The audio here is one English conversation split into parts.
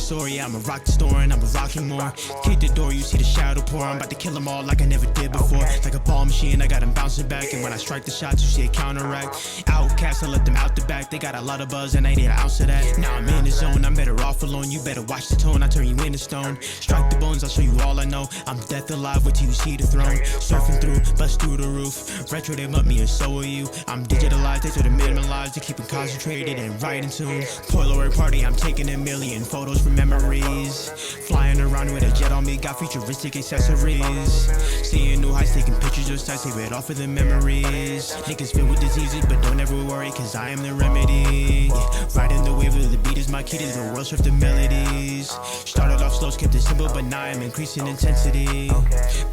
story. I'ma rock the store and I'ma rock you more. Kick the door, you see the shadow pour. I'm about to kill them all like I never did before. Like a ball machine, I got them bouncing back. And when I strike the shots, you see a counteract. Outcast, I let them out the back. They got a lot of buzz and I need an ounce of that. Now I'm in the zone, I'm better off alone. You better watch the tone, I turn you into stone. Strike the bones, I'll show you all I know. I'm death alive, wait till you see the throne. Surfing through, bust through the roof. Retro, they love me and so will you. I'm digitalized, they sort of minimalized. To keep it concentrated and right in tune. Polaroid party, I'm taking a million photos for memories. Flying around with a jet on me, got futuristic accessories. Seeing new heights, taking pictures just to save it off of the memories. Niggas filled with diseases, but don't ever worry, cause I am the remedy. Riding the wave of the beat is my key to the world, shift the melodies. Started off slow, kept it simple, but now I'm increasing intensity.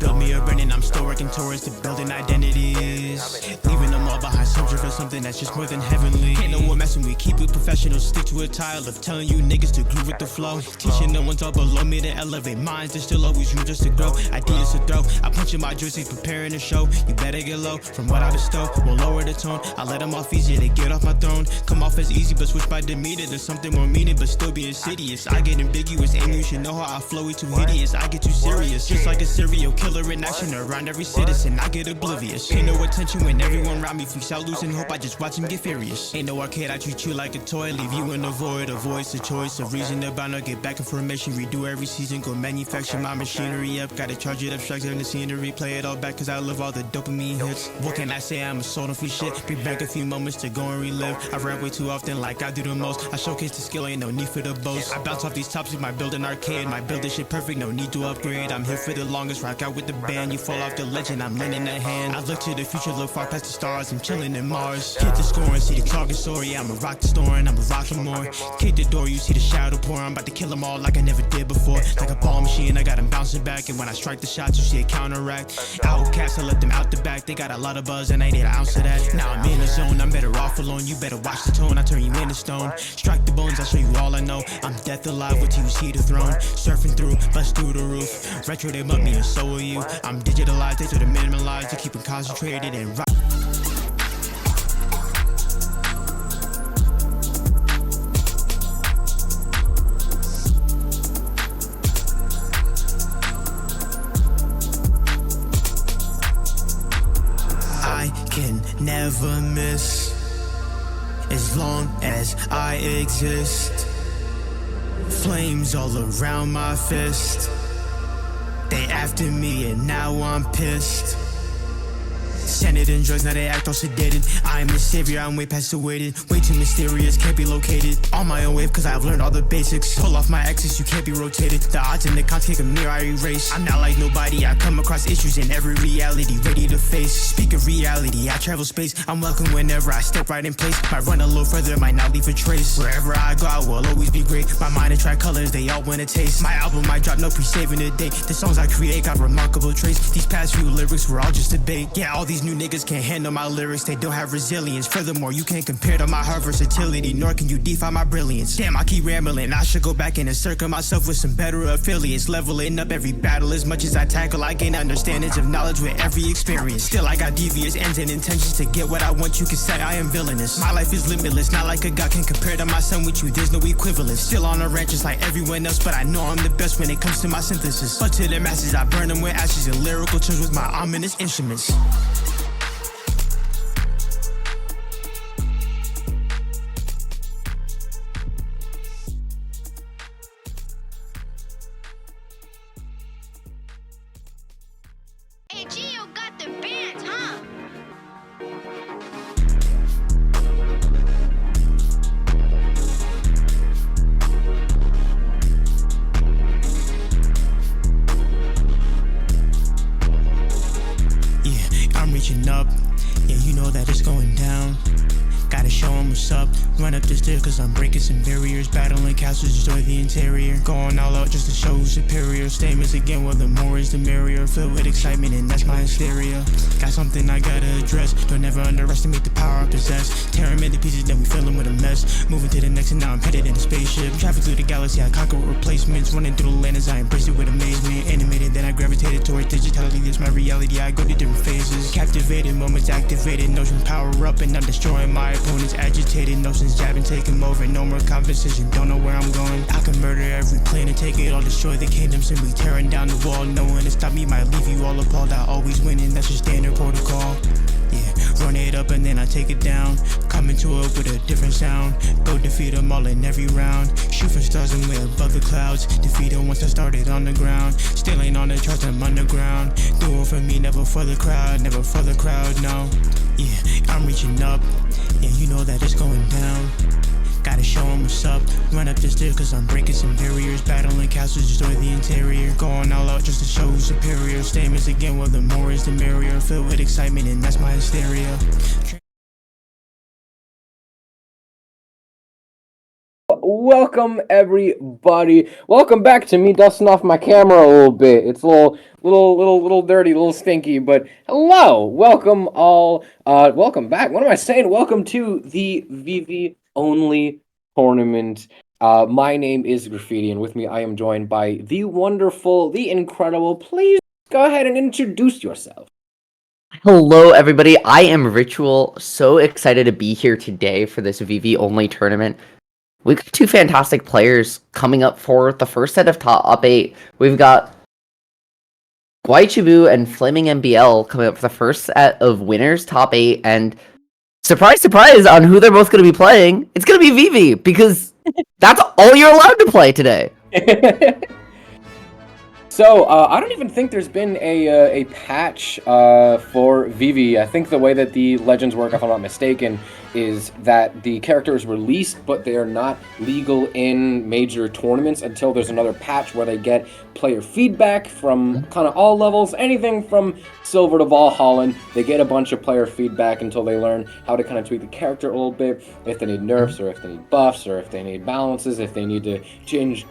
Build me a brand and I'm still working towards the building identities. Leaving them all behind, searching for something that's just more than heavenly. Ain't no one messing, we keep it professional. Stick to a tile of telling you niggas to glue with the flow. Teaching the ones all below me to elevate minds. There's still always room just to grow. Ideas to throw. I punch in my joysticks, preparing a show. You better get low from what I bestow. Won't lower the tone. I let them off easy, they get off my throne. Come off as easy, but switch by demeanor. There's something more meaning, but still be insidious. I get ambiguous, and you should know how I flow. It's too hideous. I get too serious, just like a serial killer in action around every citizen. I get oblivious. Pay no attention when everyone around me freaks out, losing hope. I just watch them get furious. Ain't no arcade, I treat you like a toy. Leave you in the void, a voice, a choice, a reason to bound to get back information. Redo every season, go manufacture my machinery up. Gotta charge it up, strikes in the scenery. Play it all back, cause I love all the dopamine hits. What can I say? I'm a soul free shit. Bring back a few moments to go and relive. I rap way too often, like I do the most. I showcase the skill, ain't no need for the boast. I bounce off these tops with my building arcade. My building shit perfect, no need to upgrade. I'm here for the longest, rock out with the band. You fall off the legend, I'm lending a hand. I look to the future, look far past the stars. I'm chilling in Mars. Hit the score and see the target story. I'ma rock the store and I'ma rock you more. Kick the door, you see the shadow pour. I'm about to kill them all like I never did before. Like a ball machine, I got them bouncing back. And when I strike the shots, you see a counteract. Outcast, I let them out the back. They got a lot of buzz and I need an ounce of that. Now I'm in the zone, I'm better off alone. You better watch the tone, I turn you into stone. Strike the bones, I'll show you all I know. I'm death alive, wait till you see the throne. Surfing through, bust through the roof. Retro, they love me and so will you. I'm digitalized, they sort of minimalized. To keep it concentrated and right. Never miss as long as I exist. Flames all around my fist. They after me and now I'm pissed. Senate and drugs, now they act all sedated. I am the savior, I'm way past the weighted. Way too mysterious, can't be located. On my own wave, cause I've learned all the basics. Pull off my axis, you can't be rotated. The odds and the cons kick them near, I erase. I'm not like nobody, I come across issues in every reality. Ready to face, speak of reality, I travel space. I'm welcome whenever I step right in place. Might run a little further, might not leave a trace. Wherever I go, I will always be great. My mind attract colors, they all want a taste. My album might drop, no pre-saving the date. The songs I create got remarkable traits. These past few lyrics were all just debate. Yeah, all these new niggas can't handle my lyrics, they don't have resilience. Furthermore, you can't compare to my hard versatility, nor can you define my brilliance. Damn, I keep rambling, I should go back and encircle myself with some better affiliates. Leveling up every battle, as much as I tackle, I gain understandings of knowledge with every experience. Still, I got devious ends and intentions to get what I want. You can say I am villainous. My life is limitless, not like a god can compare to my son with you, there's no equivalence. Still on a ranch just like everyone else, but I know I'm the best when it comes to my synthesis. But to the masses, I burn them with ashes and lyrical terms with my ominous instruments. Up, yeah, you know that it's going down. Gotta show them what's up. Run up the stairs cause I'm breaking some barriers. Battling castles, destroy the interior. Going all out just to show superior. Statements again, well the more is the merrier. Filled with excitement and that's my hysteria. Got something I gotta address. Don't ever underestimate the power I possess. Tearing me to pieces, then we fill them with a mess. Moving to the next and now I'm headed in a spaceship. Traffic through the galaxy, I conquer with replacements. Running through the land as I embrace it with amazement. Animated, then I gravitated toward digitality, this my reality. I go to different phases. Captivated moments, activated notions, power up, and I'm destroying my opponents. Agitated notions, jabbing, taking over. No more conversation, don't know where I'm going. I can murder every plane and take it all, destroy the kingdom, simply tearing down the wall. No one to stop me might leave you all appalled. I always win, and that's your standard protocol. Yeah, run it up and then I take it down. Come into it with a different sound. Go defeat them all in every round. Shoot for stars and way above the clouds. Defeat them once I started on the ground. Still ain't on the charts, I'm underground. Do it for me, never for the crowd. Never for the crowd, no. Yeah, I'm reaching up. Yeah, you know that it's going down. Gotta show 'em what's up. Run up the stairs cause I'm breaking some barriers. Battling castles, destroy the interior. Going all out just to show who's superior. Statements again, well the more is the merrier. Filled with excitement and that's my hysteria. Welcome everybody. Welcome back to me dusting off my camera a little bit. It's a little dirty, a little stinky, but hello. Welcome all. Welcome back. What am I saying? Welcome to the Vivi only tournament. My name is Graffiti, and with me I am joined by the wonderful, the incredible. Please go ahead and introduce yourself. Hello everybody, I am Ritual. So excited to be here today for this Vivi only tournament. We've got two fantastic players coming up for the first set of top 8. We've got Guichabou and FlamingMBL coming up for the first set of winners top 8, and surprise, surprise on who they're both going to be playing. It's going to be Vivi, because that's all you're allowed to play today. So, I don't even think there's been a patch for Vivi. I think the way that the legends work, if I'm not mistaken, is that the character is released, but they are not legal in major tournaments until there's another patch where they get player feedback from kind of all levels, anything from Silver to Valhalla. They get a bunch of player feedback until they learn how to kind of tweak the character a little bit, if they need nerfs, or if they need buffs, or if they need balances, if they need to change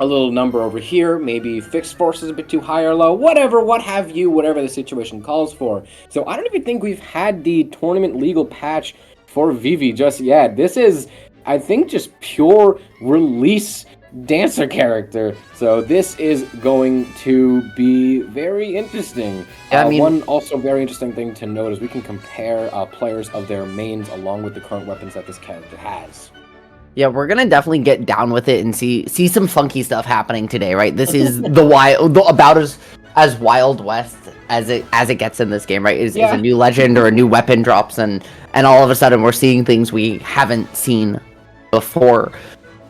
a little number over here, maybe fixed forces a bit too high or low, whatever, what have you, whatever the situation calls for. So I don't even think we've had the tournament legal patch for Vivi just yet. This is, I think, just pure release dancer character. So this is going to be very interesting. Yeah, I mean, one also very interesting thing to note is we can compare players of their mains along with the current weapons that this character has. Yeah, we're gonna definitely get down with it and see some funky stuff happening today, right? This is about as Wild West as it gets in this game, right? Is a new legend or a new weapon drops, and all of a sudden we're seeing things we haven't seen before.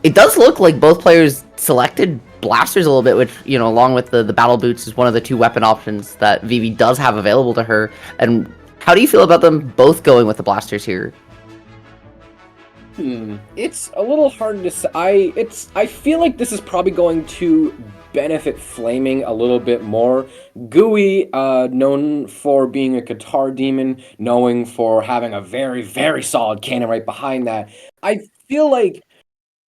It does look like both players selected blasters a little bit, which, you know, along with the battle boots, is one of the two weapon options that Vivi does have available to her. And how do you feel about them both going with the blasters here? It's a little hard to say. I feel like this is probably going to benefit Flaming a little bit more. Gooey, known for being a guitar demon, knowing for having a very, very solid cannon right behind that. I feel like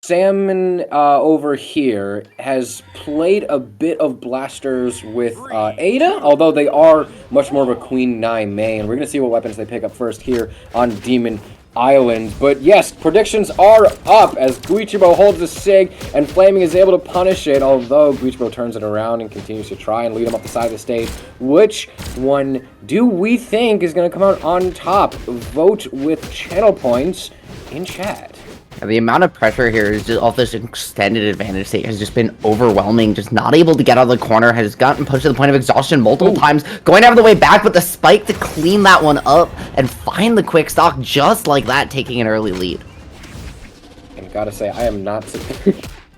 Salmon over here has played a bit of blasters with Ada, although they are much more of a Queen 9 main. We're going to see what weapons they pick up first here on Demon Island. But yes, predictions are up as Guichabou holds the SIG and Flaming is able to punish it, although Guichabou turns it around and continues to try and lead him up the side of the stage. Which one do we think is going to come out on top? Vote with channel points in chat. The amount of pressure here is just off this extended advantage state has just been overwhelming. Just not able to get out of the corner, has gotten pushed to the point of exhaustion multiple times, going out of the way back, but the spike to clean that one up and find the quick stock just like that, taking an early lead. And gotta say, I am not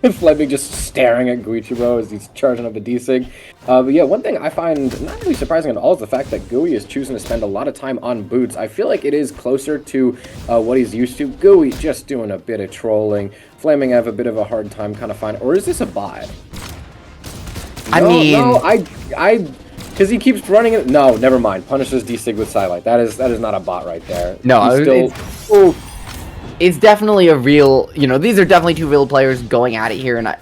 Fleming just staring at Guichabou as he's charging up the D-Sig. But yeah, one thing I find not really surprising at all is the fact that Gooey is choosing to spend a lot of time on boots. I feel like it is closer to what he's used to. Gooey just doing a bit of trolling. Flaming have a bit of a hard time kind of finding... Or is this a bot? Because he keeps running it... No, never mind. Punishes D-Sig with Sidelight. That is not a bot right there. No, it's definitely a real, you know, these are definitely two real players going at it here, and I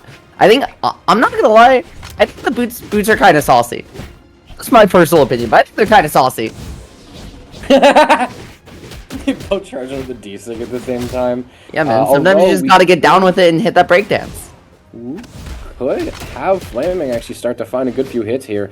think, I'm not gonna lie, I think the boots are kind of saucy. That's my personal opinion, but I think they're kind of saucy. They both charge with the D-Sig at the same time. Yeah, man, sometimes you just gotta get down with it and hit that breakdance. could have Flaming actually start to find a good few hits here.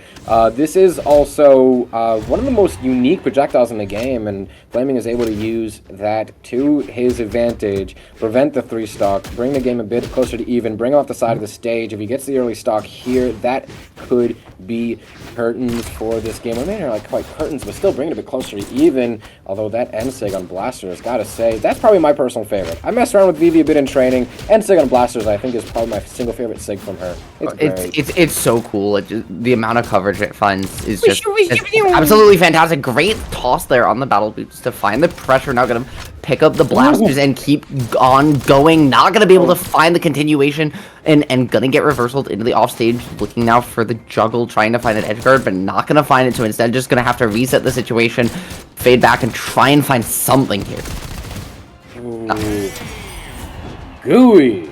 This is also one of the most unique projectiles in the game, and Flaming is able to use that to his advantage, prevent the 3-stock, bring the game a bit closer to even, bring off the side of the stage. If he gets the early stock here, that could be curtains for this game. Or maybe not like quite curtains, but still bring it a bit closer to even, although that end-sig on Blasters, gotta say, that's probably my personal favorite. I messed around with Vivi a bit in training, end-sig on Blasters I think is probably my single favorite sig from her. It's so cool. The amount of coverage it finds is just absolutely fantastic. Great toss there on the battle boots to find the pressure. Now gonna pick up the blasters and keep on going. Not gonna be able to find the continuation and gonna get reversaled into the offstage. Looking now for the juggle, trying to find an edge guard, but not gonna find it. So instead, just gonna have to reset the situation, fade back, and try and find something here. Gooey.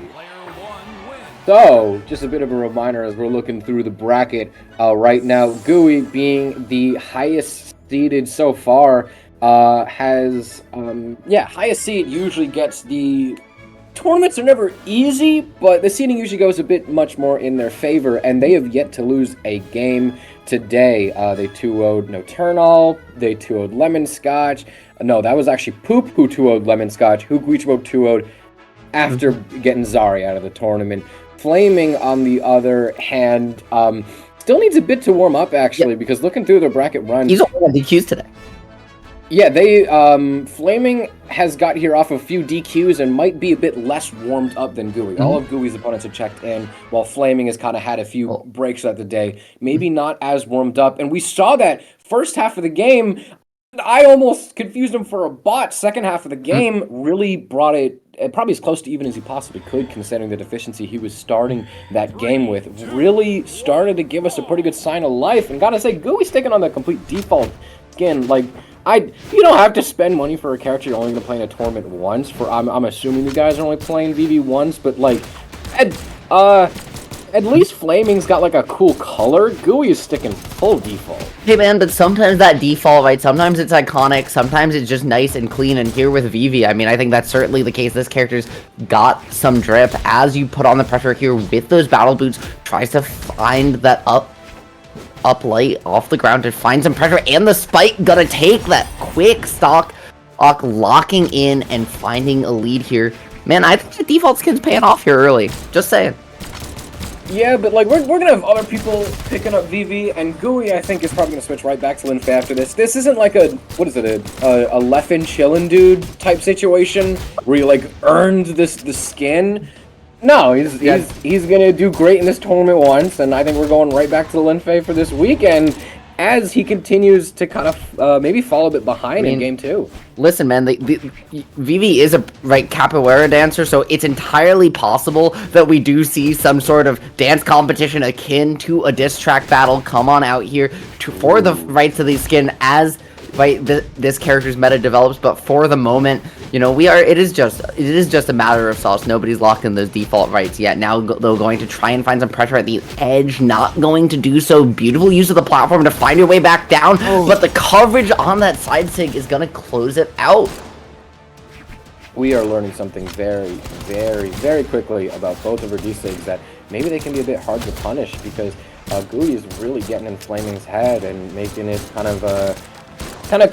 So, just a bit of a reminder as we're looking through the bracket right now. Gooey, being the highest seeded so far, has, highest seed usually gets the... Tournaments are never easy, but the seeding usually goes a bit much more in their favor, and they have yet to lose a game today. They 2-0'd Nocturnal, they 2-0'd Lemon Scotch. No, that was actually Poop who 2-0'd Lemon Scotch, who Guichabou 2-0'd after getting Zari out of the tournament. Flaming, on the other hand, still needs a bit to warm up, actually, because looking through the bracket run... He's only on DQs today. Yeah, they, Flaming has got here off a few DQs and might be a bit less warmed up than Gooey. All of Gooey's opponents have checked in, while Flaming has kind of had a few breaks throughout the day. Maybe not as warmed up, and we saw that first half of the game. I almost confused him for a bot. Second half of the game really brought it probably as close to even as he possibly could, considering the deficiency he was starting that game with. Really started to give us a pretty good sign of life, and gotta say, Gooey's taking on the complete default skin. Like, you don't have to spend money for a character you're only going to play in a tournament once. I'm assuming you guys are only playing Vivi once, but like, at least Flaming's got like a cool color. Gooey is sticking full default. Hey man, but sometimes that default, right? Sometimes it's iconic, sometimes it's just nice and clean. And here with Vivi, I mean, I think that's certainly the case. This character's got some drip. As you put on the pressure here with those battle boots, tries to find that up light off the ground to find some pressure, and the spike gonna take that quick stock, locking in and finding a lead here. Man, I think the default skin's paying off here early. Just saying. Yeah, but like we're gonna have other people picking up Vivi, and Gooey I think is probably gonna switch right back to Linfe after this. This isn't like a Leffen chillin' dude type situation where you like earned the skin. No, he's gonna do great in this tournament once, and I think we're going right back to the Linfe for this weekend as he continues to kind of maybe fall a bit behind in game 2. Listen, man, Vivi is a capoeira dancer, so it's entirely possible that we do see some sort of dance competition akin to a diss track battle come on out here for the rights of the skin as this character's meta develops. But for the moment, you know, it is just a matter of sauce. Nobody's locked in those default rights yet. Now they're going to try and find some pressure at the edge, not going to do so. Beautiful use of the platform to find your way back down, but the coverage on that side sig is going to close it out. We are learning something very, very, very quickly about both of our D-sigs, that maybe they can be a bit hard to punish, because Gooey is really getting in Flaming's head and making it kind of I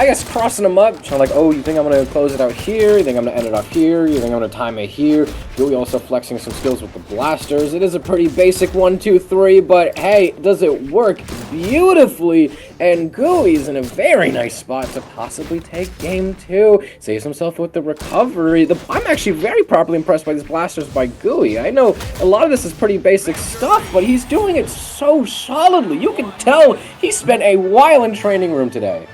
guess crossing them up, trying like, oh, you think I'm going to close it out here? You think I'm going to end it off here? You think I'm going to time it here? Gooey also flexing some skills with the blasters. It is a pretty basic 1, 2, 3, but hey, does it work beautifully? And Gooey's in a very nice spot to possibly take game 2. Saves himself with the recovery. I'm actually very properly impressed by these blasters by Gooey. I know a lot of this is pretty basic stuff, but he's doing it so solidly. You can tell he spent a while in training room today.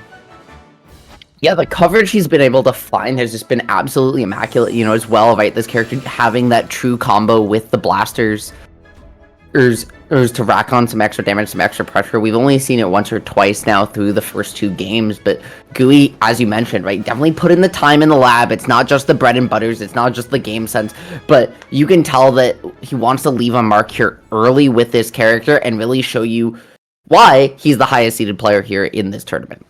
Yeah, the coverage he's been able to find has just been absolutely immaculate, you know, as well, right? This character having that true combo with the blasters is to rack on some extra damage, some extra pressure. We've only seen it once or twice now through the first 2 games, but Gooey, as you mentioned, right, definitely put in the time in the lab. It's not just the bread and butters, it's not just the game sense, but you can tell that he wants to leave a mark here early with this character and really show you why he's the highest seeded player here in this tournament.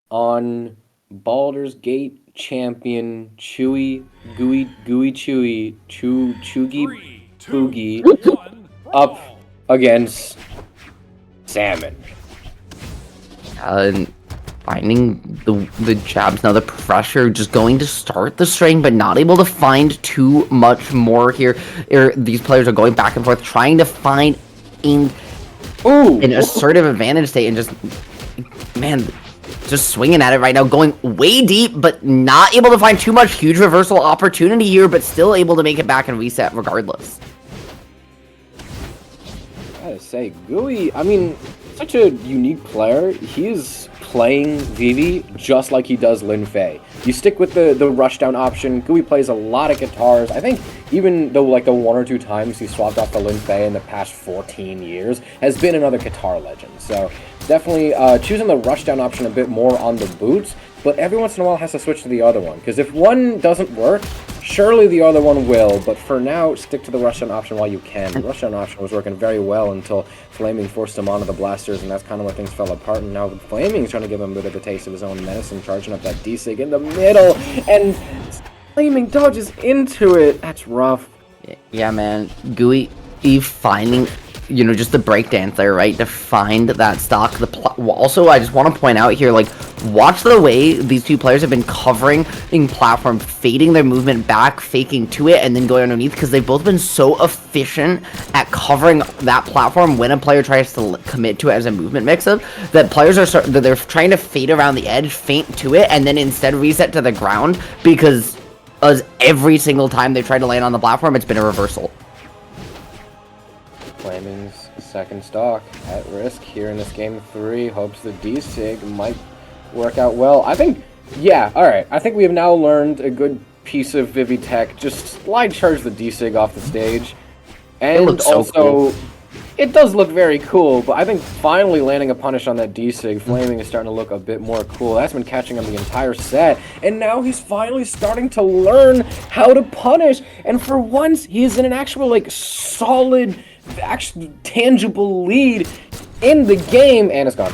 On Baldur's Gate champion Chewy, Gooey Chewy, Choogy Boogie up against Salmon. And finding the jabs, now the pressure just going to start the string, but not able to find too much more here. These players are going back and forth, trying to find an assertive advantage state, and just, man, just swinging at it right now, going way deep, but not able to find too much huge reversal opportunity here, but still able to make it back and reset regardless. I gotta say, Gooey, I mean, such a unique player. He's playing Vivi just like he does Lin Fei. You stick with the rushdown option. Gooey plays a lot of guitars. I think even though like the 1 or 2 times he swapped off the Lin Fei in the past 14 years has been another guitar legend. So definitely choosing the rushdown option a bit more on the boots, but every once in a while has to switch to the other one, because if one doesn't work, surely the other one will, but for now, stick to the rushdown option while you can. The rushdown option was working very well until Flaming forced him onto the blasters, and that's kind of where things fell apart, and now Flaming's trying to give him a bit of a taste of his own medicine, charging up that D-Sig in the middle, and Flaming dodges into it. That's rough. Yeah, man. Gooey finding, you know, just the breakdance there, right? To find that stock. Also, I just want to point out here, like, watch the way these two players have been covering in platform, fading their movement back, faking to it, and then going underneath, because they've both been so efficient at covering that platform when a player tries to commit to it as a movement mix-up, that players are they're trying to fade around the edge, feint to it, and then instead reset to the ground, because every single time they've tried to land on the platform, it's been a reversal. Flaming's second stock at risk here in this game 3. Hopes the D-Sig might work out well. I think, yeah, alright. I think we have now learned a good piece of Vivi tech. Just slide charge the D-Sig off the stage. And looks so also, cool. It does look very cool, but I think finally landing a punish on that D-Sig, Flaming is starting to look a bit more cool. That's been catching him the entire set, and now he's finally starting to learn how to punish, and for once, he is in an actual, like, solid, actually tangible lead in the game, and it's gone.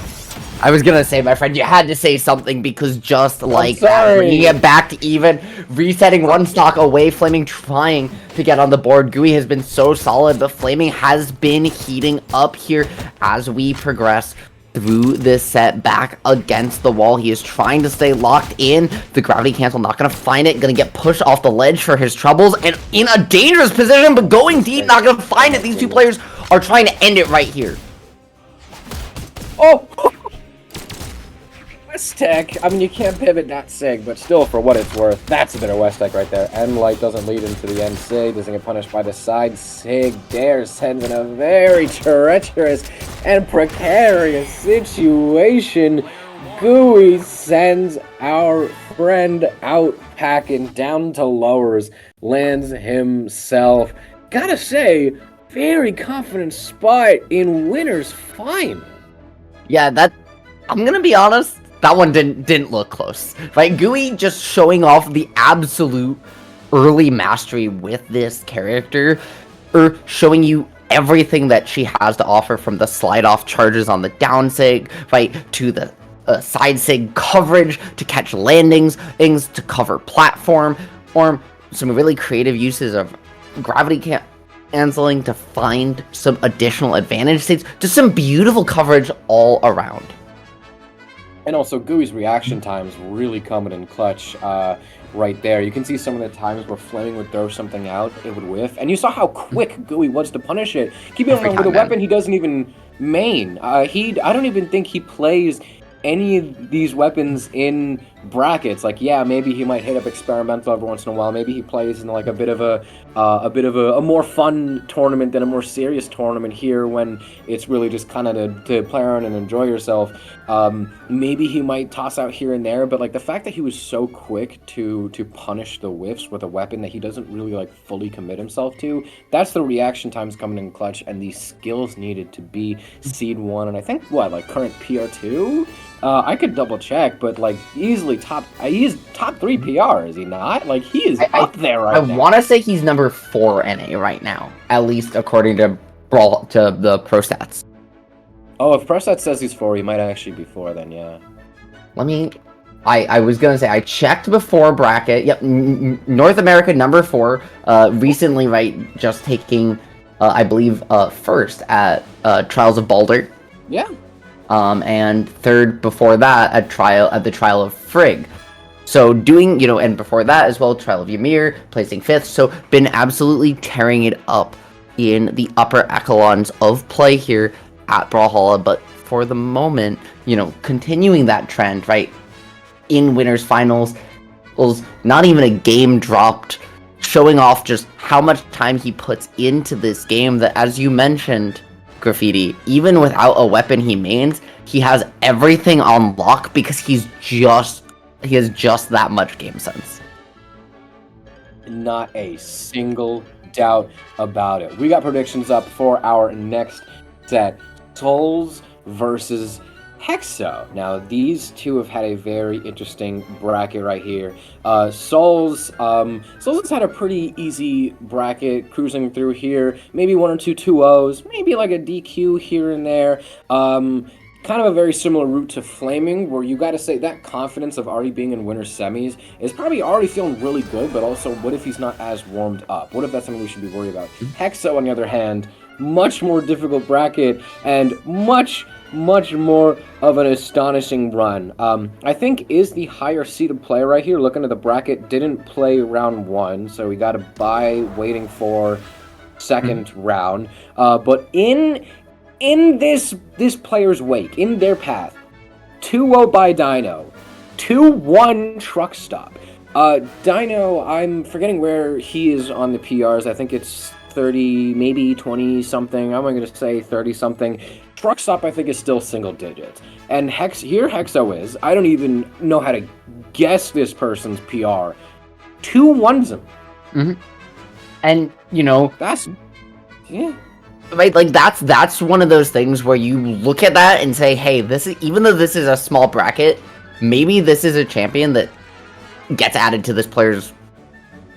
I was gonna say, my friend, you had to say something, because just like that, bringing it back to even, resetting one stock away, Flaming trying to get on the board. Gooey has been so solid, but Flaming has been heating up here as we progress through this set back against the wall. He is trying to stay locked in. The gravity cancel, not gonna find it, gonna get pushed off the ledge for his troubles, and in a dangerous position, but going deep, not gonna find it. These two players are trying to end it right here. Oh! West Tech, I mean, you can't pivot that SIG, but still, for what it's worth, that's a bit of West Tech right there. End Light doesn't lead into the end SIG, doesn't get punished by the side SIG. Dare sends in a very treacherous and precarious situation. Gooey sends our friend out packing down to lowers, lands himself, gotta say, very confident spot in winner's final. Yeah, I'm gonna be honest, that one didn't look close. Right, Gooey just showing off the absolute early mastery with this character, or showing you everything that she has to offer, from the slide off charges on the down sig, right, to the side sig coverage, to catch landings, things to cover platform, or some really creative uses of gravity canceling to find some additional advantage states, just some beautiful coverage all around. And also, Gooey's reaction times really coming in clutch right there. You can see some of the times where Flaming would throw something out, it would whiff. And you saw how quick Gooey was to punish it. Keep in mind, with a weapon he doesn't even main. I don't even think he plays any of these weapons in brackets. Like, yeah, maybe he might hit up experimental every once in a while. Maybe he plays in like a bit of a more fun tournament than a more serious tournament here, when it's really just kind of to play around and enjoy yourself. Maybe he might toss out here and there, but like the fact that he was so quick to punish the whiffs with a weapon that he doesn't really like fully commit himself to, that's the reaction times coming in clutch, and the skills needed to be seed 1, and I think what, like current PR2. I could double check, but like easily he is top 3 PR, is he not? Like, he is up there right now. I want to say he's number 4 NA right now, at least according to the pro stats. Oh, if pro stats says he's 4, he might actually be 4 then, yeah. Let me I was gonna say I checked before bracket. Yep, North America number 4. Recently, right, just taking, I believe, first at Trials of Balder. Yeah. And third before that at the trial of Frigg. So doing, and before that as well, Trial of Ymir, placing 5th. So been absolutely tearing it up in the upper echelons of play here at Brawlhalla. But for the moment, continuing that trend, right, in winners finals, not even a game dropped, showing off just how much time he puts into this game that, as you mentioned, Graffiti, even without a weapon he mains, he has everything on lock because he has just that much game sense. Not a single doubt about it. We got predictions up for our next set. Souls versus Hexo. Now, these two have had a very interesting bracket right here. Souls has had a pretty easy bracket cruising through here. Maybe 1 or 2 2-0s, maybe like a DQ here and there. Kind of a very similar route to Flaming, where you got to say that confidence of already being in winter semis is probably already feeling really good, but also what if he's not as warmed up? What if that's something we should be worried about? Hexo, on the other hand, much more difficult bracket and much more of an astonishing run. I think is the higher seeded player right here. Looking at the bracket, didn't play round 1, so we got to buy waiting for second round. But in this player's wake, in their path, 2-0 by Dino, 2-1 TruckStop. Dino, I'm forgetting where he is on the PRs. I think it's 30, maybe 20 something. I'm going to say 30 something. TruckStop, I think, is still single digits. And Hexo is. I don't even know how to guess this person's PR. 2-1s him. Mm-hmm. And that's right. Like that's one of those things where you look at that and say, hey, even though this is a small bracket, maybe this is a champion that gets added to this player's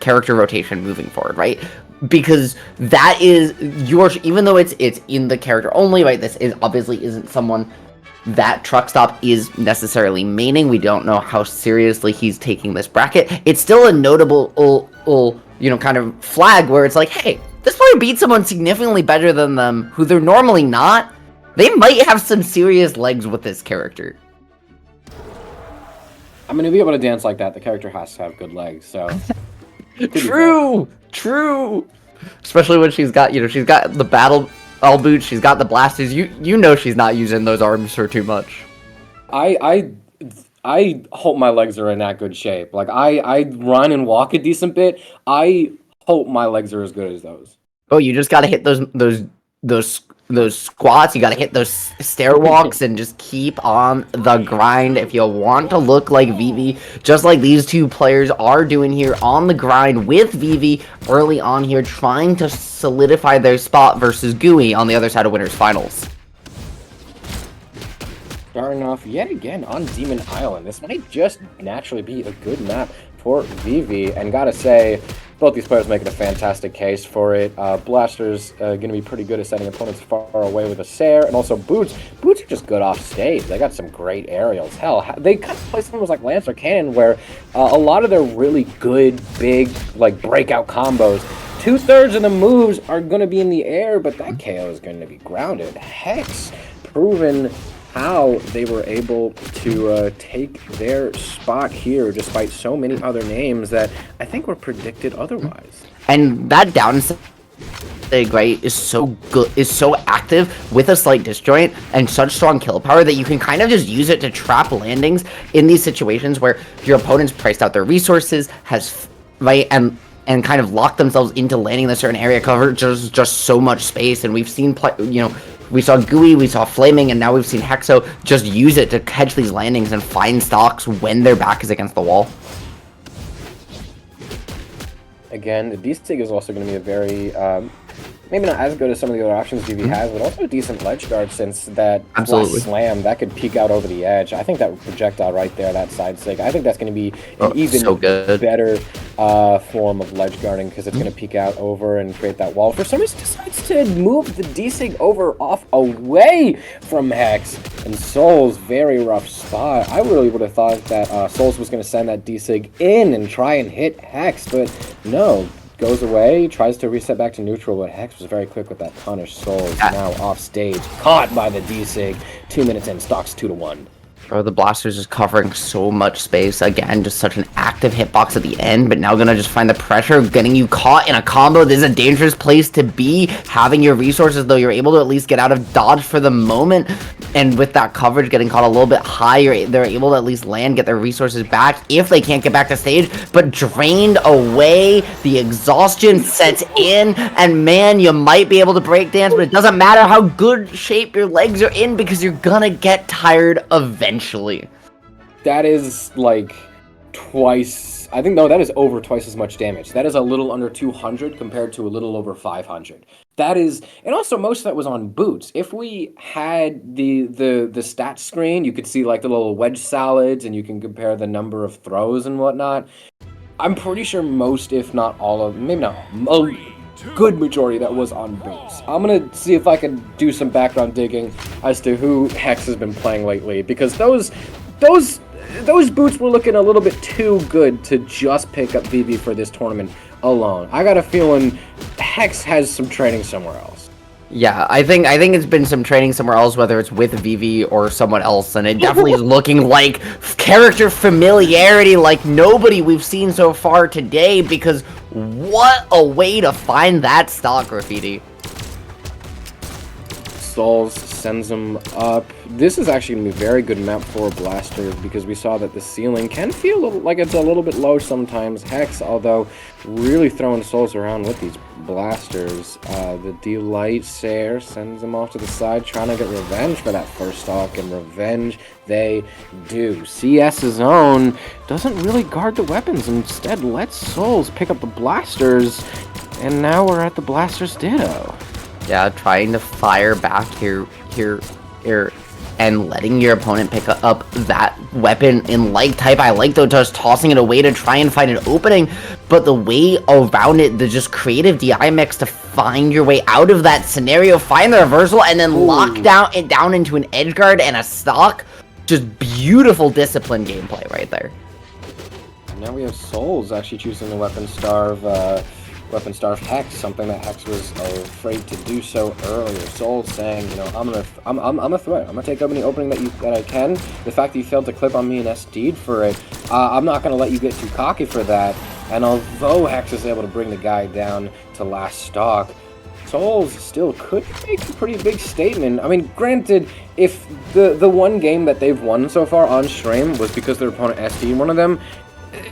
character rotation moving forward, right? Because that is even though it's in the character only, right? This obviously isn't someone that TruckStop is necessarily maining. We don't know how seriously he's taking this bracket. It's still a notable, kind of flag where it's like, hey, this player beat someone significantly better than them, who they're normally not. They might have some serious legs with this character. I mean, to be able to dance like that, the character has to have good legs, so... True. Especially when she's got the battle boots, she's got the blasters. You know she's not using those arms for too much. I hope my legs are in that good shape. Like I run and walk a decent bit. I hope my legs are as good as those. Oh, you just gotta hit those squats, you gotta hit those stair walks and just keep on the grind if you want to look like Vivi, just like these two players are doing here on the grind with Vivi early on here, trying to solidify their spot versus Gooey on the other side of winners finals. Starting off yet again on Demon Island. This might just naturally be a good map for Vivi, and gotta say, both these players making a fantastic case for it. Blaster's going to be pretty good at setting opponents far away with a Sair, and also Boots. Boots are just good off stage. They got some great aerials. Hell, they kind of play something like Lancer Cannon, where a lot of their really good, big, like, breakout combos, 2/3 of the moves are going to be in the air, but that KO is going to be grounded. Hex, proven how they were able to take their spot here despite so many other names that I think were predicted otherwise. And that downside, right, is so good, is so active with a slight disjoint and such strong kill power that you can kind of just use it to trap landings in these situations where your opponent's priced out their resources, and kind of locked themselves into landing in a certain area, cover just so much space. And we've seen we saw Gooey, we saw Flaming, and now we've seen Hexo just use it to catch these landings and find stocks when their back is against the wall. Again, The D-Stig is also going to be a very, maybe not as good as some of the other options Vivi has, but also a decent ledge guard, since that slam, that could peek out over the edge. I think that projectile right there, that side stick, I think that's going to be an even better form of ledge guarding because it's going to peek out over and create that wall. For some reason, decides to move the D-Sig over off away from Hex, and Souls, very rough spot. I really would have thought that Souls was going to send that D-Sig in and try and hit Hex, but no. Goes away, tries to reset back to neutral, but Hex was very quick with that punish. Souls now off stage, caught by the D-Sig. 2 minutes in, stocks 2-1. Bro, the Blaster's just covering so much space. Again, just such an active hitbox at the end, but now gonna just find the pressure of getting you caught in a combo. This is a dangerous place to be. Having your resources, though, you're able to at least get out of dodge for the moment. And with that coverage getting caught a little bit higher, they're able to at least land, get their resources back if they can't get back to stage. But drained away, the exhaustion sets in, and man, you might be able to break dance, but it doesn't matter how good shape your legs are in because you're gonna get tired eventually. That is like twice. I think no, that is over twice as much damage. That is a little under 200 compared to a little over 500. That is, and also most of that was on boots. If we had the stat screen, you could see like the little wedge salads, and you can compare the number of throws and whatnot. I'm pretty sure most, if not all of, maybe not a good majority that was on boots. I'm gonna see if I can do some background digging as to who Hex has been playing lately, because those boots were looking a little bit too good to just pick up Vivi for this tournament alone. I got a feeling Hex has some training somewhere else. Yeah, I think it's been some training somewhere else, whether it's with Vivi or someone else, and it definitely is looking like character familiarity like nobody we've seen so far today, because what a way to find that stock, Graffiti. Souls sends him up. This is actually going to be a very good map for Blasters because we saw that the ceiling can feel like it's a little bit low sometimes. Hex, although, really throwing Souls around with these Blasters. The Delight Sayer sends him off to the side, trying to get revenge for that first stock, and revenge they do. CS's own doesn't really guard the weapons, instead lets Souls pick up the Blasters, and now we're at the Blasters Ditto. Yeah, trying to fire back here, and letting your opponent pick up that weapon in like type. I like though just tossing it away to try and find an opening, but the way around it, the just creative DI mix to find your way out of that scenario, find the reversal, and then lock it down into an edge guard and a stock. Just beautiful discipline gameplay right there. Now we have Souls actually choosing the Weapon Starve Hex, something that Hex was afraid to do so earlier. Souls saying, you know, I'm a threat. I'm gonna take any opening that I can. The fact that you failed to clip on me and SD'd for it, I'm not gonna let you get too cocky for that. And although Hex is able to bring the guy down to last stock, Souls still could make a pretty big statement. I mean, granted, if the one game that they've won so far on stream was because their opponent SD'd one of them,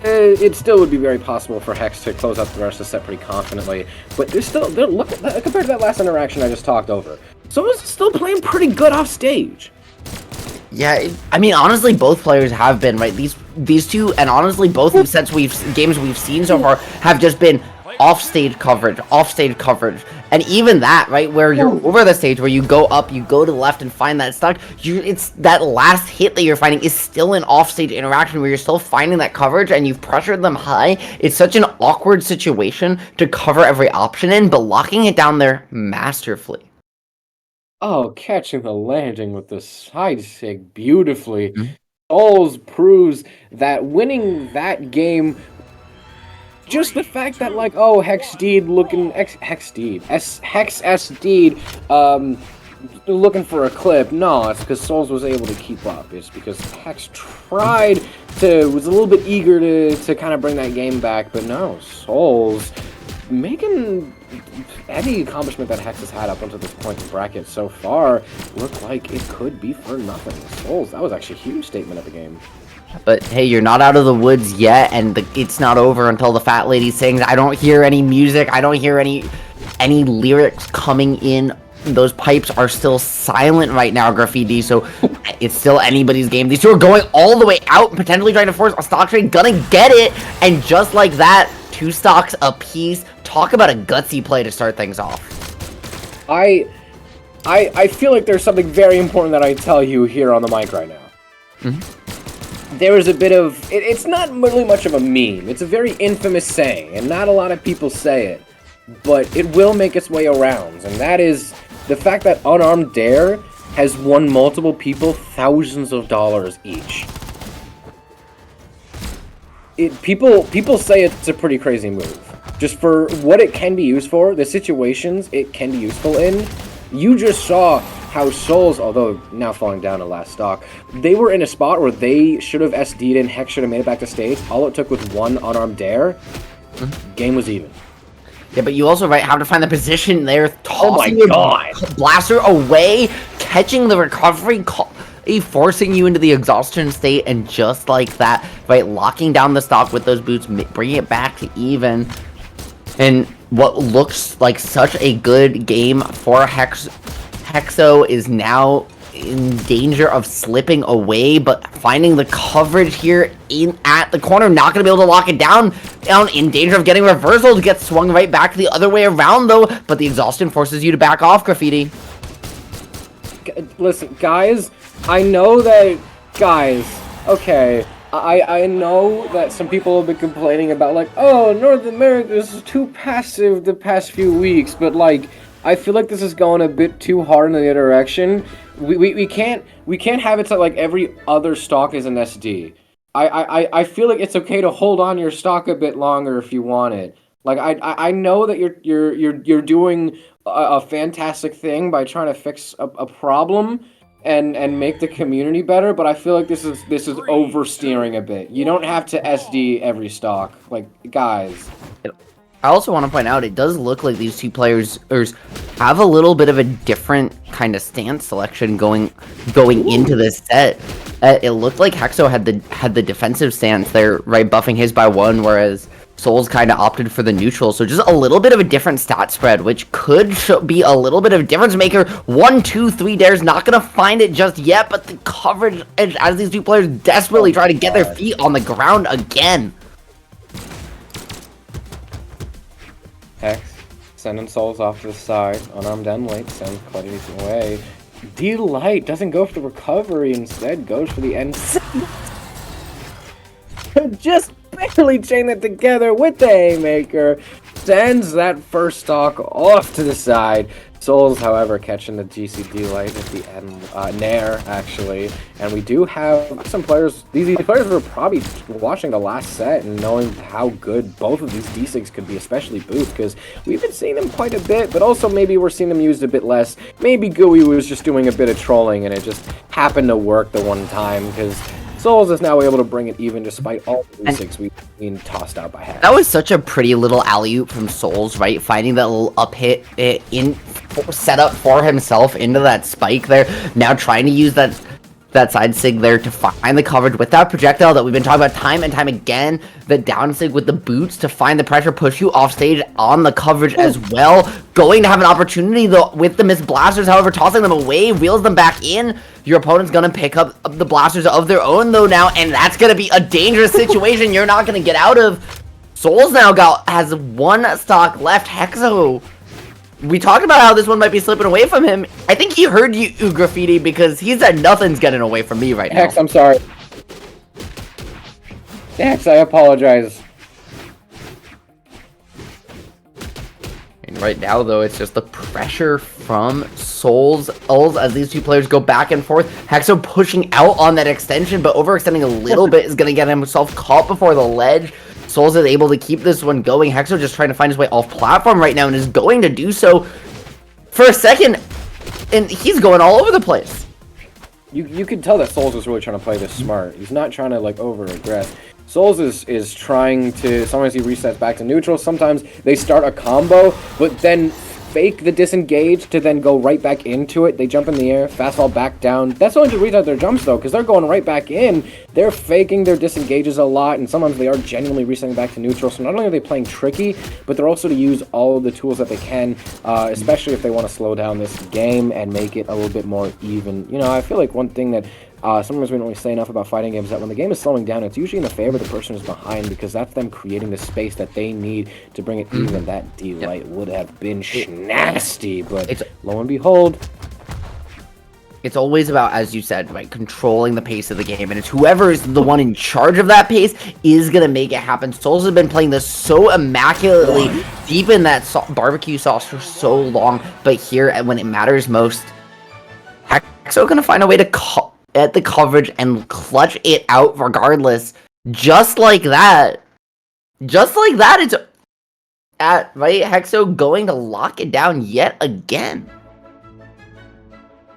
it still would be very possible for Hex to close out the rest of the set pretty confidently. But they're look at that, compared to that last interaction I just talked over. Souls is still playing pretty good off stage. Yeah, I mean, honestly, both players have been, right? These two, and honestly, both of the games we've seen so far have just been off-stage coverage, and even that, right, where you're over the stage, where you go up, you go to the left and find that stock, it's that last hit that you're finding is still an off-stage interaction where you're still finding that coverage, and you've pressured them high. It's such an awkward situation to cover every option in, but locking it down there masterfully. Oh, catching the landing with the side sig beautifully. Souls proves that winning that game, just the fact that, like, oh, Hex SD'd looking for a clip. No, it's because Souls was able to keep up. It's because Hex was a little bit eager to kind of bring that game back, but no, Souls making any accomplishment that Hex has had up until this point in the bracket so far look like it could be for nothing. Souls, that was actually a huge statement of the game. But hey, you're not out of the woods yet, and it's not over until the fat lady sings. I don't hear any music. I don't hear any lyrics coming in. Those pipes are still silent right now, Graffiti, so it's still anybody's game. These two are going all the way out, potentially trying to force a stock trade, gonna get it, and just like that, 2 stocks apiece. Talk about a gutsy play to start things off. I feel like there's something very important that I tell you here on the mic right now. there was a bit of... It's not really much of a meme. It's a very infamous saying, and not a lot of people say it. But it will make its way around, and that is the fact that Unarmed Dare has won multiple people thousands of dollars each. People say it's a pretty crazy move. Just for what it can be used for, the situations it can be useful in. You just saw how Souls, although now falling down to last stock, they were in a spot where they should have SD'd and Hex should have made it back to stage. All it took was one Unarmed Dare. Game was even. Yeah, but you also have to find the position there, tossing your blaster away, catching the recovery, forcing you into the exhaustion state, and just like that, right, locking down the stock with those boots, bringing it back to even. And what looks like such a good game for Hexo is now in danger of slipping away, but finding the coverage here at the corner, not going to be able to lock it down, in danger of getting reversal to get swung right back the other way around though, but the exhaustion forces you to back off, Graffiti. Listen, guys, I know that, okay, I know that some people have been complaining about, like, oh, North America is too passive the past few weeks, but, like, I feel like this is going a bit too hard in the other direction. We can't have it so, like, every other stock is an SD. I feel like it's okay to hold on your stock a bit longer if you want it. Like, I know that you're doing a fantastic thing by trying to fix a problem and make the community better, but I feel like this is oversteering a bit. You don't have to SD every stock, like, guys. I also want to point out, it does look like these two players have a little bit of a different kind of stance selection going into this set. It looked like Hexo had the defensive stance there, right, buffing his by 1, whereas Souls kind of opted for the neutral. So just a little bit of a different stat spread, which could be a little bit of a difference maker. 1, 2, 3 dares, not going to find it just yet, but the coverage as these two players desperately try to get their feet on the ground again. Hex, sending Souls off to the side. Unarmed end late, sends quite a decent way. D-Light doesn't go for the recovery, instead goes for the end. Just barely chain it together with the haymaker. Sends that first stock off to the side. Souls, however, catching the GCD light at the end, Nair, actually. And we do have some players, these players were probably watching the last set and knowing how good both of these D6s could be, especially Booth, because we've been seeing them quite a bit, but also maybe we're seeing them used a bit less. Maybe Gooey was just doing a bit of trolling and it just happened to work the one time, because Souls is now able to bring it even despite all the D6 we've been tossed out by Hex. That was such a pretty little alley-oop from Souls, right? Finding that little up hit set up for himself into that spike there. Now trying to use that side sig there to find the coverage with that projectile that we've been talking about time and time again. The down sig with the boots to find the pressure, push you off stage on the coverage as well. Going to have an opportunity though with the missed blasters, however, tossing them away, reels them back in. Your opponent's gonna pick up the blasters of their own though now, and that's gonna be a dangerous situation you're not gonna get out of. Souls now has 1 stock left. Hexo, we talked about how this one might be slipping away from him. I think he heard you, Graffiti, because he said nothing's getting away from me right now. Hex, I'm sorry. Hex, I apologize. And right now, though, it's just the pressure from Souls as these two players go back and forth. Hexo pushing out on that extension, but overextending a little bit is going to get himself caught before the ledge. Souls is able to keep this one going. Hexo just trying to find his way off platform right now and is going to do so for a second. And he's going all over the place. You can tell that Souls is really trying to play this smart. He's not trying to, like, over-aggress. Souls is trying to, sometimes he resets back to neutral, sometimes they start a combo, but then fake the disengage to then go right back into it. They jump in the air, fastball back down. That's only to reset their jumps though, because they're going right back in. They're faking their disengages a lot, and sometimes they are genuinely resetting back to neutral. So not only are they playing tricky, but they're also to use all of the tools that they can, especially if they want to slow down this game and make it a little bit more even. You know, I feel like one thing that sometimes we don't really say enough about fighting games, that when the game is slowing down, it's usually in the favor of the person who's behind, because that's them creating the space that they need to bring it even. That D-Light would have been nasty, but lo and behold, it's always about, as you said, right, controlling the pace of the game, and it's whoever is the one in charge of that pace is gonna make it happen. Souls have been playing this so immaculately deep in that barbecue sauce for so long, but here, when it matters most, Hexo gonna find a way to at the coverage and clutch it out regardless, just like that. Just like that, it's right, Hexo going to lock it down yet again.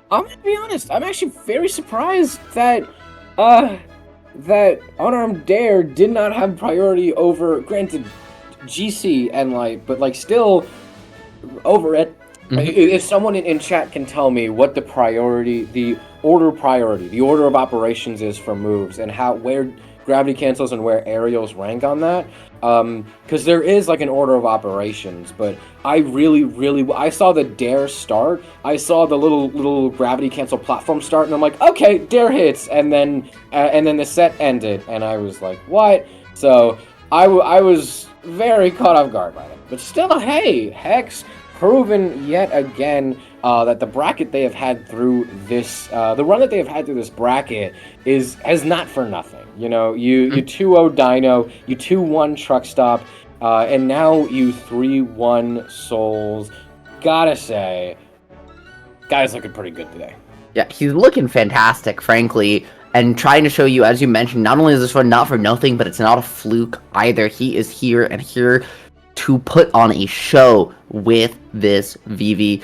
I'm gonna be honest. I'm actually very surprised that that Unarmed Dare did not have priority over. Granted, GC and but still over it. If someone in chat can tell me what the order of operations is for moves and where gravity cancels and where aerials rank on that, because there is an order of operations, but I saw the Dare start, I saw the little gravity cancel platform start, and I'm like, okay, Dare hits, and then the set ended, and I was like, what? So I was very caught off guard by that, but still, hey, Hex proven yet again that the bracket they have had through this, the run that they have had through this bracket has not for nothing. You know, you 2-0 Dino, you 2-1 TruckStop, and now you 3-1 Souls. Gotta say, guy's looking pretty good today. Yeah, he's looking fantastic, frankly, and trying to show you, as you mentioned, not only is this run not for nothing, but it's not a fluke either. He is here to put on a show with this Vivi.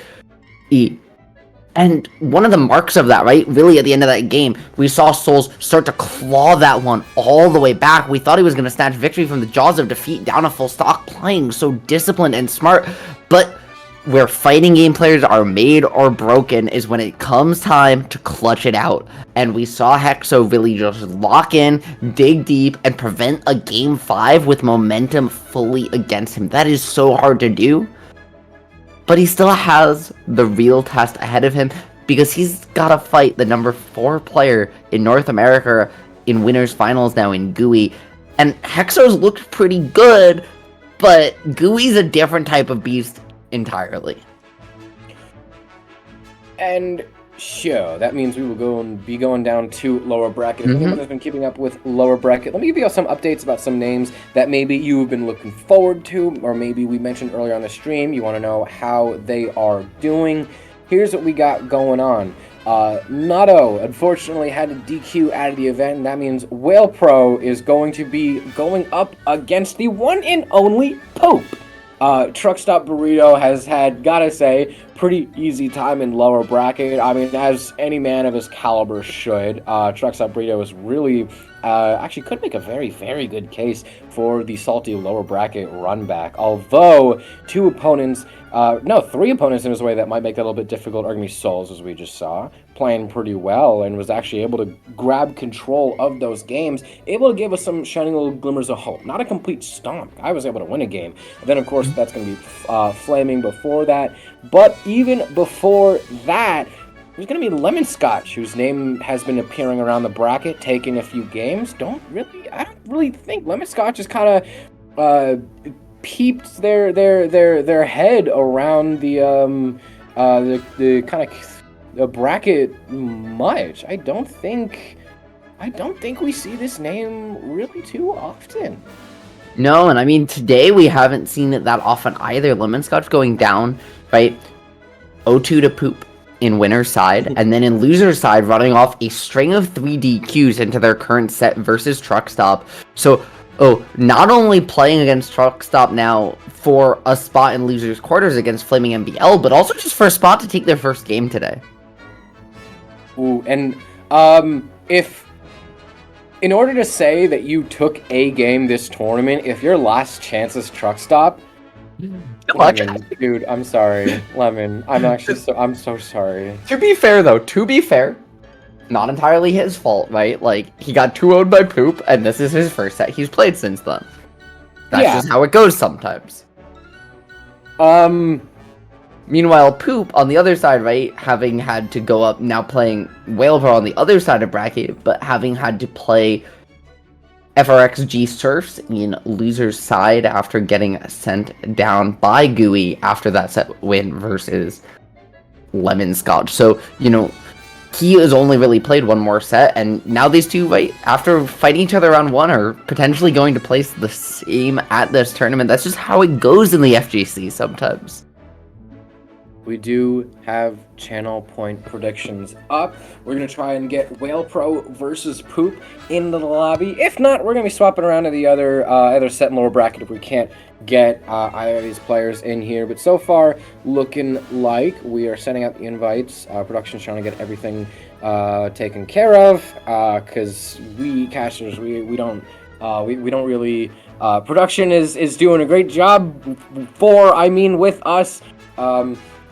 And one of the marks of that, right, really at the end of that game, we saw Souls start to claw that one all the way back. We thought he was going to snatch victory from the jaws of defeat down a full stock, playing so disciplined and smart. But where fighting game players are made or broken is when it comes time to clutch it out. And we saw Hexo really just lock in, dig deep, and prevent a game 5 with momentum fully against him. That is so hard to do. But he still has the real test ahead of him because he's got to fight the number 4 player in North America in winners finals now in Gui. And Hexo's looked pretty good, but Gui's a different type of beast entirely. And sure, that means we will be going down to lower bracket. If anyone has been keeping up with lower bracket, let me give you some updates about some names that maybe you've been looking forward to, or maybe we mentioned earlier on the stream, you want to know how they are doing. Here's what we got going on. Nato, unfortunately, had a DQ out of the event, and that means Whale Pro is going to be going up against the one and only Pope. TruckStopBurrito has had, gotta say, pretty easy time in lower bracket. I mean, as any man of his caliber should. TruckStopBurrito is really, actually could make a very, very good case for the salty lower bracket run back. Although, 3 opponents in his way that might make that a little bit difficult are going to be Souls, as we just saw, playing pretty well and was actually able to grab control of those games, able to give us some shining little glimmers of hope. Not a complete stomp. I was able to win a game. And then, of course, that's going to be Flaming before that. But even before that, there's going to be Lemon Scotch, whose name has been appearing around the bracket, taking a few games. I don't really think Lemon Scotch is kind of peeped their head around the kind of the bracket much. I don't think we see this name really too often. No, and I mean today we haven't seen it that often either. Lemon Scotch going down, right? 0-2 to Poop in winner's side, and then in loser's side running off a string of 3 DQs into their current set versus TruckStop. So not only playing against TruckStop now for a spot in losers quarters against FlamingMBL, but also just for a spot to take their first game today. Ooh, and if in order to say that you took a game this tournament, if your last chance is TruckStop, Lemon, dude, I'm sorry, Lemon. I'm so sorry. To be fair, not entirely his fault, right? Like, he got 2-0'd by Poop, and this is his first set he's played since then. That's just how it goes sometimes. Meanwhile, Poop, on the other side, right, having had to go up, now playing Whale Pro on the other side of bracket, but having had to play FRXG Surfs in loser's side after getting sent down by Gui after that set win versus Lemon Scotch. So, he has only really played one more set, and now these two, right, after fighting each other round 1, are potentially going to place the same at this tournament. That's just how it goes in the FGC sometimes. We do have channel point predictions up. We're going to try and get Whale Pro versus Poop into the lobby. If not, we're going to be swapping around to the other set and lower bracket if we can't get either of these players in here. But so far, looking like we are sending out the invites. Production's trying to get everything taken care of because we casters, we don't really... production is doing a great job with us.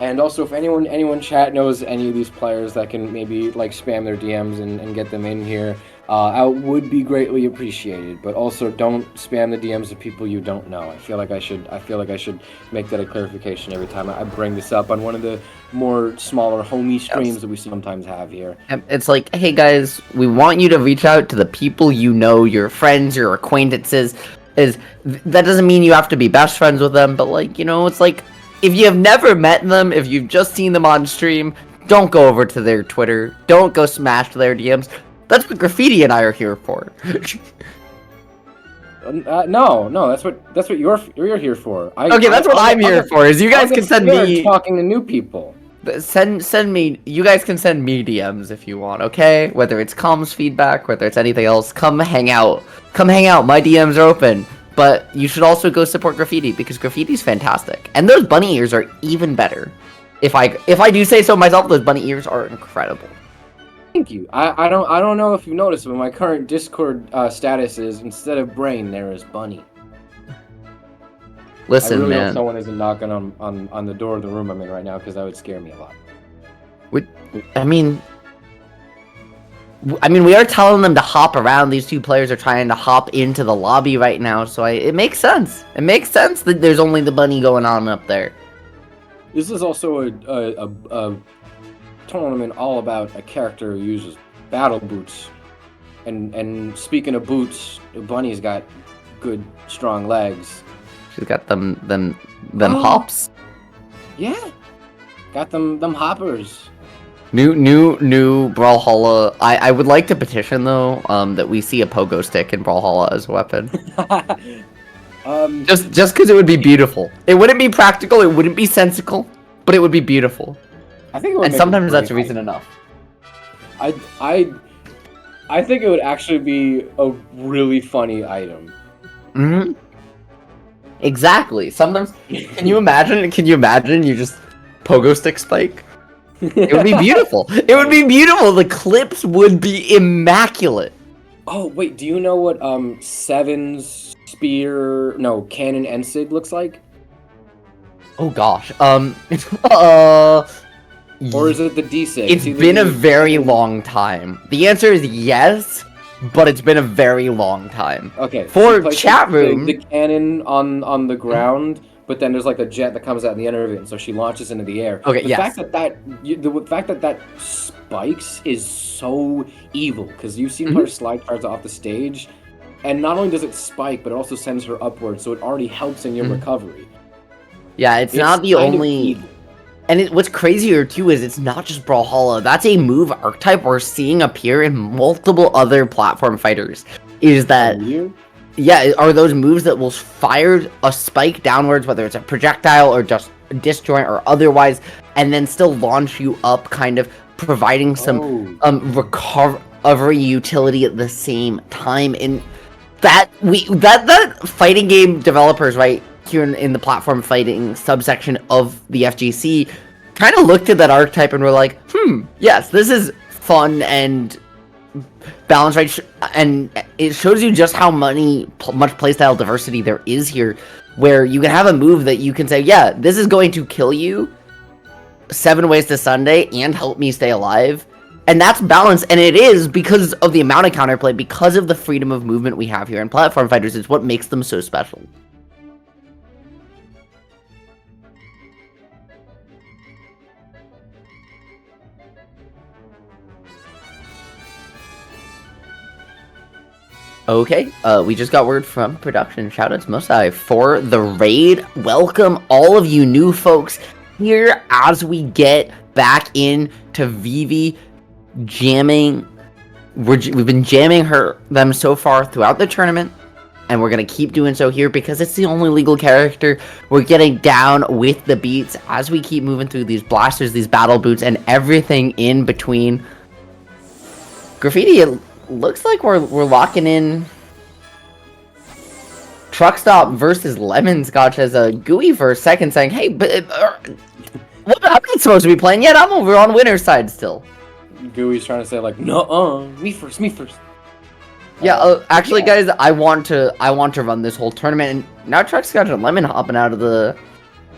And also, if anyone chat knows any of these players that can maybe like spam their DMs and get them in here, I would be greatly appreciated. But also, don't spam the DMs of people you don't know. I feel like I should make that a clarification every time I bring this up on one of the more smaller homie streams that we sometimes have here. It's like, hey guys, we want you to reach out to the people you know, your friends, your acquaintances. That doesn't mean you have to be best friends with them, but like, you know, it's like, if you have never met them, if you've just seen them on stream, don't go over to their Twitter. Don't go smash their DMs. That's what Graffiti and I are here for. No, that's what you're here for. That's what I'm here for. Is you guys can send me talking to new people. Send me. You guys can send me DMs if you want. Okay, whether it's comms feedback, whether it's anything else, come hang out. Come hang out. My DMs are open. But you should also go support Graffiti because Graffiti's fantastic, and those bunny ears are even better. If I do say so myself, those bunny ears are incredible. Thank you. I don't know if you noticed, but my current Discord status is instead of brain, there is bunny. Listen, I really man. hope someone isn't knocking on the door of the room I'm in right now because that would scare me a lot. I mean, we are telling them to hop around. These two players are trying to hop into the lobby right now, so it makes sense. It makes sense that there's only the bunny going on up there. This is also a tournament all about a character who uses battle boots. And speaking of boots, Bunny's got good, strong legs. She's got them hops. Yeah, got them hoppers. New Brawlhalla. I would like to petition though that we see a pogo stick in Brawlhalla as a weapon. Just because it would be beautiful. It wouldn't be practical. It wouldn't be sensical, but it would be beautiful. I think it would. And sometimes that's reason enough. I think it would actually be a really funny item. Mm-hmm. Exactly. Sometimes. Can you imagine? You just pogo stick spike? It would be beautiful. It would be beautiful. The clips would be immaculate. Oh wait, do you know what Seven's cannon Ensid looks like? Oh gosh. Or is it the D6? It's been a very long time. The answer is yes, but it's been a very long time. Okay. For chat room, the cannon on the ground. But then there's like a jet that comes out in the end of it, and so she launches into the air. Okay, the fact that spikes is so evil because you've seen her slide cards off the stage, and not only does it spike, but it also sends her upwards, so it already helps in your recovery. Yeah, it's not the only. And what's crazier too is it's not just Brawlhalla. That's a move archetype we're seeing appear in multiple other platform fighters. Is that? Yeah, are those moves that will fire a spike downwards, whether it's a projectile or just disjoint or otherwise, and then still launch you up, kind of providing some recovery utility at the same time. And that fighting game developers, right here in the platform fighting subsection of the FGC, kind of looked at that archetype and were like, yes, this is fun and balance, right? And it shows you just how much playstyle diversity there is here, where you can have a move that you can say, yeah, this is going to kill you 7 ways to Sunday and help me stay alive. And that's balance, and it is because of the amount of counterplay, because of the freedom of movement we have here in platform fighters. It's what makes them so special. Okay, we just got word from production. Shoutouts Mosai for the raid. Welcome all of you new folks here as we get back into Vivi. jamming. We've been jamming them so far throughout the tournament, and we're gonna keep doing so here because it's the only legal character. We're getting down with the beats as we keep moving through these blasters, these battle boots, and everything in between. Graffiti, it looks like we're locking in TruckStop versus Lemon Scotch as a GUI for a second, saying, "Hey, but I'm not supposed to be playing yet. I'm over on winner's side still." Gooey's trying to say like, "No, me first." Yeah, actually, guys, I want to run this whole tournament, and now TruckScotch and Lemon hopping out of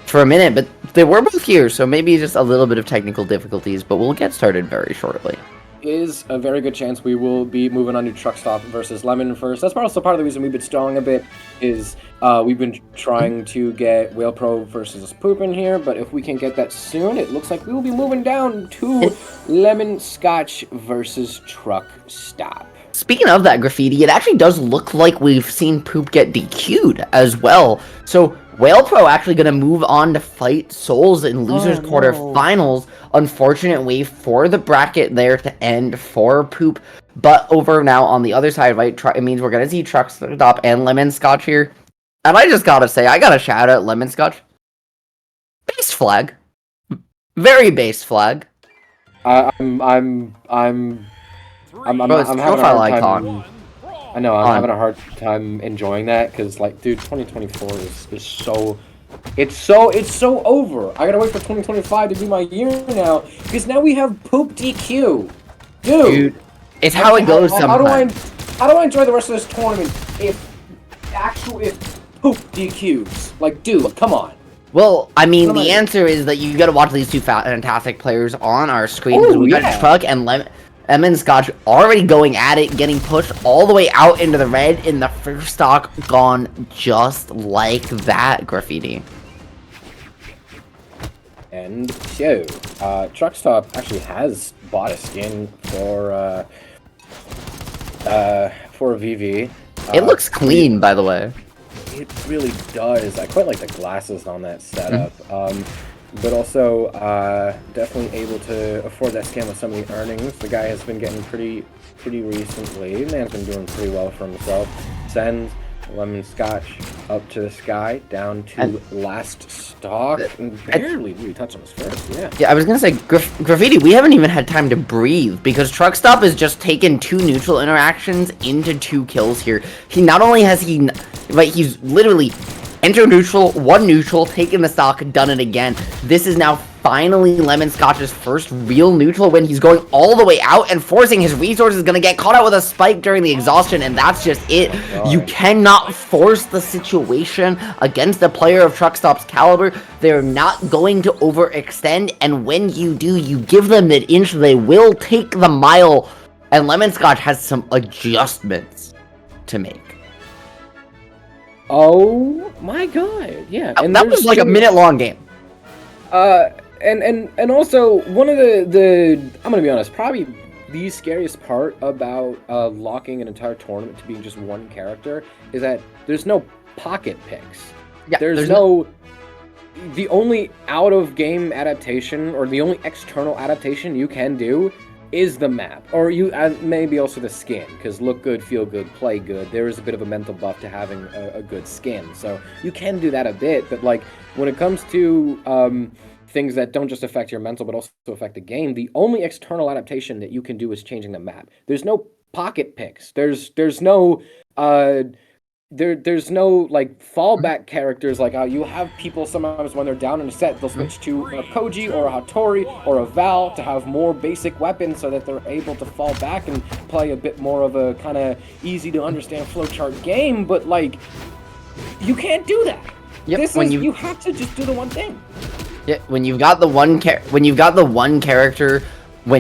for a minute, but they were both here, so maybe just a little bit of technical difficulties, but we'll get started very shortly. Is a very good chance we will be moving on to TruckStop versus Lemon first. That's also part of the reason we've been stalling a bit, is we've been trying to get Whale Pro versus Poop in here, but if we can get that soon, it looks like we will be moving down to Lemon Scotch versus TruckStop. Speaking of that, Graffiti, it actually does look like we've seen Poop get DQ'd as well. So Whale Pro actually going to move on to fight Souls in Losers Quarterfinals. Unfortunate way for the bracket there to end for Poop. But over now on the other side, right, it means we're going to see TruckStop and Lemon Scotch here. And I just got to say, I got to shout out Lemon Scotch. Base flag. Very base flag. I'm having a hard time. I know, I'm having a hard time enjoying that, because, like, dude, 2024 is so... It's so over. I gotta wait for 2025 to be my year now, because now we have Poop DQ. Dude, it's how it goes sometimes. How do I enjoy the rest of this tournament if Poop DQs? Like, dude, come on. Well, I mean, the answer is that you gotta watch these two fantastic players on our screen. Oh, we got Truck and Lemon Scotch already going at it, getting pushed all the way out into the red in the first stock, gone just like that, Graffiti. And so, TruckStop actually has bought a skin for Vivi. It looks clean, by the way. It really does. I quite like the glasses on that setup. But also, definitely able to afford that skin with some of the earnings. The guy has been getting pretty recently. The man's been doing pretty well for himself. Sends Lemon Scotch up to the sky, down to last stock, and barely really touched on his first, Yeah, I was gonna say, Graffiti, we haven't even had time to breathe, because TruckStop has just taken 2 neutral interactions into 2 kills here. Not only has he's literally enter neutral, 1 neutral, taken the stock, done it again. This is now finally Lemon Scotch's first real neutral when he's going all the way out and forcing his resources, gonna get caught out with a spike during the exhaustion, and that's just it. You cannot force the situation against a player of TruckStop's caliber. They're not going to overextend, and when you do, you give them the inch, they will take the mile, and Lemon Scotch has some adjustments to make. Oh my god, yeah. And that was like a minute-long game. And also, one of the I'm gonna be honest, probably the scariest part about locking an entire tournament to being just one character is that there's no pocket picks. Yeah, there's no... The only out-of-game adaptation, or the only external adaptation you can do is the map, or maybe also the skin, because look good, feel good, play good. There is a bit of a mental buff to having a good skin, so you can do that a bit, but like when it comes to things that don't just affect your mental but also affect the game, the only external adaptation that you can do is changing the map. There's no pocket picks. There's no there's no like fallback characters. Like you have people sometimes when they're down in a set, they'll switch to a Koji or a Hattori or a Val to have more basic weapons so that they're able to fall back and play a bit more of a kind of easy to understand flowchart game. But like, you can't do that. Yep, you have to just do the one thing. Yeah, when you've got the one character, when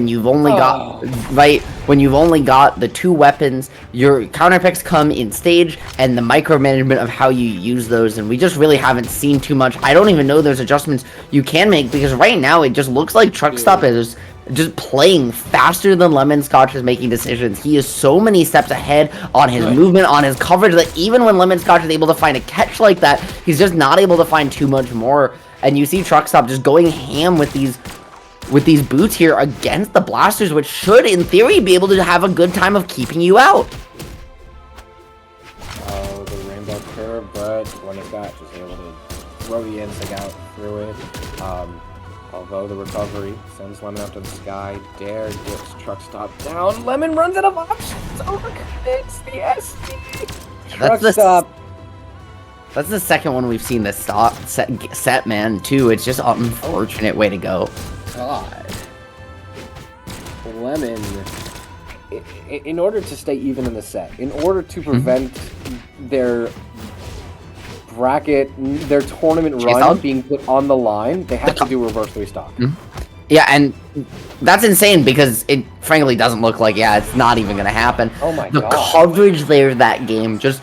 you've only got the 2 weapons, your counter picks come in stage, and the micromanagement of how you use those, and we just really haven't seen too much. I don't even know there's adjustments you can make, because right now it just looks like TruckStop is just playing faster than Lemon Scotch is making decisions. He is so many steps ahead on his movement, on his coverage, that even when Lemon Scotch is able to find a catch like that, he's just not able to find too much more. And you see TruckStop just going ham with these with these boots here against the blasters, which should, in theory, be able to have a good time of keeping you out. Oh, the rainbow curve, but when it got, just able to throw the insect out through it. Although the recovery sends Lemon up to the sky, Dare gets Truck Stop down. Lemon runs out of options. Overcommits the SD. Truck Stop. That's the second one we've seen this set, man, too. It's just an unfortunate way to go. God. Lemon, in order to stay even in the set, in order to prevent their bracket, their tournament run being put on the line, they have to do reverse 3-stock. Yeah, and that's insane because it frankly doesn't look like, it's not even going to happen. Oh my God. God. The coverage there that game just...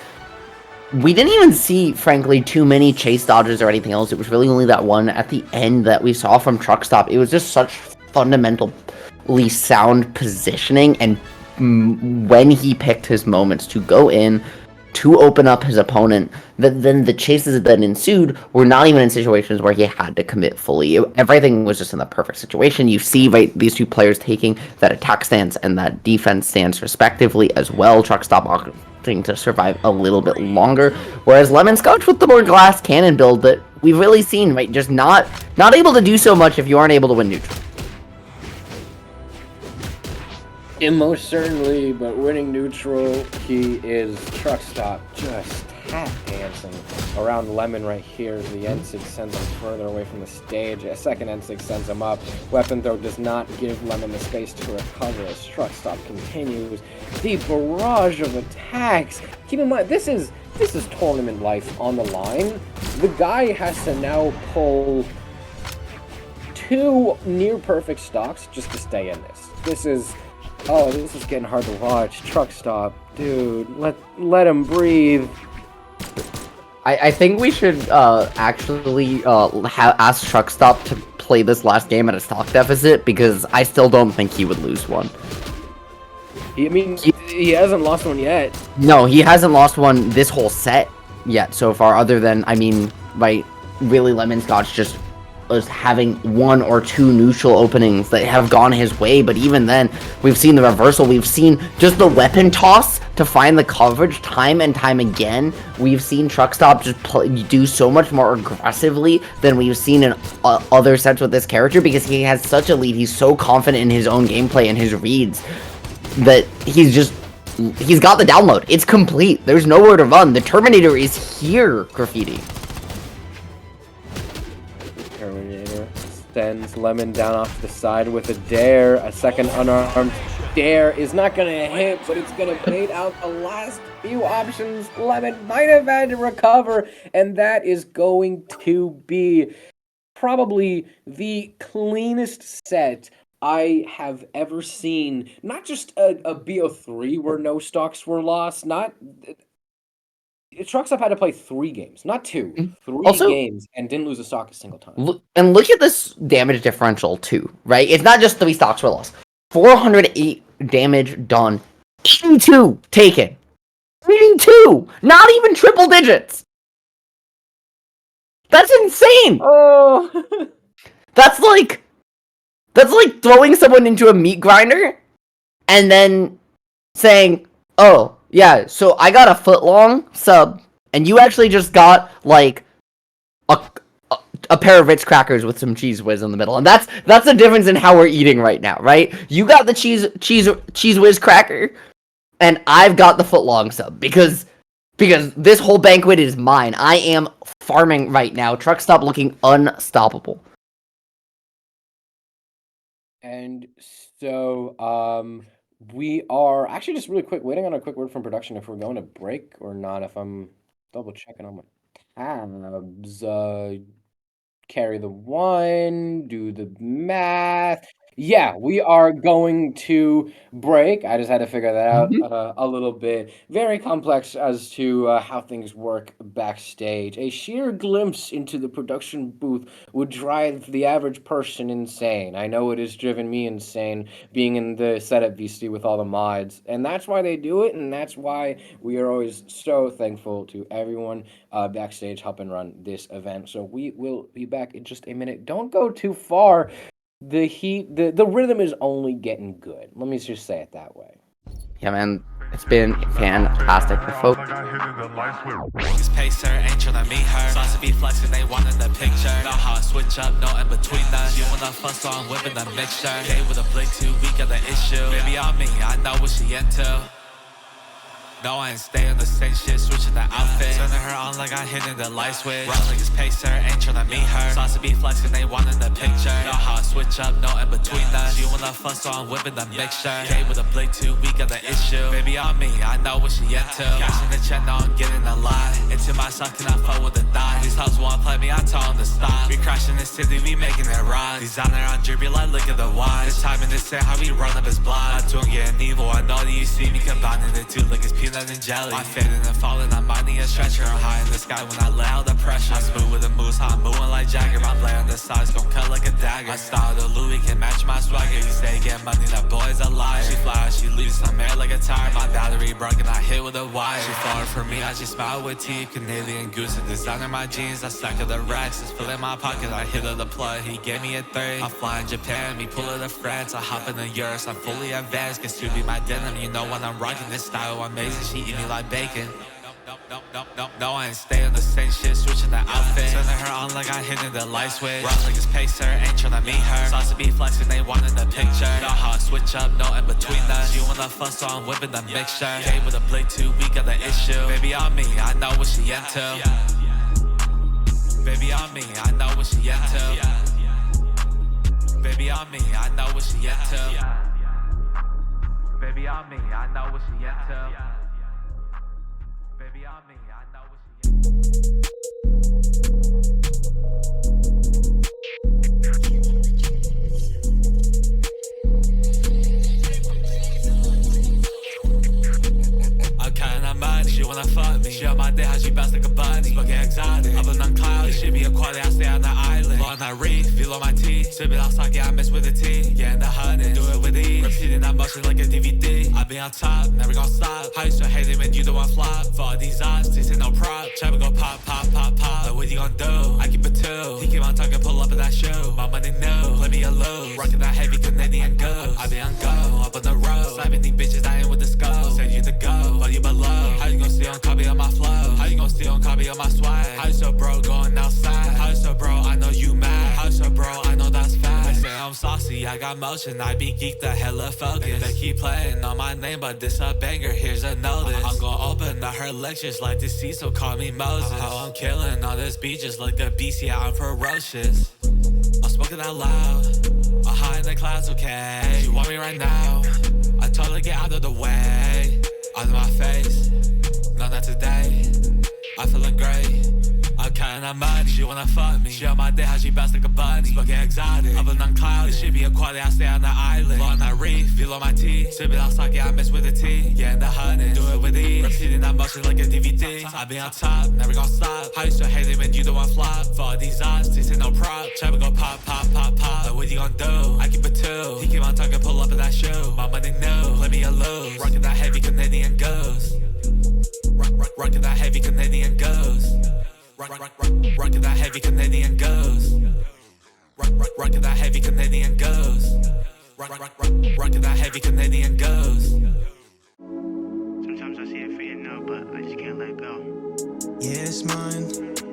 We didn't even see, frankly, too many chase dodges or anything else. It was really only that one at the end that we saw from TruckStop. It was just such fundamentally sound positioning, and when he picked his moments to go in, to open up his opponent, then the chases that ensued were not even in situations where he had to commit fully. Everything was just in the perfect situation. You see, right, these two players taking that attack stance and that defense stance respectively as well. TruckStop opting to survive a little bit longer, whereas Lemon Scotch with the more glass cannon build that we've really seen, right, just not able to do so much if you aren't able to win neutral. Most certainly, but winning neutral, he is TruckStop just tap dancing around Lemon right here. The N6 sends him further away from the stage. A second N6 sends him up. Weapon throw does not give Lemon the space to recover as TruckStop continues. The barrage of attacks. Keep in mind, this is tournament life on the line. The guy has to now pull 2 near perfect stocks just to stay in this. This is getting hard to watch. TruckStop, dude, let him breathe. I think we should actually ask TruckStop to play this last game at a stock deficit, because I still don't think he would lose one. He hasn't lost one yet. No, he hasn't lost one this whole set yet so far, other than, right, really Lemon Scotch just was having 1 or 2 neutral openings that have gone his way, but even then, we've seen the reversal. We've seen just the weapon toss to find the coverage time and time again. We've seen TruckStop just do so much more aggressively than we've seen in other sets with this character, because he has such a lead. He's so confident in his own gameplay and his reads that he's got the download. It's complete. There's nowhere to run. The Terminator is here, Graffiti. Terminator sends Lemon down off to the side with a Dare. A second unarmed Dare is not going to hit, but it's going to bait out the last few options Lemon might have had to recover, and that is going to be probably the cleanest set I have ever seen. Not just a BO3 where no stocks were lost, TruckStop had to play 3 games, not 2. 3 games, and didn't lose a stock a single time. Look at this damage differential, too, right? It's not just 3 stocks were lost. 408 damage done. 82 taken. 82! Not even triple digits! That's insane! Oh! That's like throwing someone into a meat grinder and then saying, oh, yeah, so I got a foot-long sub, and you actually just got, like, a pair of Ritz crackers with some Cheese Whiz in the middle. And that's the difference in how we're eating right now, right? You got the Cheese Whiz cracker, and I've got the foot-long sub, because this whole banquet is mine. I am farming right now. TruckStop looking unstoppable. And so, we are actually just really quick waiting on a quick word from production if we're going to break or not. If I'm double checking on my tabs, carry the 1, do the math. Yeah, we are going to break. I just had to figure that out a little bit. Very complex as to how things work backstage. A sheer glimpse into the production booth would drive the average person insane. I know it has driven me insane being in the setup VC with all the mods. And that's why they do it, and that's why we are always so thankful to everyone backstage helping run this event. So we will be back in just a minute. Don't go too far. the rhythm is only getting good. Let me just say it that way. Yeah, man, it's been fantastic. The folks. This pacer ain't tryna meet her. Sauce to be flexing, they want in the picture. Know how I switch up, no in between us. She wanna fuss, so I'm whipping the mixture. Gay with a blink too weak of the issue. Baby on me, I know what she into. No, I ain't stay on the same shit, switching the outfit. Turning her on like I hitting the light switch. Run like this pacer, ain't tryna meet her. Sauce to be flexing, they want in the picture. Know how I switch up, no in between us. She wanna fuss, so I'm whipping the mixture. Gay with a blink too weak of the issue. Baby on me, I know what she into. Cashing the check, now I'm getting a lot. Into myself, can I fuck with the dime? These hoes wanna play me, I tell them to stop. We crashing the city, we making it rock. Designer on drippy like look at the watch. This time in this set, how we run up his block. I don't get an evil, I know that you see me combining the two like it's peanut and jelly. I'm fading and falling, I'm minding a stretcher. I'm high in the sky when I lay out the pressure. I'm smooth with the moves, how I'm moving like Jagger. My blade on the sides gon' cut like a dagger. My style, the Louis can match my swagger. You say get money, that boy's a liar. She fly, she leaves, I'm air like a tire. My battery broken, I hit with a wire. She falling for me, I just smile with teeth. Canadian goose and designer my jeans. I stack of the racks, it's filling my pocket. I hit of the plug, he gave me a 3. I'm flying Japan, me pull it to France. I hop in the Urus, I'm fully advanced. Gets to be my denim, you know when I'm rocking this style amazing. She eat me like bacon. No, I ain't stay on the same shit, switching the outfit. Turning her on like I hitting the light switch. Run like this pacer, ain't tryna meet her. Sauce to be flexing, they want in the picture. Know how I switch up, no in between us. She wanna fuss, so I'm whipping the mixture. Came with a blink too weak of the issue. Baby on me, I know what she into. Baby on me, I know what she into. Baby on me, I know what she into. Baby on me, I know what she into. Baby on me, I know what she into. I'm counting that money, she wanna fuck me. She on my dick, how she bounce like a bunny. Smoking exotic, I've been on cloudy. She be a quality, I stay on the island. Blow on that reef, feel on my teeth. Sip it off sake, I mix with the tea. Getting the honey, do it with ease. Repeating that motion like a DVD. I be on top, never gon' stop. How you so hating when you the one flop? For all these odds, this ain't no prop. Trapper go pop, pop, pop, pop. But what you gon' do? I keep it 2. He keep on talking, pull up in that shoe. My money new, play me a lose. Rockin' that heavy Canadian goose. I be on go, up on the road. Slapping these bitches, I ain't with the skull. Said you the go, but you below. How you gon' steal on copy on my flow? How you gon' steal on copy on my swag? How you so bro going outside? How you so bro, I know you mad. How you so bro, I know that's fast. They say I'm saucy, I got motion. I be geeked the hella focus. They keep playing on my name, but this a banger, here's a notice. I'm gon' open up her lectures like to see, so call me Moses. How I'm killing on this beat just like a beast, yeah, I'm ferocious. I'm smoking out loud, I'm high in the clouds, okay? You want me right now, I told her to get out of the way. Out of my face, no, not today. I'm feeling great, I'm counting that money. She wanna fuck me, she on my dick, how she bounce like a bunny. Smoking exotic, I've been on cloudy. This shit be a quality, I stay on the island. Blow on that reef, feel on my teeth. Sip it off sake, I mix with the tea. Getting the honey, do it with ease. Repeating that motion like a DVD. I be on top, never gon' stop. How you so hating when you the one flop? For all these odds, this ain't no prop. Trapper go pop, pop, pop, pop. But what you gon' do? I keep it 2. He keep on talking, pull up in that shoe. My money new, play me a lose. Rockin' that heavy Canadian goose. Rockin' that heavy Canadian goose. Rockin' that heavy Canadian goose. Rockin' that heavy Canadian goose. Rockin' that heavy Canadian goose. Sometimes I see it for you now, but I just can't let go. Yeah, it's mine.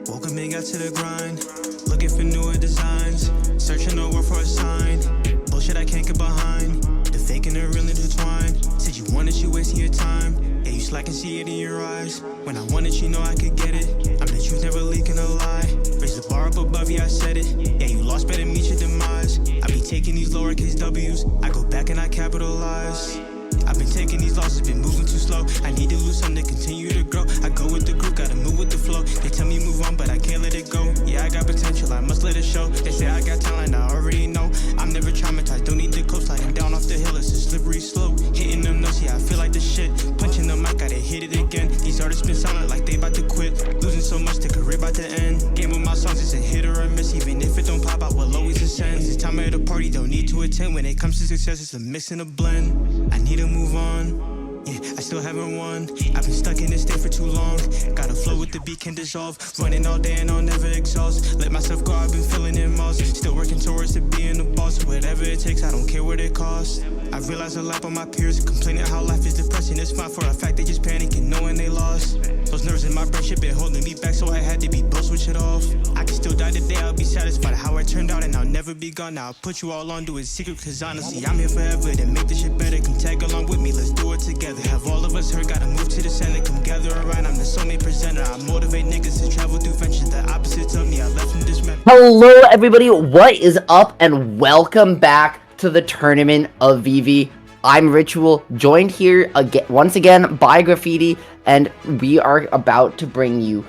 Woke up and got to the grind. Looking for newer designs. Searching the world for a sign. Bullshit I can't get behind. The fake and the real intertwined. Said you want it, you wasting your time. Yeah, you slack and see it in your eyes. When I want it, you know I could get it. I'm the truth, never leaking a lie. Raise the bar up above you, I said it. Yeah, you lost, better meet your demise. I be taking these lowercase W's. I go back and I capitalize. I've been taking these losses, been moving too slow. I need to lose something to continue to grow. I go with the group, gotta move with the flow. They tell me move on, but I can't let it go. Yeah, I got potential, I must let it show. They say I got talent, I already know. I'm never traumatized, don't need to coast. Sliding down off the hill, it's a slippery slope. Hitting them notes, yeah, I feel like the shit. Punching the mic, gotta hit it again. These artists been silent like they about to quit. Losing so much, the career about to end. Game with my songs, it's a hit or a miss. Even if it don't pop, I will always ascend. It's time at a party, don't need to attend. When it comes to success, it's a mix and a blend. I need to move on. Yeah, I still haven't won. I've been stuck in this state for too long. Got a flow with the beat can dissolve. Running all day and I'll never exhaust. Let myself go, I've been feeling it most. Still working towards it being the boss. Whatever it takes, I don't care what it costs. I realize a lot of my peers complaining how life is depressing. It's fine for a fact they just panicking knowing they lost. Those nerves in my brain shit been holding me back, so I had to be bold, switch it off. I can still die today, I'll be satisfied how I turned out, and I'll never be gone. Now I'll put you all on, do it secret, cause honestly I'm here forever to make this shit better. Come tag along with me, let's do it together. Have all of us heard, gotta move to the center. Come gather around, I'm the soulmate presenter. I motivate niggas to travel through ventures. The opposites of me, I left them dismembered. Hello everybody, what is up, and welcome back to the Tournament of Vivi. I'm Ritual, joined here again, once again by Graffiti, and we are about to bring you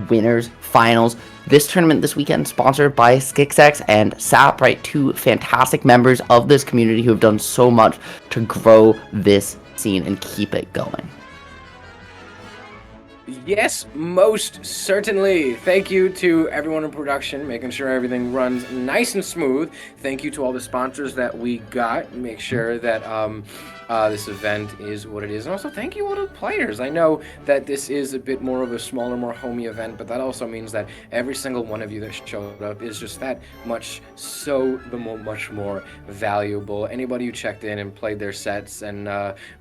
winners finals. This tournament this weekend sponsored by Skixx and Sap, right? Two fantastic members of this community who have done so much to grow this scene and keep it going. Yes, most certainly. Thank you to everyone in production, making sure everything runs nice and smooth. Thank you to all the sponsors that we got. Make sure that this event is what it is. And also thank you all to the players. I know that this is a bit more of a smaller, more homey event, but that also means that every single one of you that showed up is just that much much more valuable. Anybody who checked in and played their sets and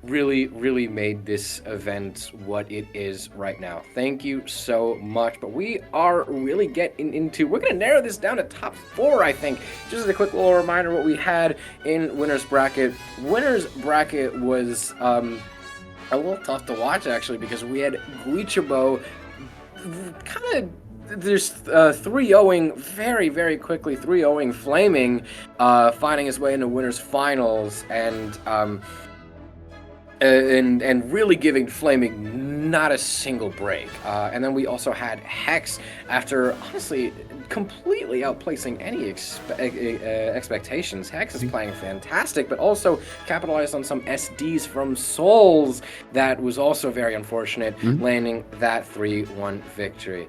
really made this event what it is right now. Thank you so much. But we are really getting into, we're going to narrow this down to top 4, I think. Just as a quick little reminder what we had in winner's bracket. Winner's bracket was a little tough to watch, actually, because we had Guichabou kind of, there's 3-0ing very quickly, 3-0ing Flaming, finding his way into winners finals, and really giving Flaming not a single break. And then we also had Hex, after honestly completely outplacing any expectations. Hex is playing fantastic, but also capitalized on some SDs from Souls that was also very unfortunate, landing that 3-1 victory.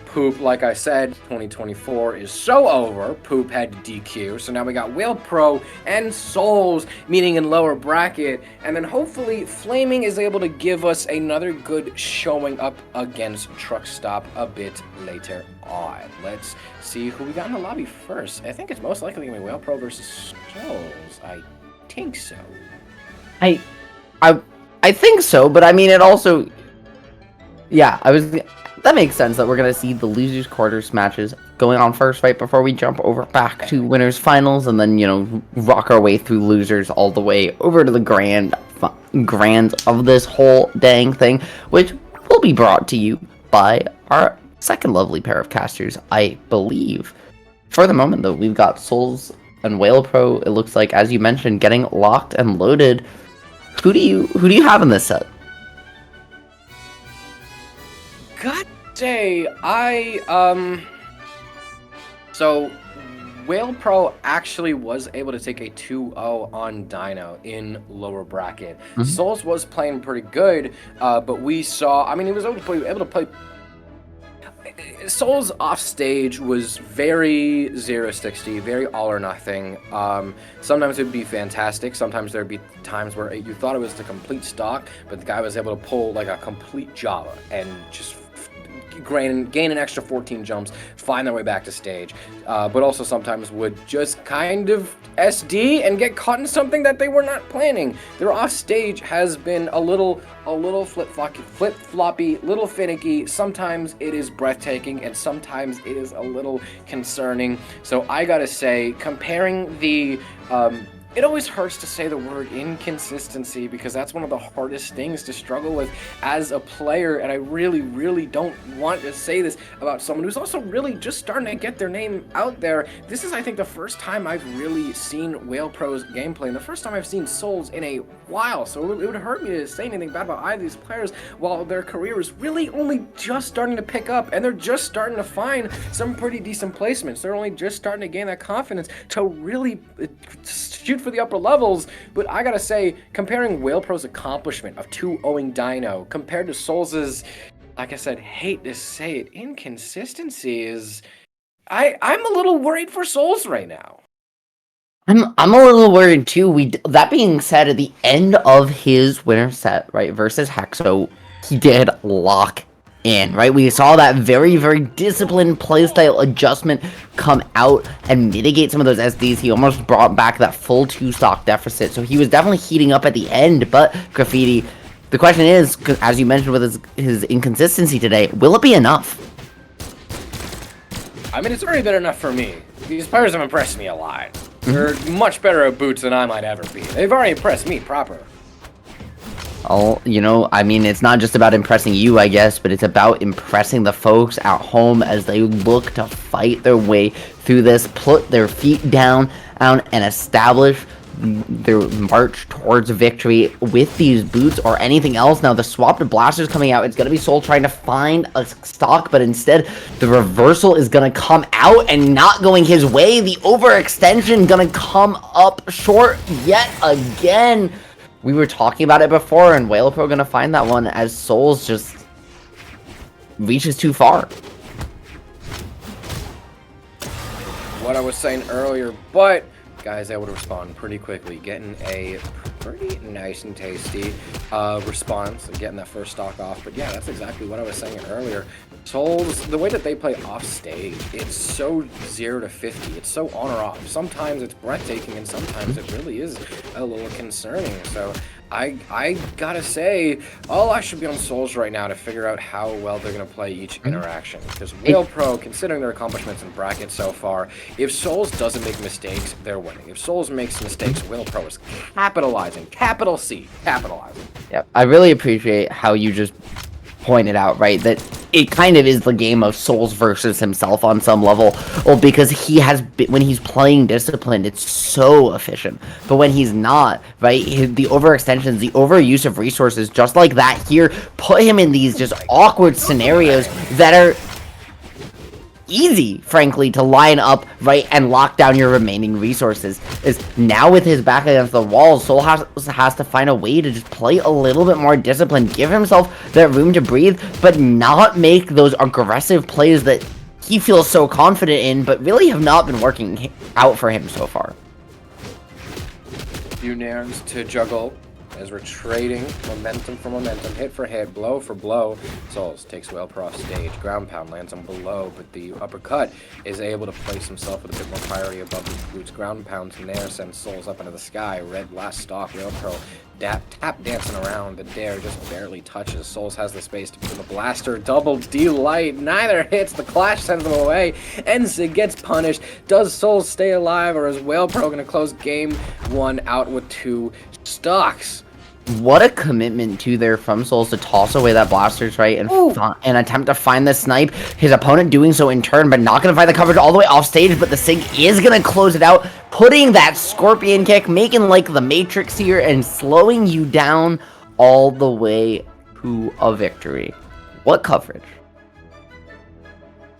Poop, like I said, 2024 is so over. Poop had to DQ, so now we got Whale Pro and Souls meeting in lower bracket, and then hopefully Flaming is able to give us another good showing up against TruckStop a bit later on. Let's see who we got in the lobby first. I think it's most likely gonna be Whale Pro versus Souls. I think so. I think so, but I mean, it also, yeah, that makes sense that we're going to see the losers quarters matches going on first, right, before we jump over back to winners finals, and then, you know, rock our way through losers all the way over to the grand of this whole dang thing, which will be brought to you by our second lovely pair of casters, I believe. For the moment, though, we've got Souls and Whale Pro, it looks like, as you mentioned, getting locked and loaded. Who do you have in this set? God day, so Whale Pro actually was able to take a 2-0 on Dino in lower bracket. Souls was playing pretty good, but we saw, I mean, he was able to play. Souls off stage was very 0-60, very all or nothing. Sometimes it would be fantastic. Sometimes there'd be times where you thought it was the complete stock, but the guy was able to pull like a complete Java and just gain an extra 14 jumps, find their way back to stage, but also sometimes would just kind of SD and get caught in something that they were not planning. Their off stage has been a little flip-floppy, little finicky. Sometimes it is breathtaking, and sometimes it is a little concerning. So I gotta say, comparing the it always hurts to say the word inconsistency, because that's one of the hardest things to struggle with as a player, and I really don't want to say this about someone who's also really just starting to get their name out there. This is, I think, the first time I've really seen Whale Pro's gameplay, and the first time I've seen Souls in a while, so it would hurt me to say anything bad about either of these players while their career is really only just starting to pick up, and they're just starting to find some pretty decent placements. They're only just starting to gain that confidence to really shoot for the upper levels. But I gotta say, comparing Whale Pro's accomplishment of 2-0ing Dino compared to Souls's, like I said, hate to say it, inconsistency is, I'm a little worried for Souls right now. I'm a little worried too. That being said, at the end of his winner set, right, versus Hexo, he did lock in, right? We saw that very, very disciplined playstyle adjustment come out and mitigate some of those SDs. He almost brought back that full 2-stock deficit. So he was definitely heating up at the end, but Graffiti, the question is, as you mentioned with his inconsistency today, will it be enough? I mean, it's already been enough for me. These players have impressed me a lot. They're much better at boots than I might ever be. They've already impressed me proper. Oh, I mean, it's not just about impressing you, I guess, but it's about impressing the folks at home as they look to fight their way through this, put their feet down, and establish their march towards victory with these boots or anything else. Now, the swapped blasters coming out, it's going to be Soul trying to find a stock, but instead, the reversal is going to come out and not going his way. The overextension going to come up short yet again. We were talking about it before, and Whale Pro going to find that one as Souls just reaches too far. What I was saying earlier, but guys able to respond pretty quickly, getting a pretty nice and tasty response and getting that first stock off. But yeah, that's exactly what I was saying earlier. Souls, the way that they play off stage, it's so 0 to 50. It's so on or off. Sometimes it's breathtaking, and sometimes it really is a little concerning. So I gotta say, all I should be on Souls right now to figure out how well they're gonna play each interaction. Because Whale Pro, considering their accomplishments in brackets so far, if Souls doesn't make mistakes, they're winning. If Souls makes mistakes, Whale Pro is capitalizing. Capital C, capitalizing. Yep, I really appreciate how you just pointed out, right, that it kind of is the game of Souls versus himself on some level. Well, because he has when he's playing disciplined, it's so efficient, but when he's not, right, the overextensions, the overuse of resources, just like that here, put him in these just awkward scenarios that are easy, frankly, to line up, right, and lock down your remaining resources. Is now with his back against the wall, Soul has to find a way to just play a little bit more disciplined, give himself that room to breathe, but not make those aggressive plays that he feels so confident in, but really have not been working out for him so far. Few nairs to juggle as we're trading momentum for momentum, hit for hit, blow for blow. Souls takes Whale Pro off stage, ground pound lands on below, but the uppercut is able to place himself with a bit more priority above the boots. Ground pound to Nair sends Souls up into the sky. Red last stock, Whale Pro tap dancing around, but Dare just barely touches. Souls has the space to become a blaster. Double delight, neither hits. The clash sends them away. Ensig gets punished. Does Souls stay alive, or is Whale Pro going to close game 1 out with 2 stocks? What a commitment to there from Souls to toss away that blasters, right, and attempt to find the snipe. His opponent doing so in turn, but not going to find the coverage all the way off stage, but the Sig is going to close it out, putting that scorpion kick, making like the Matrix here, and slowing you down all the way to a victory. What coverage?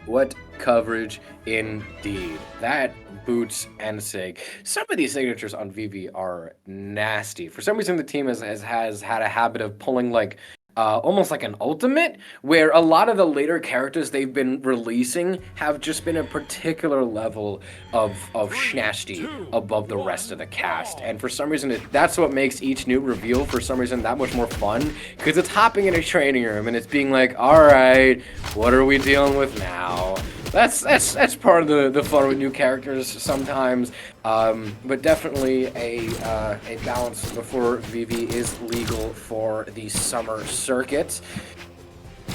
What coverage indeed. That boots and Sig. Some of these signatures on Vivi are nasty. For some reason, the team has had a habit of pulling like almost like an ultimate, where a lot of the later characters they've been releasing have just been a particular level of schnasty above the rest of the cast. And for some reason, that's what makes each new reveal, for some reason, that much more fun, because it's hopping in a training room and it's being like, all right, what are we dealing with now? That's part of the fun with new characters sometimes, but definitely a balance before Vivi is legal for the summer circuit.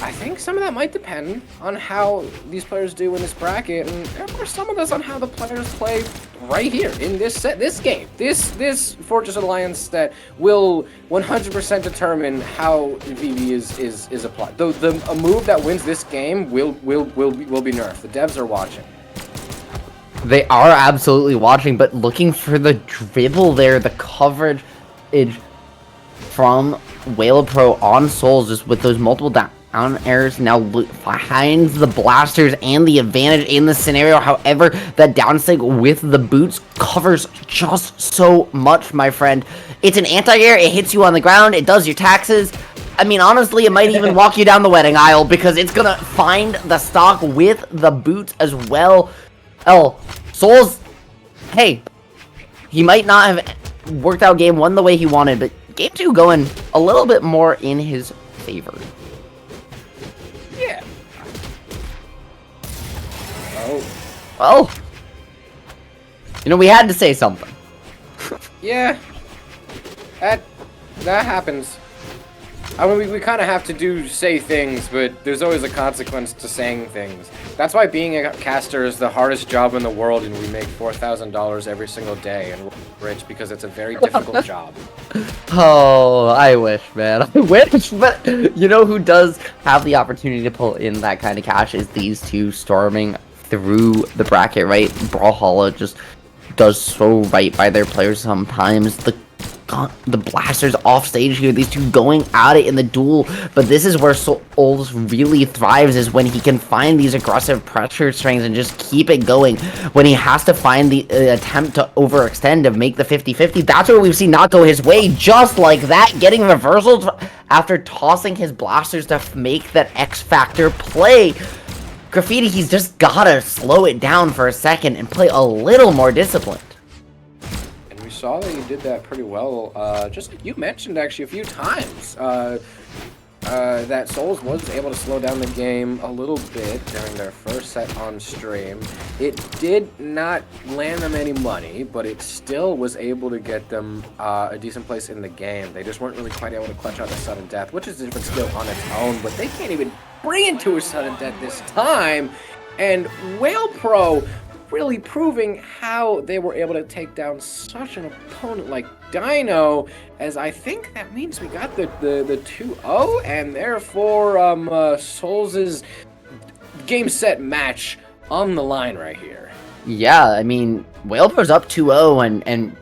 I think some of that might depend on how these players do in this bracket, and of course some of this on how the players play right here in this set, this game, this Fortress Alliance that will 100% determine how Vivi is applied. A move that wins this game will be nerfed. The devs are watching. They are absolutely watching, but looking for the dribble there, the coverage from Whale Pro on Souls, just with those multiple down airs now behind the blasters and the advantage in the scenario. However, that downsig with the boots covers just so much, my friend. It's an anti-air, it hits you on the ground, it does your taxes. I mean, honestly, it might even walk you down the wedding aisle, because it's gonna find the stock with the boots as well. Souls, hey, he might not have worked out game 1 the way he wanted, but game 2 going a little bit more in his favor. Yeah. Oh. Well, you know, we had to say something. Yeah. That happens. I mean, we kind of have to say things, but there's always a consequence to saying things. That's why being a caster is the hardest job in the world, and we make $4,000 every single day, and we're rich because it's a very difficult job. Oh, I wish, man. I wish, but you know who does have the opportunity to pull in that kind of cash is these two storming through the bracket, right? Brawlhalla just does so right by their players sometimes. The blasters off stage here, these two going at it in the duel, but this is where Souls really thrives, is when he can find these aggressive pressure strings and just keep it going. When he has to find the attempt to overextend to make the 50-50, that's where we've seen not go his way, just like that, getting reversals after tossing his blasters to make that X Factor play. Graffiti, he's just gotta slow it down for a second and play a little more disciplined. We saw that he did that pretty well. Just you mentioned actually a few times that Souls was able to slow down the game a little bit during their first set on stream. It did not land them any money, but it still was able to get them a decent place in the game. They just weren't really quite able to clutch out a sudden death, which is a different skill on its own, but they can't even bring it to a sudden death this time. And Whale Pro really proving how they were able to take down such an opponent like Dino, as I think that means we got the 2-0, and therefore Souls' game set match on the line right here. Yeah, I mean, Whale Pro's up 2-0, and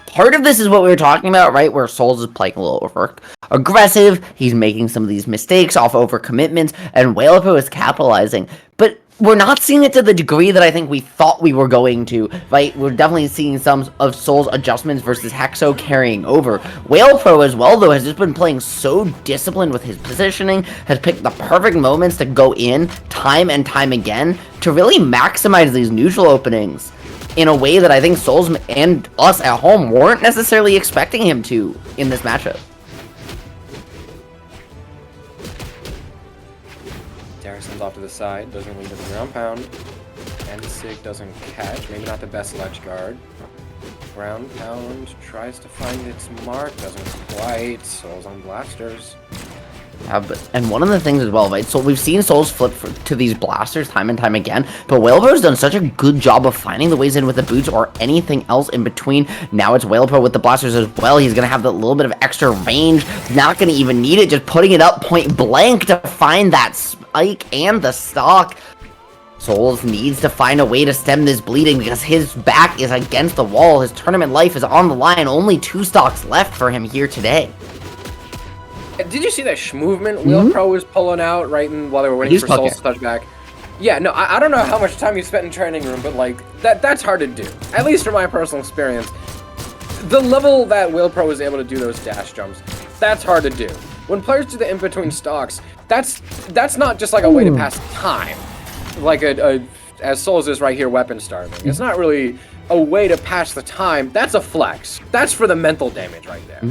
part of this is what we were talking about, right? Where Souls is playing a little over aggressive, he's making some of these mistakes off overcommitments, and Whale Pro is capitalizing. But we're not seeing it to the degree that I think we thought we were going to, right? We're definitely seeing some of Souls' adjustments versus Hexo carrying over. Whale Pro as well, though, has just been playing so disciplined with his positioning, has picked the perfect moments to go in time and time again to really maximize these neutral openings in a way that I think Souls and us at home weren't necessarily expecting him to in this matchup. Harrison's off to the side, doesn't lead to the ground pound. And Sig doesn't catch, maybe not the best ledge guard. Ground pound tries to find its mark, doesn't quite. Souls on blasters. And one of the things as well, right? So we've seen Souls flip to these blasters time and time again, but Whalebro's done such a good job of finding the ways in with the boots or anything else in between. Now it's Whalebro with the blasters as well. He's gonna have that little bit of extra range. Not gonna even need it, just putting it up point blank to find that spike and the stock. Souls needs to find a way to stem this bleeding because his back is against the wall. His tournament life is on the line. Only 2 stocks left for him here today. Did you see that movement Wheel Pro was pulling out right while they were waiting for Souls to touch back? Yeah, no, I don't know how much time you spent in training room, but like that's hard to do. At least from my personal experience. The level that Wheel Pro was able to do those dash jumps, that's hard to do. When players do the in-between stocks, that's not just like a way to pass time. Like as Souls is right here, weapon starving. It's not really a way to pass the time. That's a flex. That's for the mental damage right there.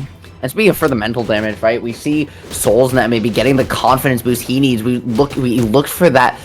And speaking of for the mental damage, right, we see Souls that maybe getting the confidence boost he needs. We looked for that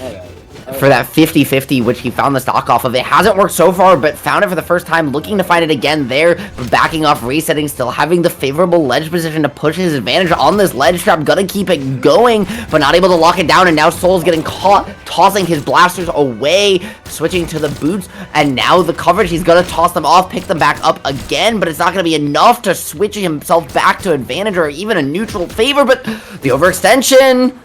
for that 50-50, which he found the stock off of. It hasn't worked so far, but found it for the first time, looking to find it again there, but backing off, resetting, still having the favorable ledge position to push his advantage on this ledge trap, gonna keep it going, but not able to lock it down, and now Souls getting caught, tossing his blasters away, switching to the boots, and now the coverage, he's gonna toss them off, pick them back up again, but it's not gonna be enough to switch himself back to advantage or even a neutral favor, but the overextension.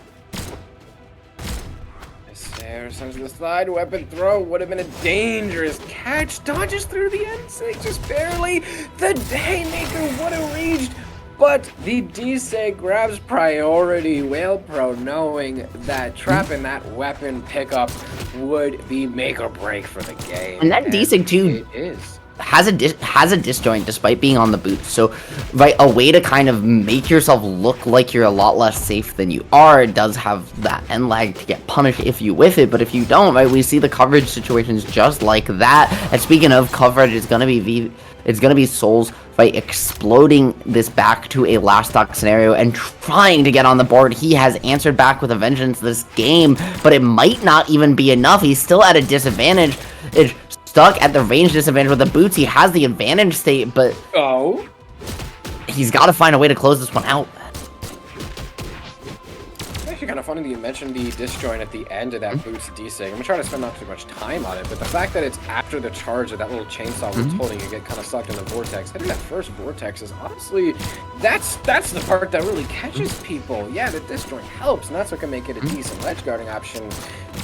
Sends to the side, weapon throw would have been a dangerous catch. Dodges through the N6 just barely. The haymaker would have reached, but the D-Sig grabs priority. Whale Pro knowing that trapping that weapon pickup would be make or break for the game. And that D-Sig too it is. has a disjoint despite being on the boot. So, right, a way to kind of make yourself look like you're a lot less safe than you are. It does have that end lag to get punished if you whiff it, but if you don't, right, we see the coverage situations just like that. And speaking of coverage, it's going to be It's gonna be Souls by exploding this back to a last stock scenario and trying to get on the board. He has answered back with a vengeance this game, but it might not even be enough. He's still at a disadvantage. It's stuck at the range disadvantage with the boots. He has the advantage state, but he's got to find a way to close this one out. Actually kind of funny that you mentioned the disjoint at the end of that boots desig. I'm gonna try to spend not too much time on it, but the fact that it's after the charge of that little chainsaw was holding, you get kind of sucked in the vortex. Hitting that first vortex is honestly, that's the part that really catches people. Yeah, the disjoint helps, and that's what can make it a decent ledge guarding option,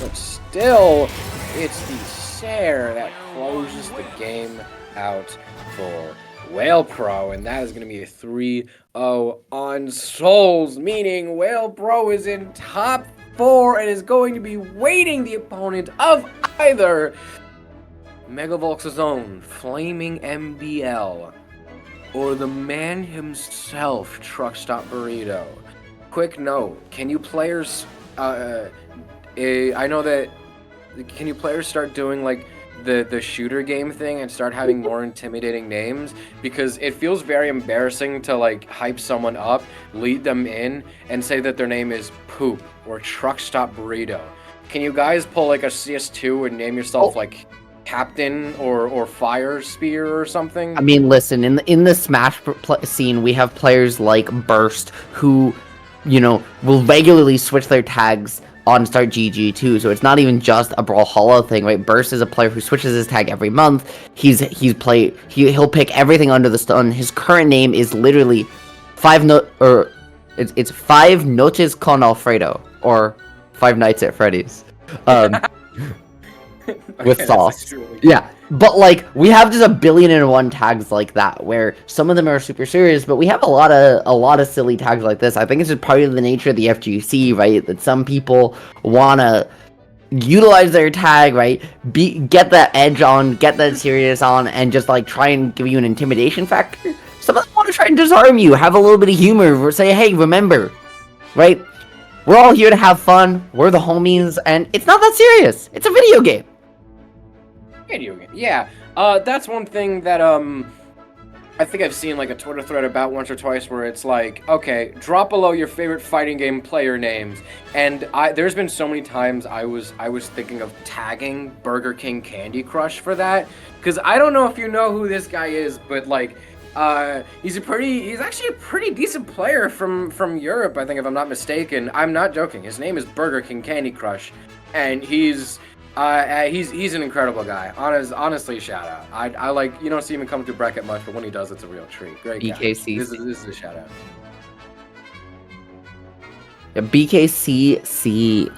but still, it's the Sair that closes the game out for Whale Pro, and that is going to be a 3-0 on Souls, meaning Whale Pro is in top 4 and is going to be waiting the opponent of either Megavolx's own FlamingMBL or the man himself, TruckStopBurrito. Quick note, can you players, I know that, can you players start doing like the shooter game thing and start having more intimidating names, because it feels very embarrassing to like hype someone up, lead them in, and say that their name is Poop or TruckStopBurrito. Can you guys pull like a CS2 and name yourself like Captain or Fire Spear or something? I mean, listen, in the Smash scene, we have players like Burst who, you know, will regularly switch their tags on Start GG too, so it's not even just a Brawlhalla thing, right? Burst is a player who switches his tag every month. He'll pick everything under the sun. His current name is literally it's 5 Noches con Alfredo, or 5 Nights at Freddy's. With sauce. Yeah, but like we have just 1,000,000,001 tags like that, where some of them are super serious, but we have a lot of silly tags like this. I think it's just part of the nature of the FGC, right? That some people wanna utilize their tag, right? Get that edge on, get that serious on, and just like try and give you an intimidation factor. Some of them want to try and disarm you, have a little bit of humor, or say, hey, remember, right? We're all here to have fun. We're the homies, and it's not that serious. It's a video game. Video game. Yeah, that's one thing that I think I've seen like a Twitter thread about once or twice, where it's like, okay, drop below your favorite fighting game player names, and there's been so many times I was thinking of tagging Burger King Candy Crush for that, because I don't know if you know who this guy is, but like he's actually a pretty decent player from Europe, I think, if I'm not mistaken. I'm not joking. His name is Burger King Candy Crush, and he's an incredible guy. Honestly, shout out. I like, you don't see him come through bracket much, but when he does, it's a real treat. Great guy. BKC. This is a shout out. Yeah, BKCC,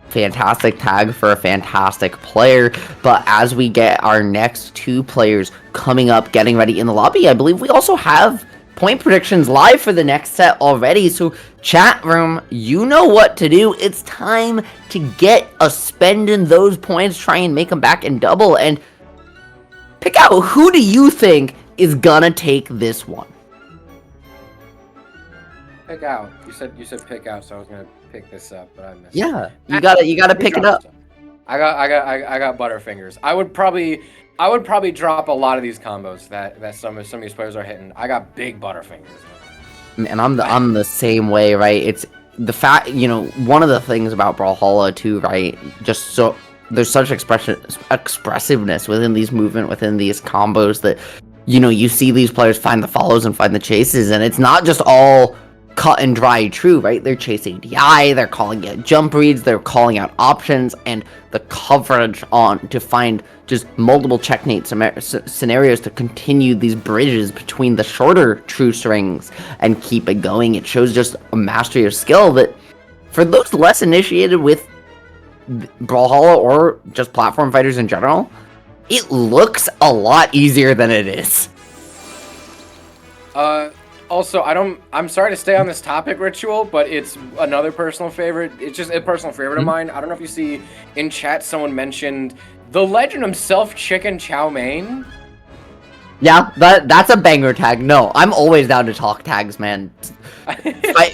fantastic tag for a fantastic player. But as we get our next 2 players coming up, getting ready in the lobby, I believe we also have point predictions live for the next set already. So chat room, you know what to do. It's time to get a spending those points, try and make them back in double, and pick out who do you think is gonna take this one. Pick out. You said pick out, so I was gonna pick this up, but I missed. Yeah, you gotta pick it up. I got Butterfingers. I would probably drop a lot of these combos that some of these players are hitting. I got big Butterfingers. And I'm the same way, right? It's the fact, you know, one of the things about Brawlhalla too, right? Just so there's such expressiveness within these within these combos, that, you know, you see these players find the follows and find the chases, and it's not just all cut and dry true, right? They're chasing DI, they're calling out jump reads, they're calling out options, and the coverage on to find just multiple checkmate scenarios to continue these bridges between the shorter true strings and keep it going. It shows just a mastery of skill that, for those less initiated with Brawlhalla or just platform fighters in general, it looks a lot easier than it is. Also, I'm sorry to stay on this topic, Ritual, but it's another personal favorite. It's just a personal favorite of mine. I don't know if you see in chat, someone mentioned the legend himself, Chicken Chow Mein. Yeah, that's a banger tag. No, I'm always down to talk tags, man.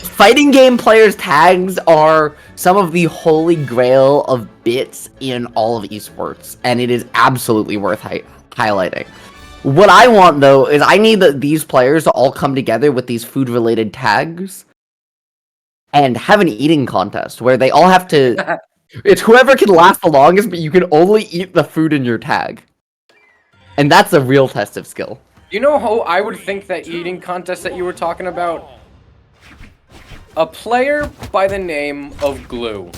Fighting game players' tags are some of the holy grail of bits in all of esports, and it is absolutely worth highlighting. What I want, though, is I need these players to all come together with these food-related tags and have an eating contest where they all have to... It's whoever can last the longest, but you can only eat the food in your tag. And that's a real test of skill. You know how I would think that eating contest that you were talking about? A player by the name of Glue.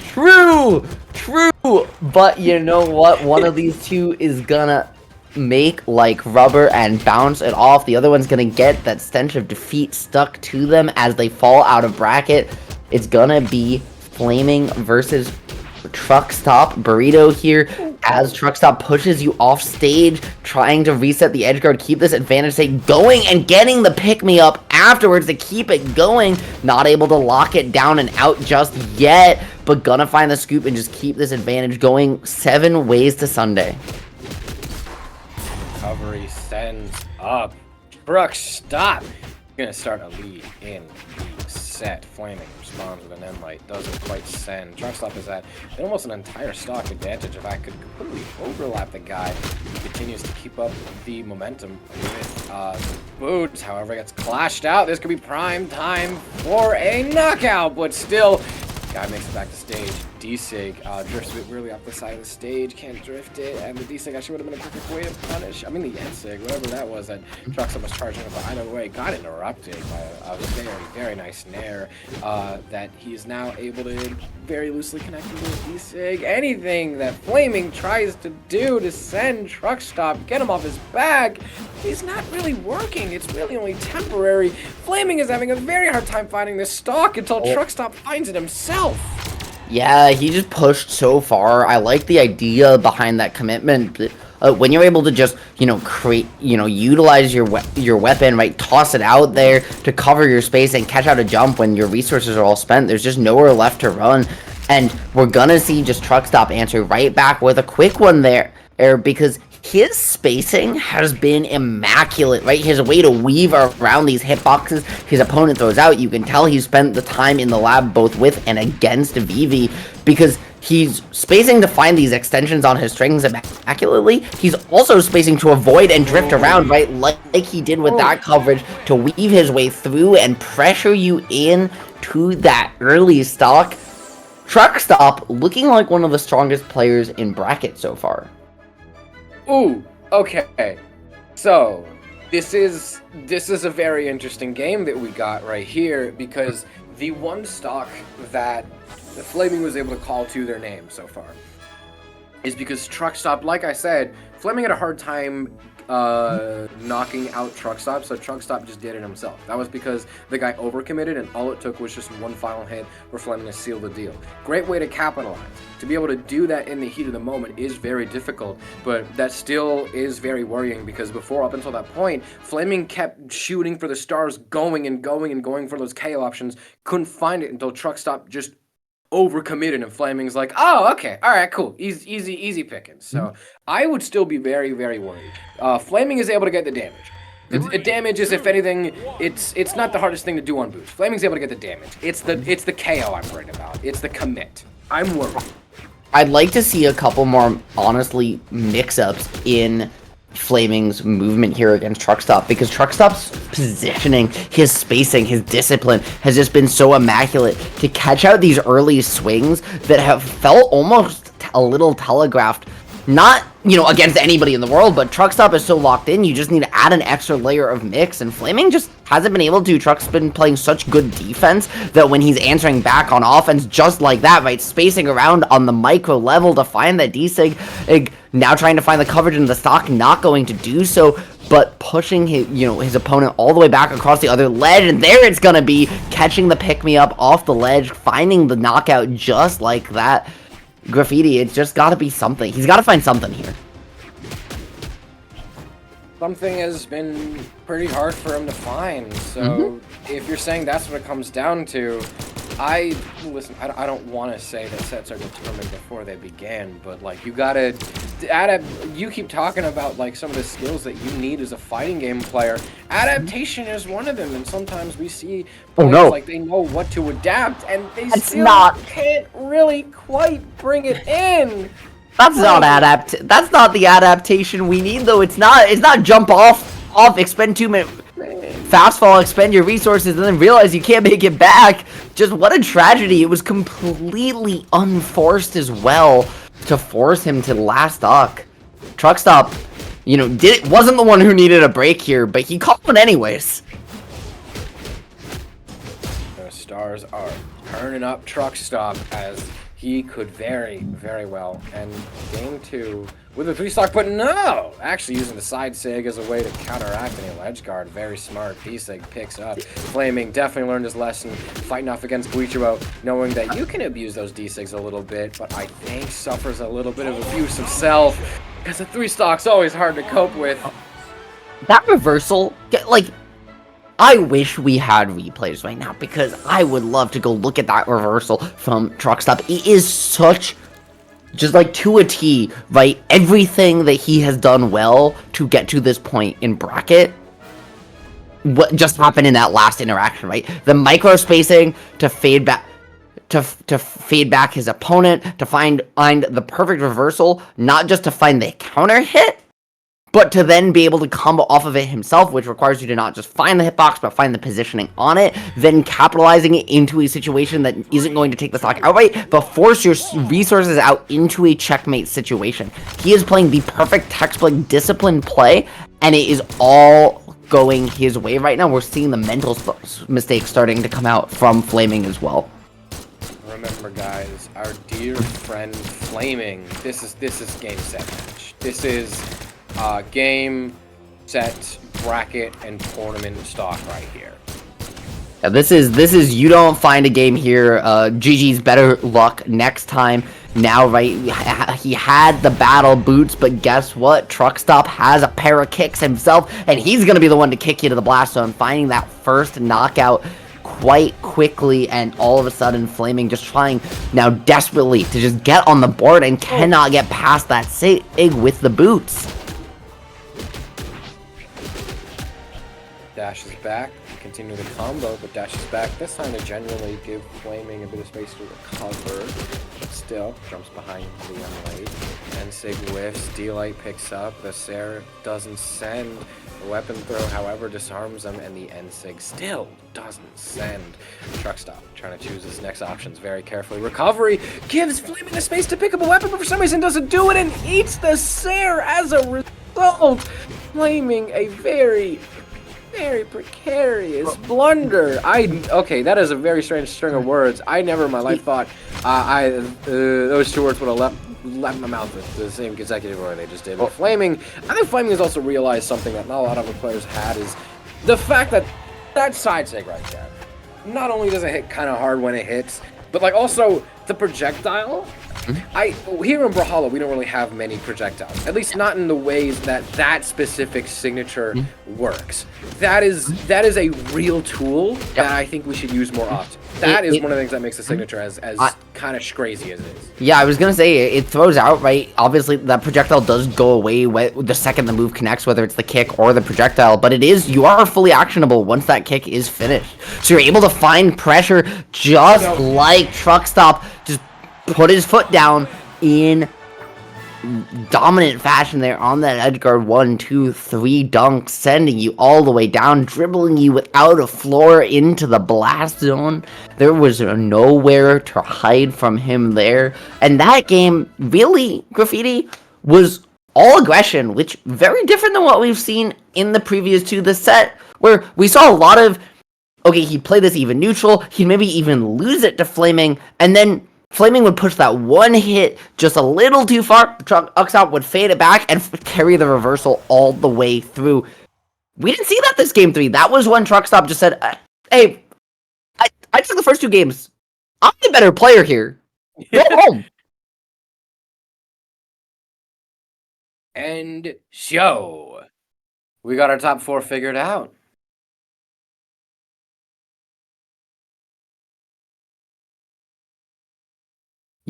True! But you know what? One of these two is gonna make like rubber and bounce it off. The other one's gonna get that stench of defeat stuck to them as they fall out of bracket. It's gonna be Flaming versus TruckStopBurrito here, as TruckStop pushes you off stage, trying to reset the edge guard, keep this advantage state going, and getting the pick-me-up afterwards to keep it going. Not able to lock it down and out just yet, but gonna find the scoop and just keep this advantage going. 7 ways to Sunday. Recovery sends up. TruckStop gonna start a lead in the set. Flaming responds with an end light, doesn't quite send. TruckStop is at almost an entire stock advantage. If I could completely overlap the guy, he continues to keep up the momentum with boots. However, gets clashed out. This could be prime time for a knockout, but still, guy makes it back to stage. D-Sig drifts a bit weirdly off the side of the stage, can't drift it, and the D-Sig actually would have been a perfect way to punish. I mean, the N-Sig, whatever that was, that TruckStop was charging up, but either way, got interrupted by a very, very nice nair that he is now able to very loosely connect with D-Sig. Anything that Flaming tries to do to send TruckStop, get him off his back, he's not really working. It's really only temporary. Flaming is having a very hard time finding this stock until TruckStop finds it himself. Yeah, he just pushed so far. I like the idea behind that commitment. When you're able to just, utilize your weapon, right, toss it out there to cover your space and catch out a jump when your resources are all spent, there's just nowhere left to run. And we're gonna see just TruckStop answer right back with a quick one there, because his spacing has been immaculate, right? His way to weave around these hitboxes his opponent throws out. You can tell he spent the time in the lab both with and against Vivi, because he's spacing to find these extensions on his strings immaculately. He's also spacing to avoid and drift around, right? Like he did with that coverage, to weave his way through and pressure you in to that early stock. TruckStop looking like one of the strongest players in bracket so far. Ooh, okay. So, this is a very interesting game that we got right here, because the one stock that the Flaming was able to call to their name so far is because TruckStop, like I said, Flaming had a hard time knocking out TruckStop, so TruckStop just did it himself. That was because the guy overcommitted, and all it took was just one final hit for Flaming to seal the deal. Great way to capitalize. To be able to do that in the heat of the moment is very difficult, but that still is very worrying, because before, up until that point, Flaming kept shooting for the stars, going and going and going for those KO options, couldn't find it until TruckStop just overcommitted, and Flaming's like, oh, okay, all right, cool, easy picking. So I would still be very, very worried. Flaming is able to get the damage. The damage is, if anything, it's not the hardest thing to do on boost. Flaming's able to get the damage. It's the KO I'm worried about. It's the commit. I'm worried. I'd like to see a couple more, honestly, mix-ups in Flaming's movement here against TruckStop, because TruckStop's positioning, his spacing, his discipline has just been so immaculate to catch out these early swings that have felt almost a little telegraphed. Not, against anybody in the world, but TruckStop is so locked in, you just need to add an extra layer of mix, and Flaming just hasn't been able to. Truck's been playing such good defense that when he's answering back on offense just like that, right, spacing around on the micro level to find that D-Sig, now trying to find the coverage in the stock, not going to do so, but pushing his opponent all the way back across the other ledge, and there it's gonna be, catching the pick-me-up off the ledge, finding the knockout just like that. Graffiti, it's just gotta be something. He's gotta find something here. Something has been pretty hard for him to find, so if you're saying that's what it comes down to, I don't want to say that sets are determined before they began, but like, you gotta you keep talking about like some of the skills that you need as a fighting game player. Adaptation is one of them, and sometimes we see players like they know what to adapt, and they still can't really quite bring it in. That's not That's not the adaptation we need, though. It's not jump off, expend 2 minutes, fast fall, expend your resources, and then realize you can't make it back. Just what a tragedy. It was completely unforced as well to force him to last stock. TruckStop, wasn't the one who needed a break here, but he called it anyways. The stars are turning up TruckStop as he could very, very well. And game 2 with a 3-stock, but no! Actually using the side sig as a way to counteract any ledge guard. Very smart. D-sig picks up. Flaming definitely learned his lesson fighting off against Guichabou, knowing that you can abuse those D-sigs a little bit, but I think suffers a little bit of abuse himself, because a 3-stock's always hard to cope with. That reversal, I wish we had replays right now, because I would love to go look at that reversal from TruckStop. It is such, just to a T, right? Everything that he has done well to get to this point in bracket, what just happened in that last interaction, right? The micro spacing to fade back, to fade back his opponent, to find the perfect reversal, not just to find the counter hit, but to then be able to combo off of it himself, which requires you to not just find the hitbox, but find the positioning on it, then capitalizing it into a situation that isn't going to take the stock outright, but force your resources out into a checkmate situation. He is playing the perfect textbook disciplined play, and it is all going his way right now. We're seeing the mental mistakes starting to come out from Flaming as well. Remember, guys, our dear friend Flaming, this is game, set, match. This is game, set, bracket, and tournament stock right here. Yeah, this is you don't find a game here. GG's better luck next time. Now, right, he had the battle boots, but guess what? TruckStop has a pair of kicks himself, and he's going to be the one to kick you to the blast zone, finding that first knockout quite quickly, and all of a sudden Flaming just trying now desperately to just get on the board and cannot get past that sig with the boots. Dashes back, continue the combo, but dashes back. This time to genuinely give Flaming a bit of space to recover. But still, jumps behind the unlaid. N-Sig whiffs, D-Light picks up, the Seraph doesn't send. The weapon throw, however, disarms him, and the N-Sig still doesn't send. TruckStop trying to choose his next options very carefully. Recovery gives Flaming the space to pick up a weapon, but for some reason doesn't do it and eats the Seraph as a result. Flaming a very precarious blunder. Okay, that is a very strange string of words. I never in my life thought those 2 words would have left my mouth with the same consecutive word they just did. But Flaming, I think Flaming has also realized something that not a lot of other players had, is the fact that that side sig right there, not only does it hit kind of hard when it hits, but also the projectile. Here in Brawlhalla, we don't really have many projectiles, at least not in the ways that specific signature works. That is a real tool that I think we should use more often. That is one of the things that makes the signature as kind of crazy as it is. Yeah, I was gonna say, it throws out, right? Obviously, that projectile does go away the second the move connects, whether it's the kick or the projectile, but you are fully actionable once that kick is finished. So you're able to find pressure just like TruckStop, just put his foot down in dominant fashion there on that edge guard. 1, 2, 3 dunk, sending you all the way down, dribbling you without a floor into the blast zone. There was nowhere to hide from him there. And that game, really, Graffiti, was all aggression, which very different than what we've seen in the previous 2 this set, where we saw a lot of, okay, he'd play this even neutral, he'd maybe even lose it to Flaming, and then Flaming would push that one hit just a little too far. TruckStop would fade it back and carry the reversal all the way through. We didn't see that this game 3. That was when TruckStop just said, hey, I took the first 2 games. I'm the better player here. Go home. And so, we got our top 4 figured out.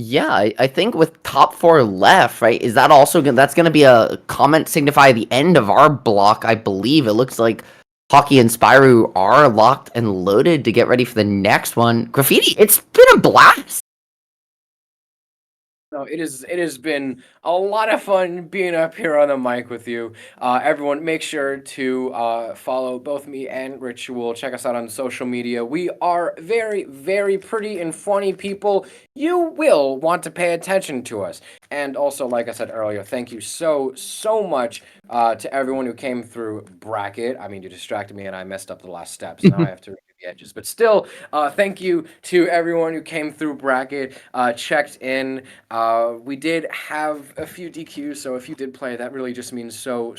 Yeah, I think with top 4 left, right, is that also that's going to be a comment signify the end of our block, I believe. It looks like Hockey and Spyro are locked and loaded to get ready for the next one. Graffiti, it's been a blast. No, it has been a lot of fun being up here on the mic with you. Everyone, make sure to follow both me and Ritual. Check us out on social media. We are very, very pretty and funny people. You will want to pay attention to us. And also, like I said earlier, thank you so much to everyone who came through bracket. I mean, you distracted me and I messed up the last step, so now I have to the edges. But still, thank you to everyone who came through bracket, checked in. We did have a few DQs, so if you did play, that really just means so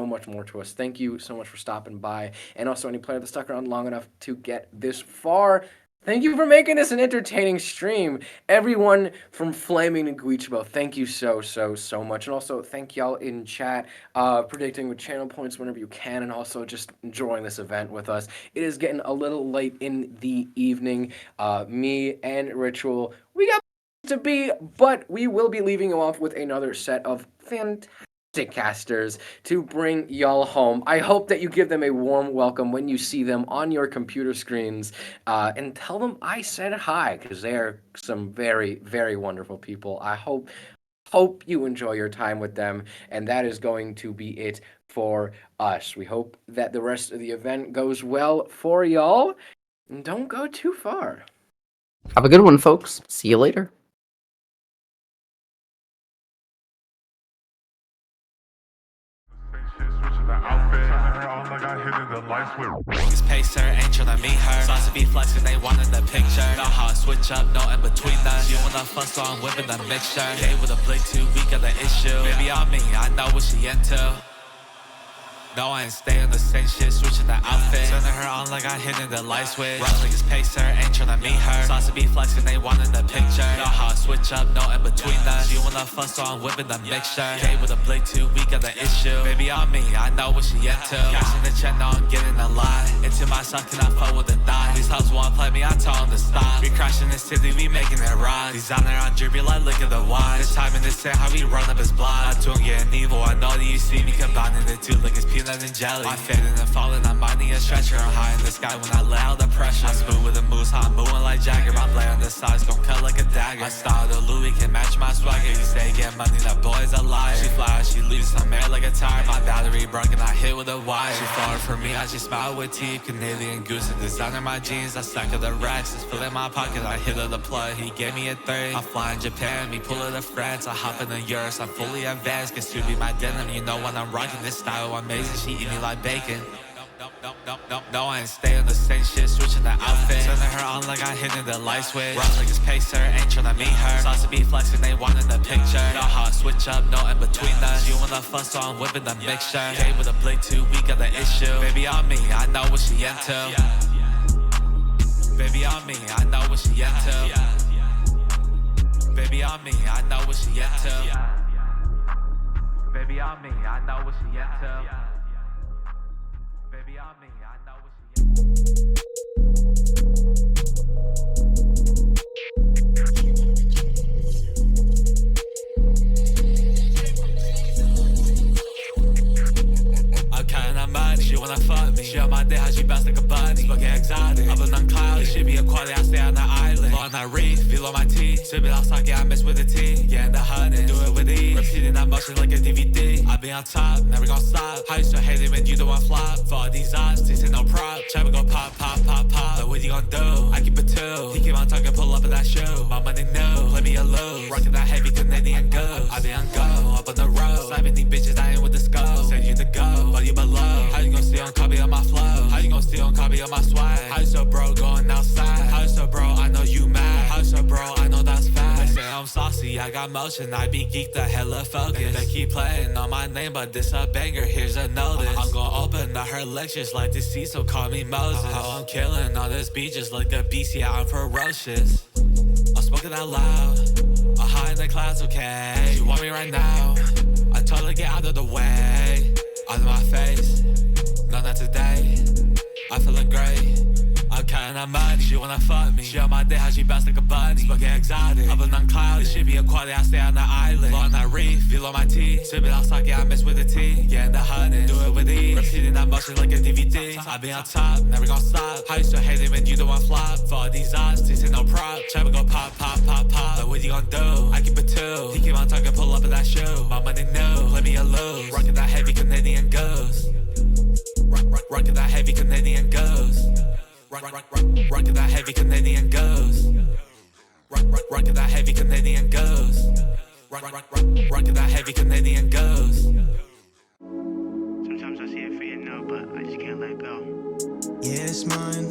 much more to us. Thank you so much for stopping by, and also any player that stuck around long enough to get this far. Thank you for making this an entertaining stream. Everyone from Flaming and Guichabou, thank you so much. And also, thank y'all in chat, predicting with channel points whenever you can, and also just enjoying this event with us. It is getting a little late in the evening. Me and Ritual, we got to be, but we will be leaving you off with another set of fantastic casters to bring y'all home. I hope that you give them a warm welcome when you see them on your computer screens, and tell them I said hi, because they are some very, very wonderful people. I hope you enjoy your time with them, and that is going to be it for us. We hope that the rest of the event goes well for y'all, and don't go too far. Have a good one, folks. See you later. Niggas pace her, ain't tryna meet her. Sauce to be flexing, they want in the picture. Know how I switch up, no in between us. You wanna fuck, so I'm whipping the mixture. Gay with a blick, 2 week of the issue. Baby on me, I know what she into. No, I ain't stay on the same shit, switching the outfit. Turning her on like I hit in the light switch. Rough niggas pace her, ain't tryna meet her. Sauce to be flexing, they want in the picture. Know how I switch up, no in between us. You wanna fuck, so I'm whipping the mixture. Gay with a blick, 2 week of the issue. Baby on me, I know what she into. Cashing the check, now I'm getting a lot. Into my son, can I fuck with a thigh? These hoes wanna play me, I tell them to stop. We crashing the city, we making it rock. Designer on drippy like look at the watch. This time in this set, how we run up his block. I don't get an evil, I know that you see me combining the two like it's peanut and jelly. I'm fading and falling, I'm minding a stretcher. I'm high in the sky when I lay out the pressure. I'm smooth with the moves, how I'm moving like Jagger. My blade on the sides gon' cut like a dagger. My style to Louis can match my swagger. You say get money, that boy's a liar. She fly, she leaves, I'm air like a tire. My battery broken, I hit with a wire. She falling for me, I just smile with teeth. Canadian goose and designer my jeans. I stack of the racks, it's filling my pocket. I hit of the plug, he gave me a 30. I'm flying Japan, me pull it to France. I hop in the yours, I'm fully advanced. Cause to be my denim, you know when I'm rocking this style amazing. She eat me like bacon. No, I ain't stay on the same shit, switching the outfit. Turning her on like I hit in the light switch. Rough niggas pace her, ain't tryna meet her. Sauce to be flexing, they want in the picture. Know how I switch up, no in between us. You wanna fuck, so I'm whipping the mixture. Gay with a blick, 2 week of the issue. Baby on me, I know what she into. Baby on me, I know what she into. Baby on me, I know what she into. Baby on me, I know what she into. Baby on me, I know what she into. I'm counting money, she wanna fuck me. She on my day, how she bounce like a bunny. Looking exotic, up and on clouds. She be a quality, I stay on the island. On that reef, below my teeth. Sip it outside, I mess with the tea. Yeah, in the honey, do it with ease. Repeating that motion like a DVD. I be on top, never gon' stop. How you so hate it when you the one flop? For all these odds, this ain't no prop. Trap go pop. But what you gon' do? I keep it 2. He keep on talking, pull up in that shoe. My money new, play me a lose. Rockin' that heavy Canadian goose. I be on go, up on the road. Slapping these bitches, I ain't with the skull. Said you to go, but you below. How you gon' steal and copy on my flow? How you gon' steal and copy on my swag? How you so bro going outside? How you so bro, I know you mad. How you so bro, I know that's fact. They say I'm saucy, I got motion. I be geeked, the hella focus. They keep playing on my name, but this a banger, here's a notice. I'm gon' open up her lectures like the sea, so call me Moses. How I'm killing on this beat just like a beast, yeah, I'm ferocious. I'm smoking out loud, I'm high in the clouds, okay? You want me right now? I told her get out of the way. Out of my face, no, not today. I feeling great. I'm counting kinda money. She wanna fuck me. She on my dick, how she bounce like a bunny. Fucking exotic. I've been unclouded. This shit be a quality, I stay on the island. On that reef, feel on my teeth. Sip it out sake, I mess with the tea. Yeah, in the honey. Do it with ease. Repeating that motion like a DVD. I be on top, never gon' stop. How you still hate it when you the one flop? For all these odds, this ain't no prop. Try to go pop, pop, pop, pop. But what you gon' do? I keep it two. He keep on talking, pull up in that shoe. My money new, play me a lose. Rockin' that heavy Canadian goes. Rockin' that heavy Canadian goes. Rockin' that heavy Canadian goes. Rockin' that heavy Canadian goes. Rockin' that heavy Canadian goes. Sometimes I see it for you now, but I just can't let go. Yeah, it's mine.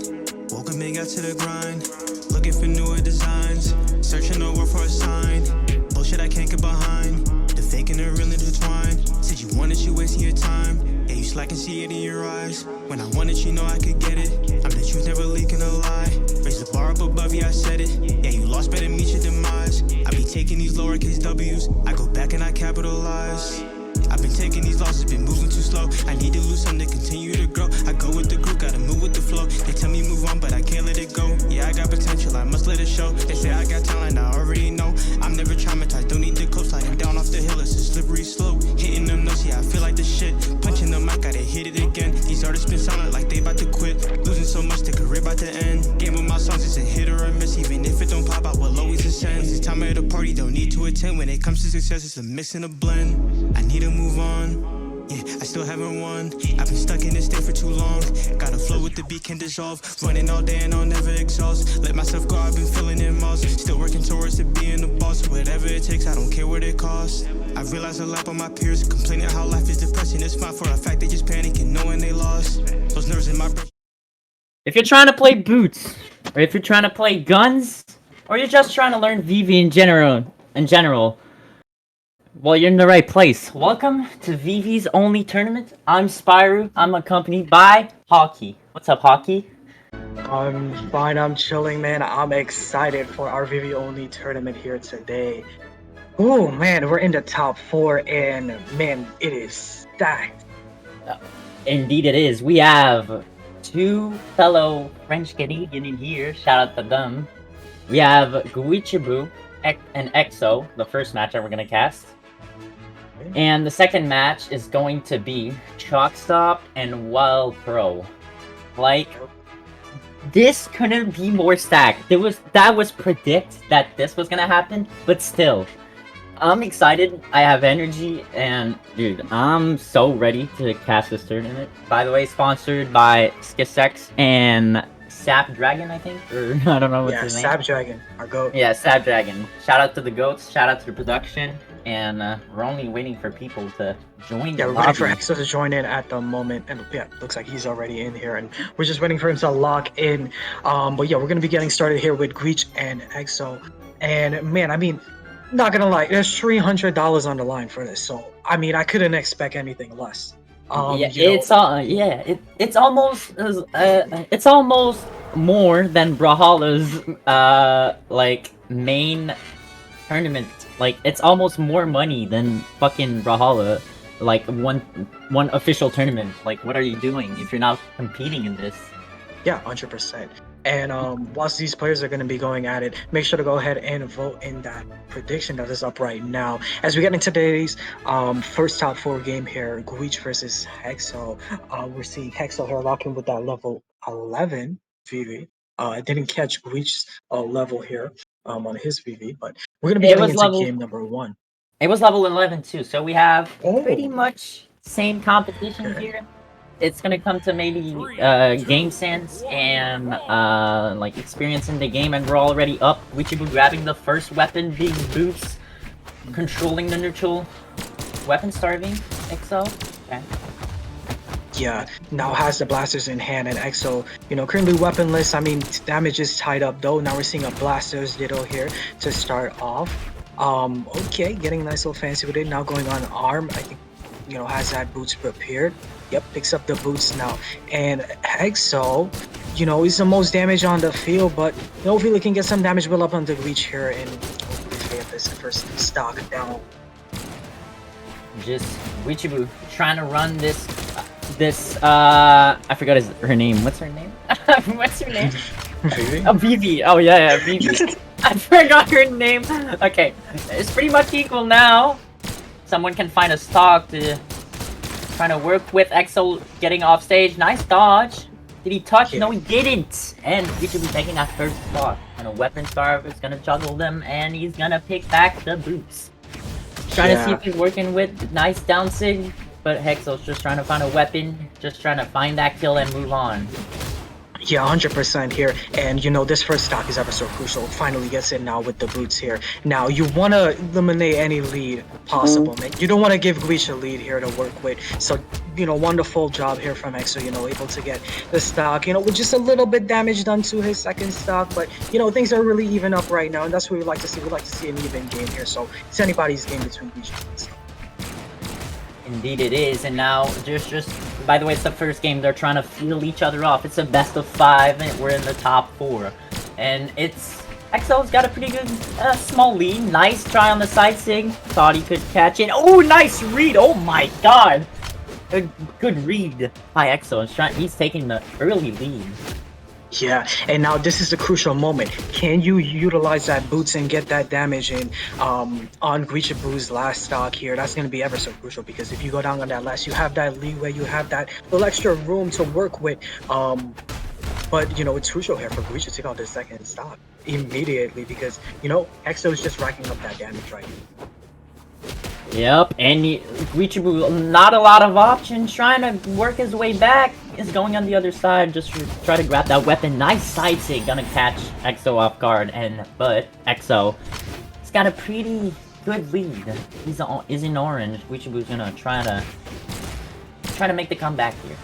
Woke up and got to the grind. Looking for newer designs. Searching the world for a sign. Bullshit I can't get behind. The fake and the real intertwined. Said you wanted, you wasting your time. Yeah, you slack and see it in your eyes. When I wanted, you know I could get it. I'm the truth, never leaking a lie. Raise the bar up above you, I said it. Yeah, you lost, better meet your demise. I be taking these lowercase W's. I go back and I capitalize. I've been taking these losses, been moving too slow. I need to lose something to continue to grow. I go with the group, gotta move with the flow. They tell me move on, but I can't let it go. Yeah, I got potential, I must let it show. They say I got talent, I already know. I'm never traumatized, don't need the coast. Sliding down off the hill, it's a slippery slope. Hitting them notes, yeah, I feel like the shit. Punching the mic, gotta hit it again. These artists been silent like they about to quit. Losing so much, their career about to end. Game with my songs, it's a hit or a miss. Even if it don't pop, I will always ascend. It's time at a party, don't need to attend. When it comes to success, it's a mix and a blend. I need to move on. Yeah, I still haven't won. I've been stuck in this state for too long. Gotta flow with the beat, can dissolve. Running all day and I'll never exhaust. Let myself go, I've been feeling it most. Still working towards it being the boss. Whatever it takes, I don't care what it costs. I realize a lot of my peers complaining how life is depressing. It's fine for a fact, they just panicking knowing they lost. Those nerves in my brain. If you're trying to play boots, or if you're trying to play guns, or you're just trying to learn Vivi in general, well, you're in the right place. Welcome to Vivi's only tournament. I'm Spyro. I'm accompanied by Hockey. What's up, Hockey? I'm fine, I'm chilling, man. I'm excited for our Vivi only tournament here today. Oh man, we're in the top 4 and man, it is stacked. Indeed it is. We have 2 fellow French Canadian in here. Shout out to them. We have Guichabou and EXO, the first match that we're gonna cast. And the second match is going to be TruckStop and Wild Pro. Like, this couldn't be more stacked. That was predict that this was gonna happen, but still, I'm excited. I have energy, and dude, I'm so ready to cast this tournament. By the way, sponsored by Skisex and Sap Dragon, I think, or I don't know what's his name. Yeah, Sap Dragon, our goat. Yeah, Sap Dragon. Shout out to the goats. Shout out to the production. And we're only waiting for people to join. Yeah, we're waiting for EXO to join in at the moment, and yeah, looks like he's already in here, and we're just waiting for him to lock in. But yeah, we're gonna be getting started here with Guich and EXO, and man, I mean, not gonna lie, there's $300 on the line for this, so I mean, I couldn't expect anything less. Yeah, it's almost more than Brawlhalla's like main tournament. Like, it's almost more money than fucking Brawlhalla, like one official tournament. Like, what are you doing if you're not competing in this? Yeah, 100%. And whilst these players are going to be going at it, make sure to go ahead and vote in that prediction that is up right now. As we get into today's first top 4 game here, Guich versus Hexo. We're seeing Hexo here locking with that level 11 Vivi. I didn't catch Guich's level here on his Vivi, but we're going to be getting into game number 1. It was level 11 too, so we have pretty much same competition here. It's gonna come to maybe game sense and like experience in the game, and we're already up. Guichabou grabbing the first weapon, big boots, controlling the neutral, weapon starving, EXO. Okay. Yeah, now has the blasters in hand, and EXO, you know, currently weaponless. I mean, damage is tied up though. Now we're seeing a blasters ditto here to start off. Okay, getting a nice little fancy with it. Now going on arm, I think, you know, has that boots prepared. Yep, picks up the boots now. And EXO, you know, is the most damage on the field, but hopefully can get some damage build up on the reach here and hopefully get this first stock down. Just Guichabou trying to run this I forgot her name. What's her name? What's her name? Vivi? Vivi. Oh yeah, Vivi. I forgot her name. Okay, it's pretty much equal now. Someone can find a stock to trying to work with EXO getting off stage. Nice dodge. Did he touch? No, he didn't. And we should be taking that first stock. And a weapon starve is gonna juggle them, and he's gonna pick back the boots. Trying to see if he's working with nice down sig, but Hexo's just trying to find a weapon, just trying to find that kill and move on. Yeah, 100% here, and you know this first stock is ever so crucial. Finally gets in now with the boots here. Now you want to eliminate any lead possible, man. You don't want to give Guicha a lead here to work with. So you know, wonderful job here from EXO. You know, able to get the stock. You know, with just a little bit damage done to his second stock, but you know things are really even up right now, and that's what we like to see. We like to see an even game here. So it's anybody's game between Guicha and EXO. Indeed it is, and now just by the way, it's the first game. They're trying to feel each other off. It's a best of 5, and we're in the top 4, and it's EXO's got a pretty good small lead. Nice try on the side sig. Thought he could catch it. Oh, nice read! Oh my god, a good read by EXO. He's taking the early lead. Yeah, and now this is the crucial moment. Can you utilize that boots and get that damage in on Guichabou's last stock here? That's going to be ever so crucial, because if you go down on that last, you have that leeway, you have that little extra room to work with. But you know, it's crucial here for Guicha to take out the second stock immediately, because you know EXO is just racking up that damage right now. Yep, and Guichabou, not a lot of options, trying to work his way back. Is going on the other side, just to try to grab that weapon. Nice side sig, gonna catch EXO off guard, but EXO, he's got a pretty good lead. He's in orange. Guichabou's gonna try to make the comeback here.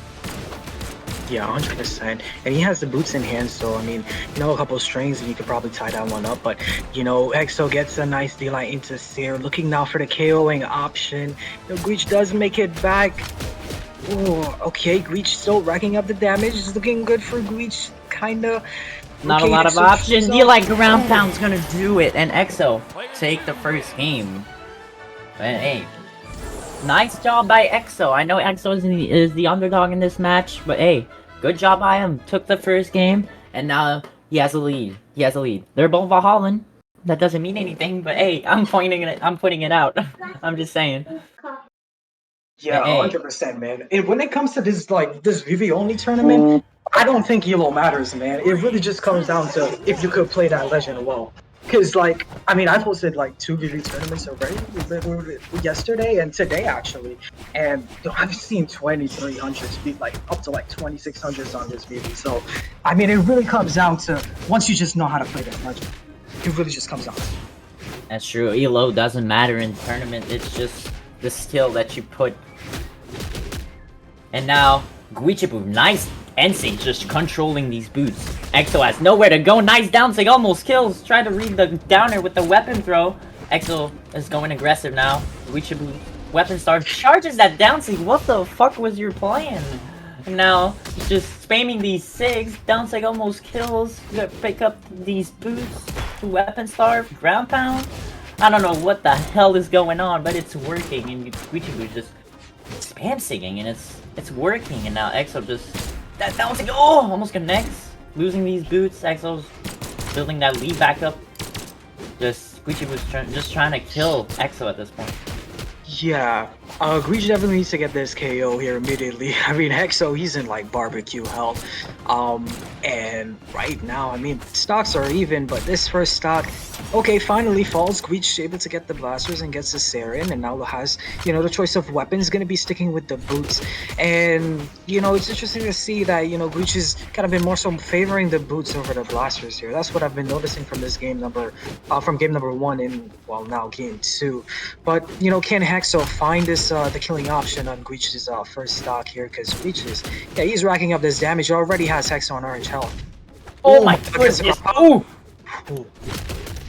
Yeah, 100%. And he has the boots in hand, so I mean, you know, a couple strings and you could probably tie that one up. But you know, EXO gets a nice D-line into Seer, looking now for the KOing option. You know, Guich does make it back. Ooh, okay, Guich still racking up the damage. It's looking good for Guich, kinda. Not a lot of options. D-like ground pound's gonna do it, and EXO take the first game. And hey, nice job by EXO. I know EXO is the underdog in this match, but hey, good job by him. Took the first game, and now he has a lead. They're both Valhallan. That doesn't mean anything, but hey, I'm putting it out. I'm just saying. Yeah, 100%, man. And when it comes to this Vivi only tournament, I don't think elo matters, man. It really just comes down to if you could play that legend well. Because, like, I mean, I posted, like, 2 Vivi tournaments already, yesterday and today, actually. And I've seen 2300s beat, like, up to, like, 2600s on this Vivi. So, I mean, it really comes down to, once you just know how to play that legend, it really just comes down to it. That's true. Elo doesn't matter in tournament. It's just the skill that you put. And now, Guichabou, nice NC just controlling these boots. EXO has nowhere to go. Nice down sig, almost kills. Try to read the downer with the weapon throw. EXO is going aggressive now. Guichabou, weapon star, charges that down sig. What the fuck was your plan? And now, he's just spamming these sigs. Down sig almost kills. You gotta pick up these boots. Weapon starve, ground pound. I don't know what the hell is going on, but it's working. And Guichabou just spam sigging, and it's working. And now EXO just that was like, oh, almost connects. Losing these boots. EXO's building that lead back up. Guichabou's just trying to kill EXO at this point. Yeah, Guicha definitely needs to get this KO here immediately. I mean, EXO, he's in like barbecue health. And right now, I mean, stocks are even, but this first stock, okay, finally falls. Guicha able to get the blasters and gets the Saren, and now has, you know, the choice of weapons, gonna be sticking with the boots. And, you know, it's interesting to see that, you know, Guicha's kind of been more so favoring the boots over the blasters here. That's what I've been noticing from this game from game number 1 in, well, now game 2. But, you know, can EXO find this the killing option on Guicha's first stock here? Because Guicha's, yeah, he's racking up this damage. He already has EXO on orange health. Oh my goodness! Oh!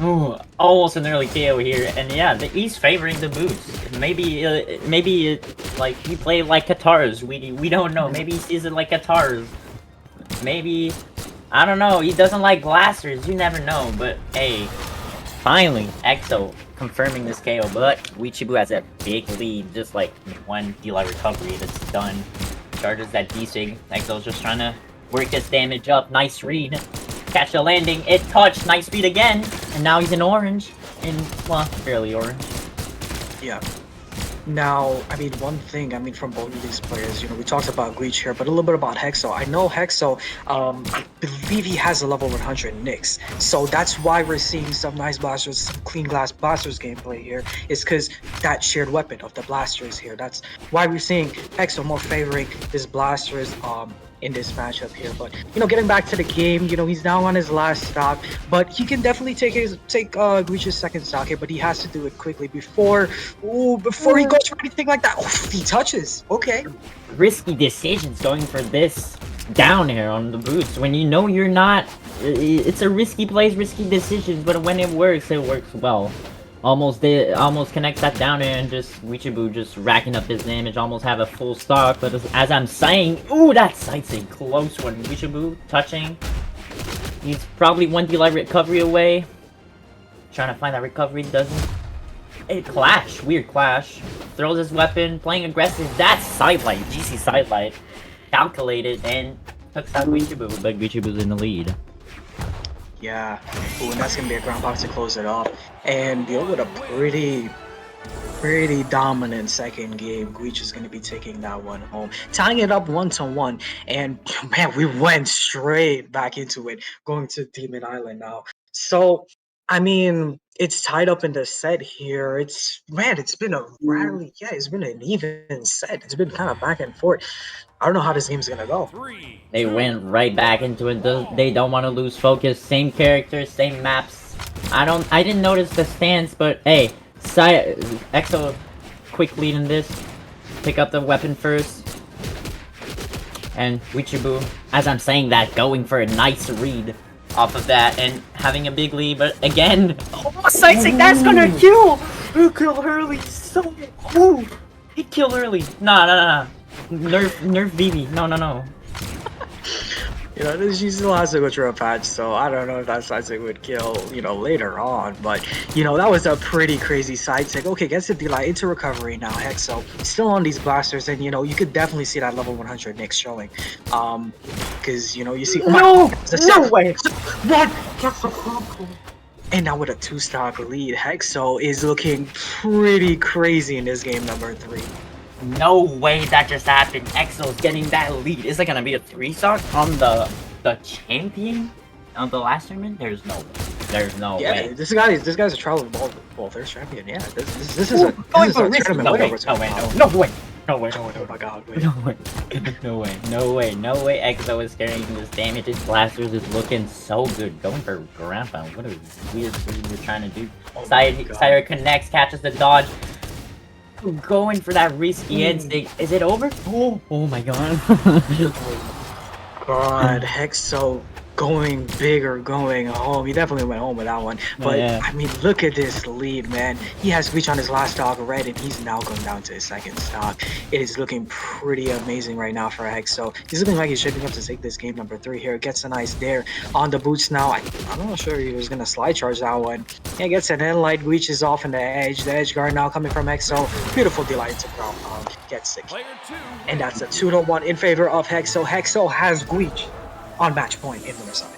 Ooh, almost an early KO here, and yeah, he's favoring the boots. Maybe like he played like Katars. We don't know. Maybe he sees it like Katars. Maybe, I don't know. He doesn't like blasters. You never know. But hey, finally, EXO confirming this KO. But Guichabou has a big lead, just like one D-Light recovery that's done. Charges that D-Sig. EXO's just trying to work his damage up. Nice read. Catch the landing. It touched. Nice speed again. And now he's in orange. Well, fairly orange. Yeah. Now, I mean, one thing, I mean, from both of these players, you know, we talked about Guich here, but a little bit about Hexo. I know Hexo, I believe he has a level 100 Nyx, so that's why we're seeing some nice blasters, some clean glass blasters gameplay here, is because that shared weapon of the blasters here. That's why we're seeing Hexo more favoring his blasters, in this matchup here. But you know, getting back to the game, you know, he's now on his last stock, but he can definitely take Guich's second stock here, but he has to do it quickly before he goes for anything like that. Oh, he touches. Okay. Risky decisions going for this down air on the boots when you know you're not. It's a risky plays, risky decisions, but when it works well. Almost connects that down air and just Guichabou just racking up his damage, almost have a full stock, but as I'm saying, ooh, that sight's a close one. Guichabou touching. He's probably one delay recovery away. Trying to find that recovery, doesn't. A clash, weird clash. Throws his weapon, playing aggressive. That's sidelight, GC sidelight. Calculated and hooks out Guichabou, but Guichabou's in the lead. Yeah, ooh, and that's gonna be a ground box to close it off. And yo, with a pretty dominant second game, Guich is gonna be taking that one home, tying it up 1-1. And man, we went straight back into it, going to Demon Island now. So I mean, it's tied up in the set here. It's been a rally. Yeah, it's been an even set. It's been kind of back and forth. I don't know how this game's gonna go. They went right back into it. They don't want to lose focus. Same characters, same maps. I didn't notice the stance, but hey, Exo, quick lead in this. Pick up the weapon first. And Guichabou, as I'm saying that, going for a nice read off of that and having a big lead, but again, Sightseeing, that's gonna kill! He killed early, so cool! He killed early. No. Nerf Vivi. No. You know, she still has to go through a patch, so I don't know if that side stick would kill, you know, later on. But, you know, that was a pretty crazy side stick. Okay, gets the delay into recovery now. Hexo still on these blasters, and, you know, you could definitely see that level 100 Nyx showing. Because, you know, you see... No way! What? And now with a 2-stock lead, Hexo is looking pretty crazy in this game number 3. No way that just happened. Exo's getting that lead. Is it gonna be a 3-stock on the champion on the last tournament? There's no way. Yeah, this guy's a trial ball first champion. Yeah, this is a tournament. No way. Oh my god, wait. No way. Exo is carrying this damage. His blasters is looking so good. Going for ground pound. What a weird thing you're trying to do. Sire connects, catches the dodge. Going for that risky instinct. Is it over? Oh my god. God, Hexo going big or going home. He definitely went home with that one. But yeah. I mean, look at this lead, man. He has Guich on his last stock already, and he's now going down to his second stock. It is looking pretty amazing right now for Hexo. He's looking like he's shaping up to take this game number 3 here. Gets a nice dare on the boots now. I'm not sure he was going to slide charge that one. Yeah, gets an end light. Guich is off in the edge. The edge guard now coming from Hexo. Beautiful delight to ground pound. Gets 6. And that's a 2-1 in favor of Hexo. Hexo has Guich on match point in the side.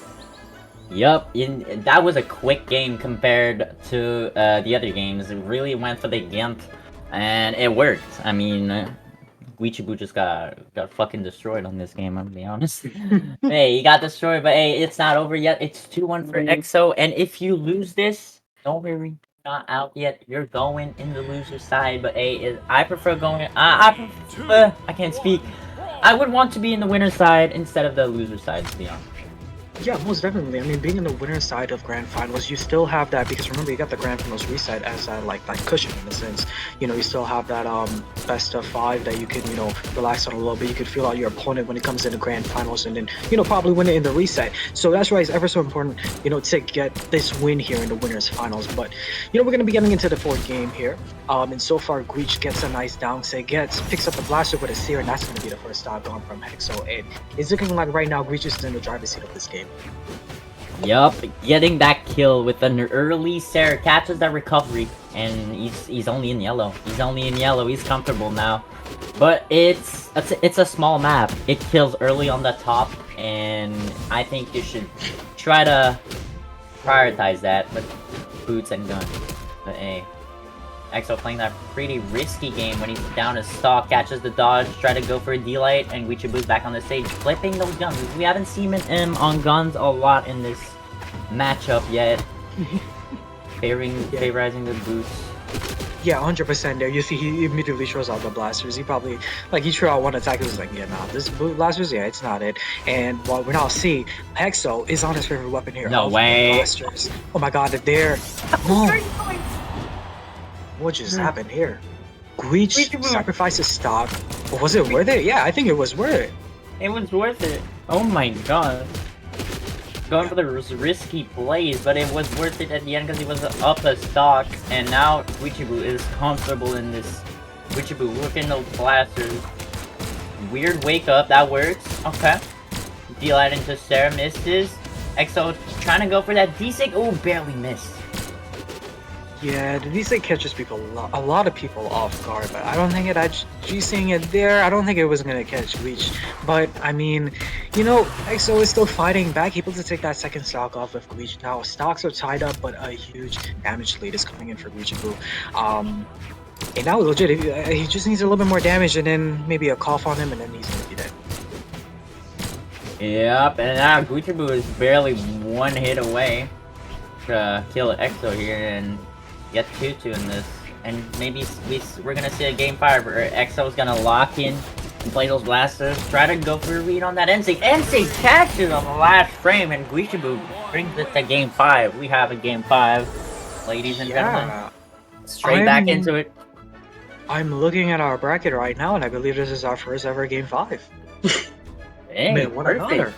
Yup, that was a quick game compared to the other games. It really went for the Gimp, and it worked. I mean, Guichabou just got fucking destroyed on this game, I'm gonna be honest. Hey, he got destroyed, but hey, it's not over yet. It's 2-1 for Exo, and if you lose this, don't worry, not out yet. You're going in the loser side, but hey, I prefer going... I can't speak. I would want to be in the winner side instead of the loser side, to be honest. Yeah, most definitely. I mean, being in the winner side of Grand Finals, you still have that, because remember, you got the Grand Finals reset as like cushion in a sense. You know, you still have that best of 5 that you can, you know, relax on a little bit. You can feel out your opponent when it comes into Grand Finals, and then, you know, probably win it in the reset. So that's why it's ever so important, you know, to get this win here in the winners finals. But, you know, we're gonna be getting into the 4th game here. And so far, Guich gets a nice down say, picks up the blaster with a seer, and that's gonna be the first stop going from Hexo. And it's looking like right now Guich is in the driver's seat of this game. Yup, getting that kill with an early Sarah, catches that recovery, and he's only in yellow. He's comfortable now. But it's a small map. It kills early on the top, and I think you should try to prioritize that with boots and guns. But hey, EXO playing that pretty risky game when he's down his stock, catches the dodge, try to go for a D-Light, and Guichabou's back on the stage, flipping those guns. We haven't seen him on guns a lot in this matchup yet. Favorizing the boots. Yeah, 100% there. You see, he immediately throws out the blasters. He probably, like, he threw out one attack. He was like, yeah, nah, this blasters, yeah, it's not it. And what we now see, Hexo is on his favorite weapon here. No way. Blasters. Oh my god, they're... Oh. What just happened here? Guich sacrifices stock. Was it worth it? Yeah, I think it was worth it. It was worth it. Oh my god. Going for the risky plays, but it was worth it at the end because he was up a stock, and now Guichabou is comfortable in this. Guichabou working those blasters. Weird wake up, that works. Okay. D-Light into Sarah, misses. EXO trying to go for that D-Sig. Oh, barely missed. Yeah, the D-Sig catches people a lot of people off guard, but I don't think it had G-Sing it there. I don't think it was gonna catch Guich. But I mean, you know, EXO is still fighting back, able to take that second stock off of Guich. Now stocks are tied up, but a huge damage lead is coming in for Guichabou. And now legit, he just needs a little bit more damage, and then maybe a cough on him, and then he's gonna be dead. Yep, and now Guichabou is barely one hit away to kill EXO here and get 2-2 in this, and maybe we're gonna see a game 5 where EXO's gonna lock in and play those blasters, try to go for a read on that NSYNC. NSYNC catches on the last frame, and Guichabou brings it to game 5. We have a game 5, ladies and gentlemen. Straight back into it. I'm looking at our bracket right now, and I believe this is our first ever game 5. Hey, Man, what an honor.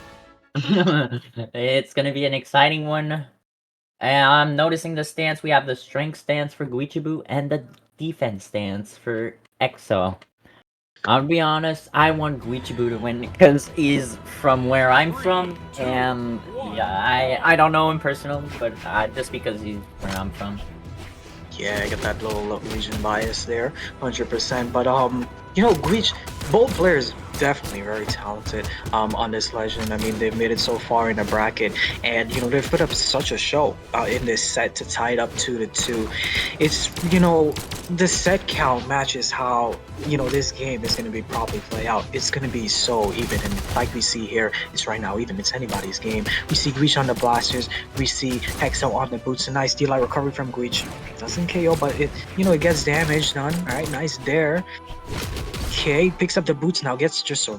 It's gonna be an exciting one. And I'm noticing the stance. We have the strength stance for Guichabou and the defense stance for EXO. I'll be honest, I want Guichabou to win because he's from where I'm from, and yeah, I don't know him personally, but just because he's where I'm from. Yeah, I got that little region bias there, 100%. But you know, Guich, both players definitely very talented on this legend. I mean, they've made it so far in the bracket, and you know, they've put up such a show in this set to tie it up 2-2. It's, you know, the set count matches how, you know, this game is going to be probably play out. It's going to be so even, and like we see here, it's right now even. It's anybody's game. We see Guich on the blasters, we see Hexo on the boots. A nice D-Light recovery from Guich. Doesn't KO, but it, you know, it gets damage done. All right, nice there. Okay, picks up the boots now, gets just a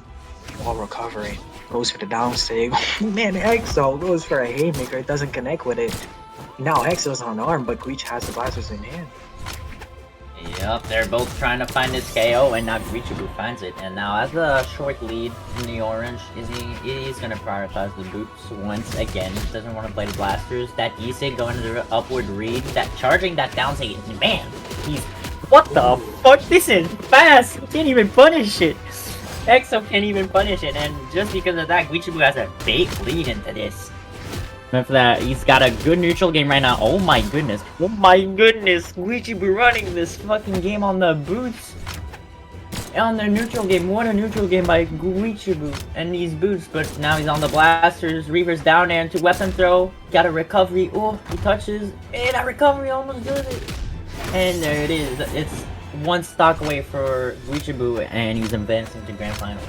wall recovery. Goes for the down sig. Man, Hexo goes for a haymaker. It doesn't connect with it. Now Hexo's on arm, but Guich has the blasters in hand. Yep, they're both trying to find this KO, and now Guichabou finds it. And now, as a short lead in the orange, he's going to prioritize the boots once again. He doesn't want to play the blasters. That E-Sig going to the upward read, that charging that down sig, man, he's... What the fuck? This is fast! He can't even punish it! EXO can't even punish it, and just because of that, Guichabou has a big lead into this. Remember that, he's got a good neutral game right now. Oh my goodness. Oh my goodness! Guichabou running this fucking game on the boots. On the neutral game. What a neutral game by Guichabou and these boots. But now he's on the blasters. Reaver's down there into weapon throw. Got a recovery. Oh, he touches. And that recovery almost does it. And there it is. It's one stock away for Guichabou, and he's advancing to grand final.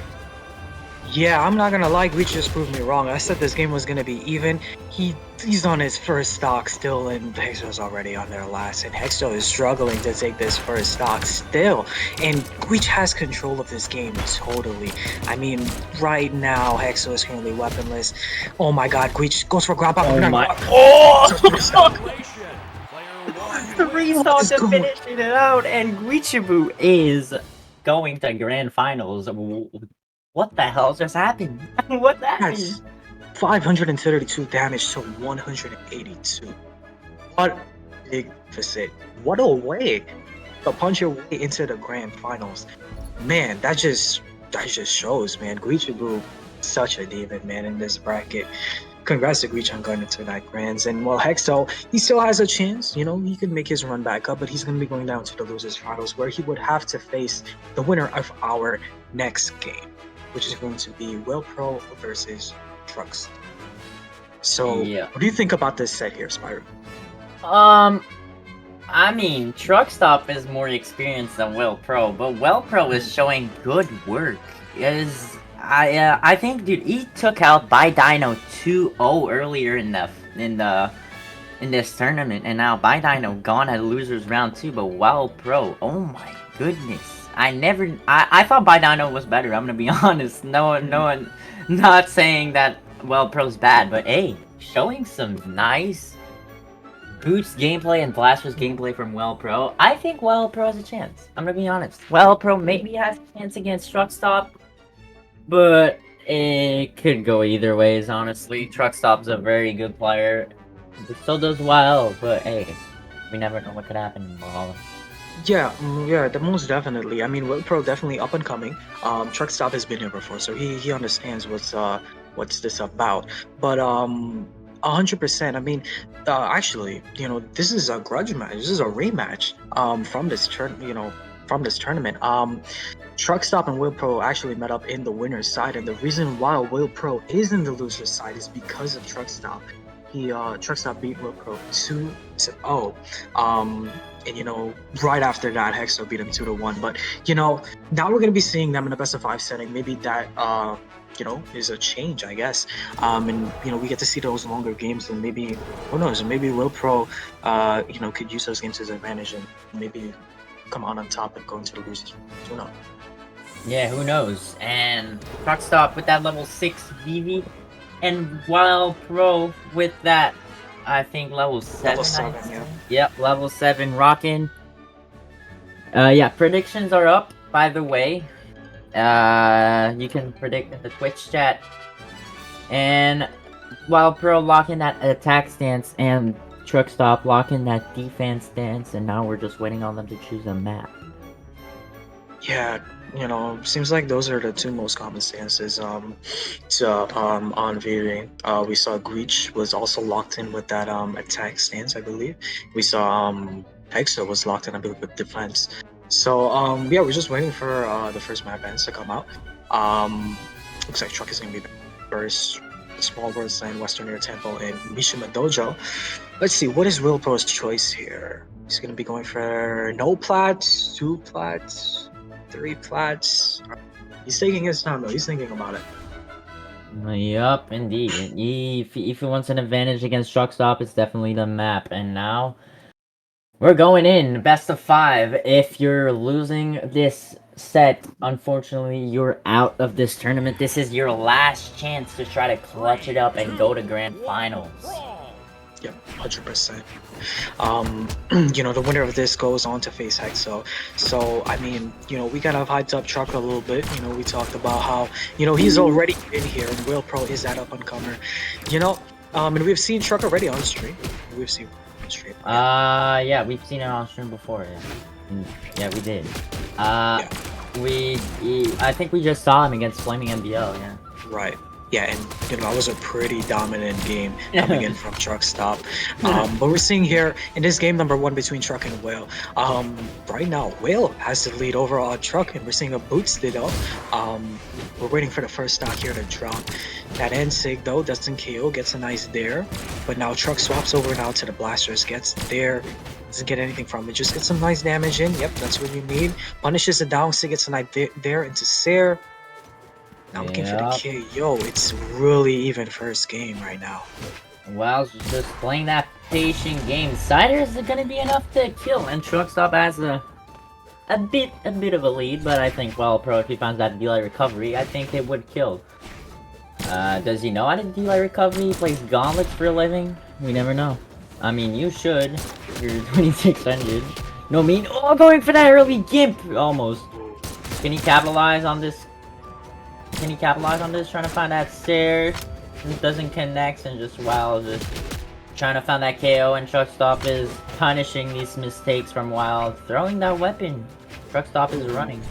Yeah, I'm not gonna lie, Guich just proved me wrong. I said this game was gonna be even. He's on his first stock still, and Hexo's already on their last, and Hexo is struggling to take this first stock still. And Guich has control of this game totally. I mean, right now Hexo is currently weaponless. Oh my god, Guich goes for ground pop. Oh my! Three stocks to finish it out, and Guichabou is going to grand finals. What the hell just happened? What happened? That's 532 damage to 182. What a big deficit. What a way to punch your way into the grand finals. Man, that just shows, man. Guichabou, such a demon, man, in this bracket. Congrats to Guich on going into that grands. And well, Hexo, he still has a chance. You know, he could make his run back up, but he's going to be going down to the losers finals, where he would have to face the winner of our next game, which is going to be Will Pro versus Trucks. So, Yeah. what do you think about this set here, Spyro? I mean, TruckStop is more experienced than Well Pro, but Well Pro is showing good work. I think, dude, he took out by Dino 2-0 earlier in this tournament, and now by Dino gone at losers round 2. But Well Pro, oh my goodness, I thought by Dino was better. I'm gonna be honest. No one, not saying that Well Pro's bad, but hey, showing some nice Boots gameplay and Blaster's gameplay from Well Pro. I think Well Pro has a chance. I'm gonna be honest. Well Pro maybe has a chance against TruckStop, but it could go either ways, honestly. TruckStop's a very good player. So does Well, but hey, we never know what could happen in ball. Yeah, most definitely. I mean, Will Pro definitely up and coming. Truckstop has been here before, so he understands what's this about. But 100%. I mean, actually, this is a grudge match. This is a rematch. From this tournament. Truckstop and Will Pro actually met up in the winner's side, and the reason why Will Pro is in the loser's side is because of Truckstop. Truckstop beat Will Pro 2-0. And right after that, Hexo beat him 2-1. But now we're gonna be seeing them in a best of 5 setting. Maybe that is a change, I guess. And we get to see those longer games, and maybe who knows? Maybe Will Pro, could use those games to his advantage and maybe come on top and go into the losers. Who knows? Yeah, who knows? And TruckStop with that level 6 Vivi, and Wild Pro with that, I think level 7. Level 7, yeah. Yep, level 7 rockin'. Yeah, predictions are up, by the way. You can predict in the Twitch chat. And Wild Pro locking that attack stance, and TruckStop locking that defense stance, and now we're just waiting on them to choose a map. Yeah, seems like those are the two most common stances on Vivi. We saw Guich was also locked in with that attack stance, I believe. We saw Hexa was locked in, I believe, with defense. So yeah, we're just waiting for the first map ends to come out. Looks like Truck is gonna be the first. Small Worlds and Western Air Temple and Mishima Dojo. Let's see, what is Will Pro's choice here? He's gonna be going for no plats, 2 plats, 3 plats. He's taking his time though. He's thinking about it. Yup, indeed. If he wants an advantage against TruckStop, it's definitely the map. And now we're going in best of 5. If you're losing this set, unfortunately, you're out of this tournament. This is your last chance to try to clutch it up and go to grand finals. Yep, 100%. The winner of this goes on to face Hexo. So, I mean, we kind of hyped up Truck a little bit. We talked about how, he's already in here, and Will Pro is that up-and-comer. And we've seen Truck already on stream. We've seen on stream. Yeah, we've seen it on stream before, yeah. Yeah, we did. I think we just saw him against FlamingMBL, yeah. Right. Yeah, and that was a pretty dominant game coming in from TruckStop. But we're seeing here in this game number 1 between Truck and Whale. Right now, Whale has the lead overall on Truck, and we're seeing a boots ditto. We're waiting for the first stock here to drop. That N-Sig though doesn't KO, gets a nice dare. But now Truck swaps over now to the blasters, gets there. Doesn't get anything from it, just get some nice damage in. Yep, that's what you need. Punishes the down, Sig gets a nice there into Sair. Now looking for the KO. It's really even first game right now. Well, just playing that patient game. Cider is gonna be enough to kill, and TruckStop has a bit of a lead, but I think Pro, if he finds that delay recovery, I think it would kill. Does he know how to delay recovery? He plays gauntlets for a living? We never know. I mean, you should. You're 2600. No mean. Oh, going for that early gimp! Almost. Can he capitalize on this? Trying to find that Sair. It doesn't connect, and just just trying to find that KO, and TruckStop is punishing these mistakes from Wild. Throwing that weapon. TruckStop is running.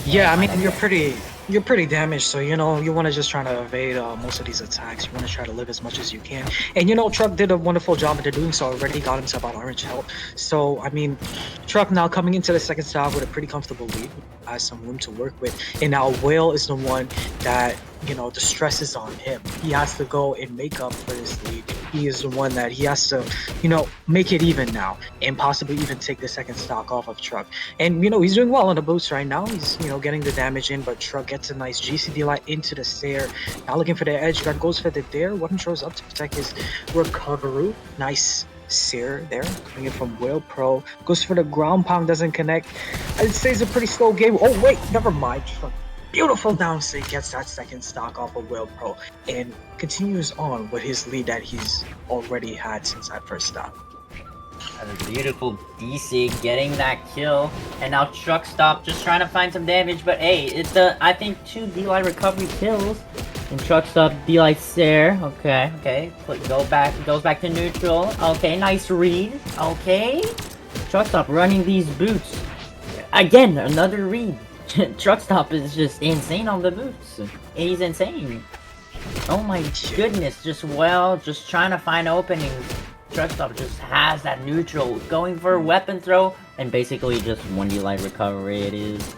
Yeah, I mean, you're pretty you're pretty damaged, so you know you want to just try to evade most of these attacks. You want to try to live as much as you can, and you know Truck did a wonderful job into doing so. Already got himself on orange health. So I mean, Truck now coming into the second stock with a pretty comfortable lead, has some room to work with, and now Whale is the one that you know the stress is on him. He has to go and make up for his lead. He is the one that he has to, you know, make it even now, and possibly even take the second stock off of Truck. And you know he's doing well on the boost right now. He's you know getting the damage in, but Truck gets a nice GCD light into the Sair. Now looking for the edge guard, goes for the dare. Weapon shows up to protect his recovery. Nice Sair there, coming in from Whale Pro. Goes for the ground pound, doesn't connect. I'd say it's a pretty slow game. Oh wait, never mind. Truck. Beautiful down state, gets that second stock off of Whale Pro and continues on with his lead that he's already had since that first stop. That's a beautiful DC getting that kill, and now TruckStop just trying to find some damage, but hey, it's I think 2 D-Light recovery kills, and TruckStop D-Light Sair. Okay, goes back to neutral. Okay, nice read. Okay, TruckStop running these boots again, another read. TruckStop is just insane on the boots. He's insane. Oh my goodness, just trying to find openings. TruckStop just has that neutral, going for a weapon throw, and basically just 1D light recovery it is.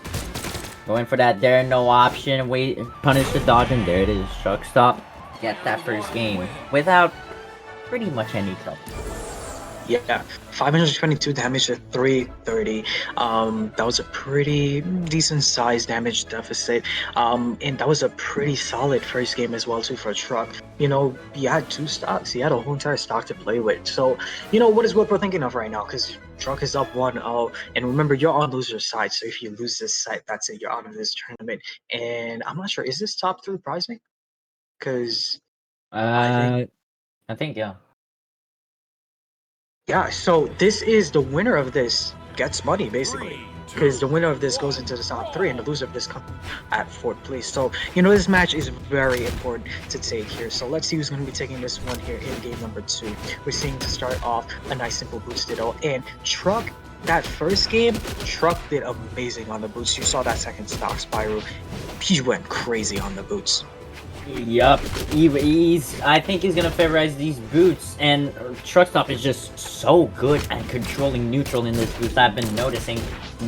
Going for that there, no option, wait, punish the dodge, and there it is. TruckStop get that first game without pretty much any trouble. Yeah, 522 damage to 330. That was a pretty decent size damage deficit. And that was a pretty solid first game as well too for Truck. You know, he had 2 stocks. He had a whole entire stock to play with. So, you know, what is what we're thinking of right now? Because Truck is up 1-0. And remember, you're on loser's side. So if you lose this side, that's it. You're out of this tournament. And I'm not sure, is this top 3 prize me? Because I think yeah. Yeah, so this is the winner of this gets money basically, because the winner of this goes into the top 3 and the loser of this comes at 4th place. So you know this match is very important to take here. So let's see who's going to be taking this one here in game number 2. We're seeing to start off a nice simple boost ditto, and Truck, that first game, Truck did amazing on the boots. You saw that second stock Spyro, he went crazy on the boots. Yup, I think he's gonna favorize these boots, and TruckStop is just so good at controlling neutral in this boost. I've been noticing.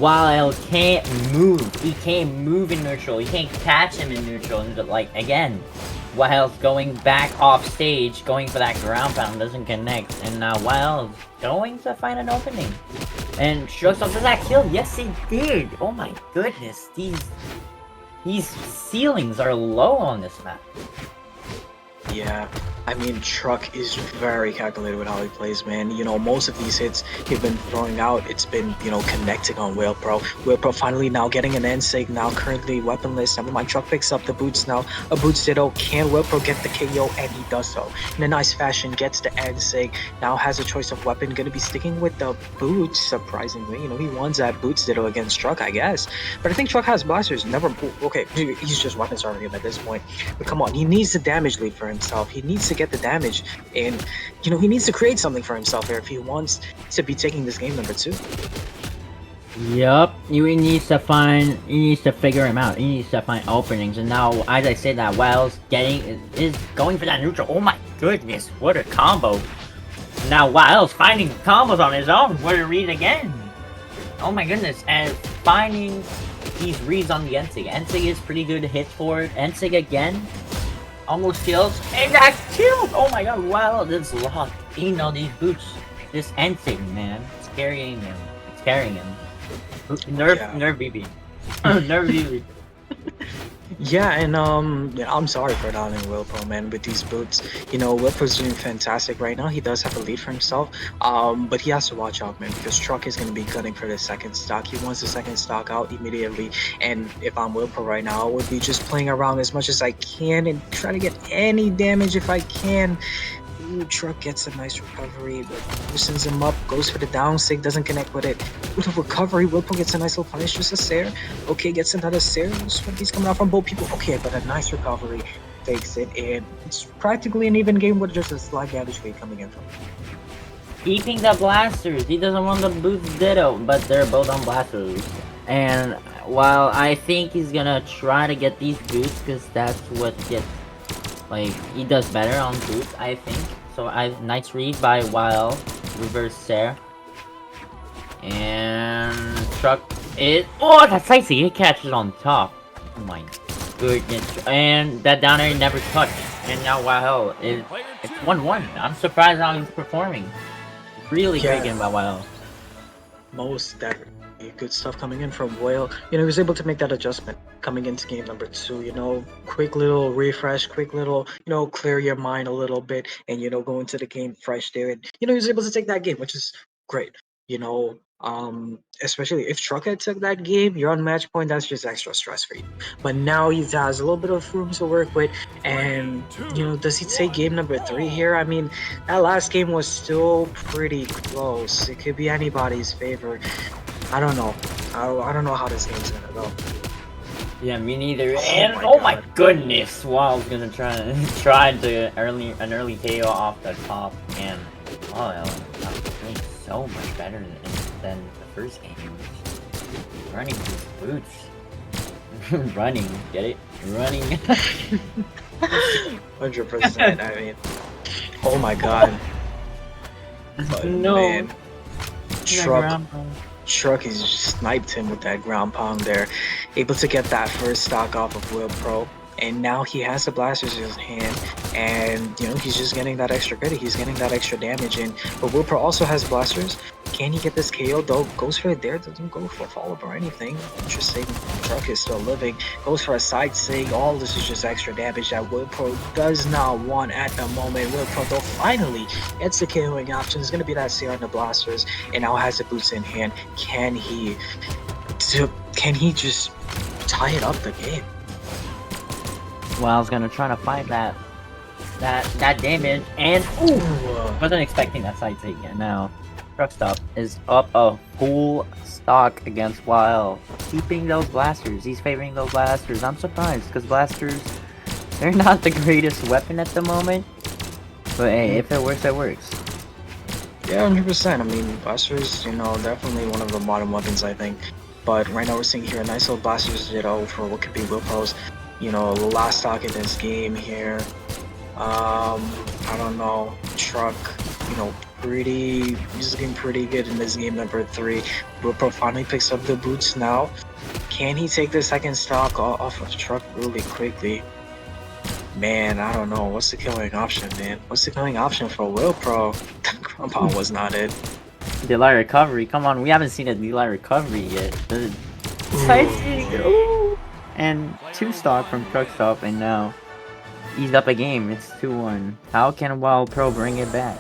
While can't move, he can't move in neutral, you can't catch him in neutral, and like again, while going back off stage, going for that ground pound doesn't connect, and now while going to find an opening, and TruckStop does that kill? Yes, he did. Oh my goodness, these ceilings are low on this map. Yeah, I mean, Truck is very calculated with how he plays, man. You know, most of these hits he's been throwing out, it's been, you know, connecting on Whale Pro. Whale Pro finally now getting an NSIG, now currently weaponless. Never mind, Truck picks up the boots now. A boots ditto. Can Whale Pro get the KO? And he does so. In a nice fashion, gets the NSIG. Now has a choice of weapon. Gonna be sticking with the boots, surprisingly. You know, he wants that boots ditto against Truck, I guess. But I think Truck has blasters. Never. Okay, he's just weapons arming him at this point. But come on, he needs the damage lead for himself. He needs to get the damage, and you know he needs to create something for himself here if he wants to be taking this game number 2. Yup, he needs to figure him out. He needs to find openings, and now as I said that, Wiles is going for that neutral. Oh my goodness, what a combo. Now Wiles finding combos on his own. What a read again. Oh my goodness, and finding these reads on the NSIG. NSIG is pretty good hit for it. NSIG again. Almost kills, and that killed! Oh my god, wow, this locked in on these boots. This NSIG, man, it's carrying him. It's carrying him. Nerve Vivi. Nerve Vivi. Yeah, and yeah, I'm sorry for downing Whale Pro, man, with these boots. You know, Whale Pro's doing fantastic right now. He does have a lead for himself, but he has to watch out, man, because Truck is going to be gunning for the second stock. He wants the second stock out immediately, and if I'm Whale Pro right now, I would be just playing around as much as I can and try to get any damage if I can. Ooh, Truck gets a nice recovery, but loosens him up, goes for the down sig, doesn't connect with it. With a recovery, Whale Pro gets a nice little punish, just a Sair. Okay, gets another Sair. He's coming out from both people. Okay, but a nice recovery takes it, and it's practically an even game with just a slight damage lead coming in from him. Keeping the blasters. He doesn't want the boots ditto, but they're both on blasters. And well, I think he's gonna try to get these boots because that's what gets, like, he does better on boots, I think. So nice read by Wild, reverse there. And Truck is, oh, that's icy, he catches on top. Oh my goodness. And that down air never touched. And now Wild is, it's 1-1. I'm surprised how he's performing. Really great game by Wild. Most definitely. Good stuff coming in from Whale. You know, he was able to make that adjustment coming into game number 2. You know, quick little refresh, quick little, you know, clear your mind a little bit and, you know, go into the game fresh there. And, you know, he was able to take that game, which is great. You know, especially if Truck had took that game, you're on match point, that's just extra stress for you. But now he has a little bit of room to work with. And, you know, does he take game number 3 here? I mean, that last game was still pretty close. It could be anybody's favor. I don't know. I don't know how this game's gonna go. Yeah, me neither. And oh my goodness, Wild's gonna try to an early KO off the top, and Wild doing so much better than the first game. Running these boots, running, get it? Running. 100%. I mean, oh my god. But No. man, Truck is just sniped him with that ground pound there, able to get that first stock off of Will Pro, and now he has the blasters in his hand, and you know he's just getting that extra credit, he's getting that extra damage in. But Will Pro also has blasters. Can he get this KO though? Goes for it there, doesn't go for a follow-up or anything. Interesting. Truck is still living. Goes for a side sig. All this is just extra damage that Will Pro does not want at the moment. Will Pro though finally gets the KOing option. It's gonna be that CR on the blasters, and now has the boots in hand. Can he just tie it up the game? Wild's gonna try to fight that damage, and ooh, wasn't expecting that side take. And now TruckStop is up a full stock against Wild, keeping those blasters. He's favoring those blasters. I'm surprised because blasters, they're not the greatest weapon at the moment, but hey, if it works, it works. Yeah, 100%. I mean, blasters, you know, definitely one of the modern weapons, I think. But right now we're seeing here a nice little blasters ditto for what could be Will Pro's, you know, last stock in this game here. I don't know. Truck, you know, he's looking pretty good in this game number 3. Will Pro finally picks up the boots now. Can he take the second stock off of Truck really quickly? Man, I don't know. What's the killing option, man? What's the killing option for Will Pro? Ground pound was not it. Delay recovery, come on, we haven't seen a delay recovery yet. Ooh. And 2 stock from TruckStop, and now he's up a game. It's 2-1. How can Wild Pro bring it back?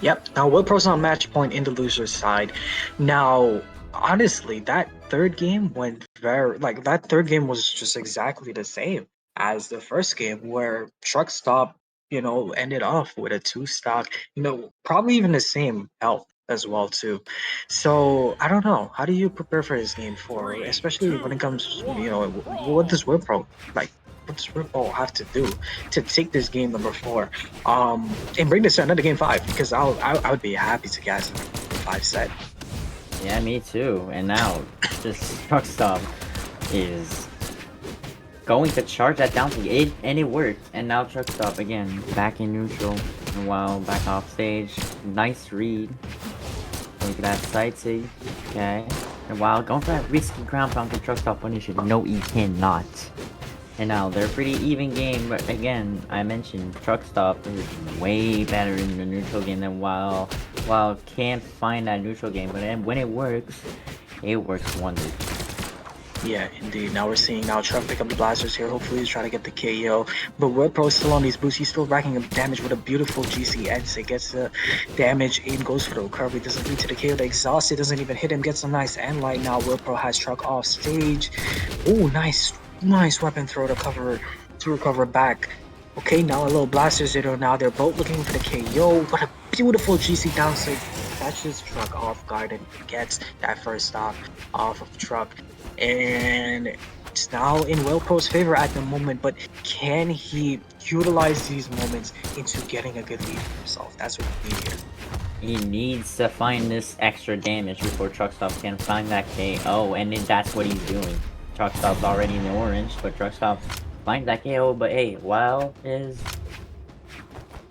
Yep. Now Will Pro's on match point in the loser's side. Now, honestly, that third game went that third game was just exactly the same as the first game, where TruckStop, you know, ended off with a 2 stock. You know, probably even the same health as well too. So I don't know. How do you prepare for this game 4, especially when it comes, you know, what does Will Pro like? What does Will Pro have to do to take this game number 4, and bring this to another game 5? Because I would be happy to guys in 5 set. Yeah, me too. And now, this TruckStop is going to charge that down to 8, and it worked. And now TruckStop again back in neutral, and Wild back off stage. Nice read. Look at that side sig. Okay. And Wild going for that risky ground pound. Can TruckStop punish it? No, he cannot. And now they're pretty even game, but again, I mentioned TruckStop is way better in the neutral game than Wild can't find that neutral game, but then when it works wonders. Yeah, indeed. Now we're seeing Truck pick up the blasters here. Hopefully he's trying to get the KO. But Will Pro is still on these boosts. He's still racking up damage with a beautiful GC exit. Gets the damage in, goes for the recovery. Doesn't lead to the KO. The exhausted doesn't even hit him. Gets a nice end light. Now Will Pro has Truck off stage. Oh, nice weapon throw to recover back. Okay, now a little blasters ditto. Now they're both looking for the KO. What a beautiful GC downside. Catches Truck off guard and gets that first stop off of Truck. And it's now in Will Pro's favor at the moment, but can he utilize these moments into getting a good lead for himself? That's what we need here. He needs to find this extra damage before TruckStop can find that KO, and then that's what he's doing. TruckStop's already in the orange, but TruckStop finds that KO, but hey, Wild is...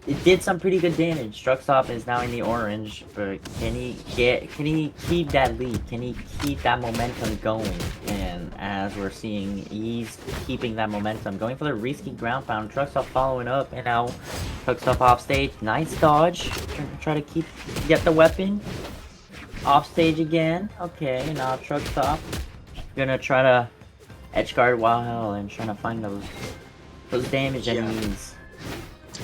It did some pretty good damage. TruckStop is now in the orange, but can he keep that lead? Can he keep that momentum going? And as we're seeing, he's keeping that momentum. Going for the risky ground pound. TruckStop following up, and now TruckStop off stage. Nice dodge. Try to get the weapon. Off stage again. Okay, now TruckStop gonna try to edge guard Wild and trying to find those damage that he needs.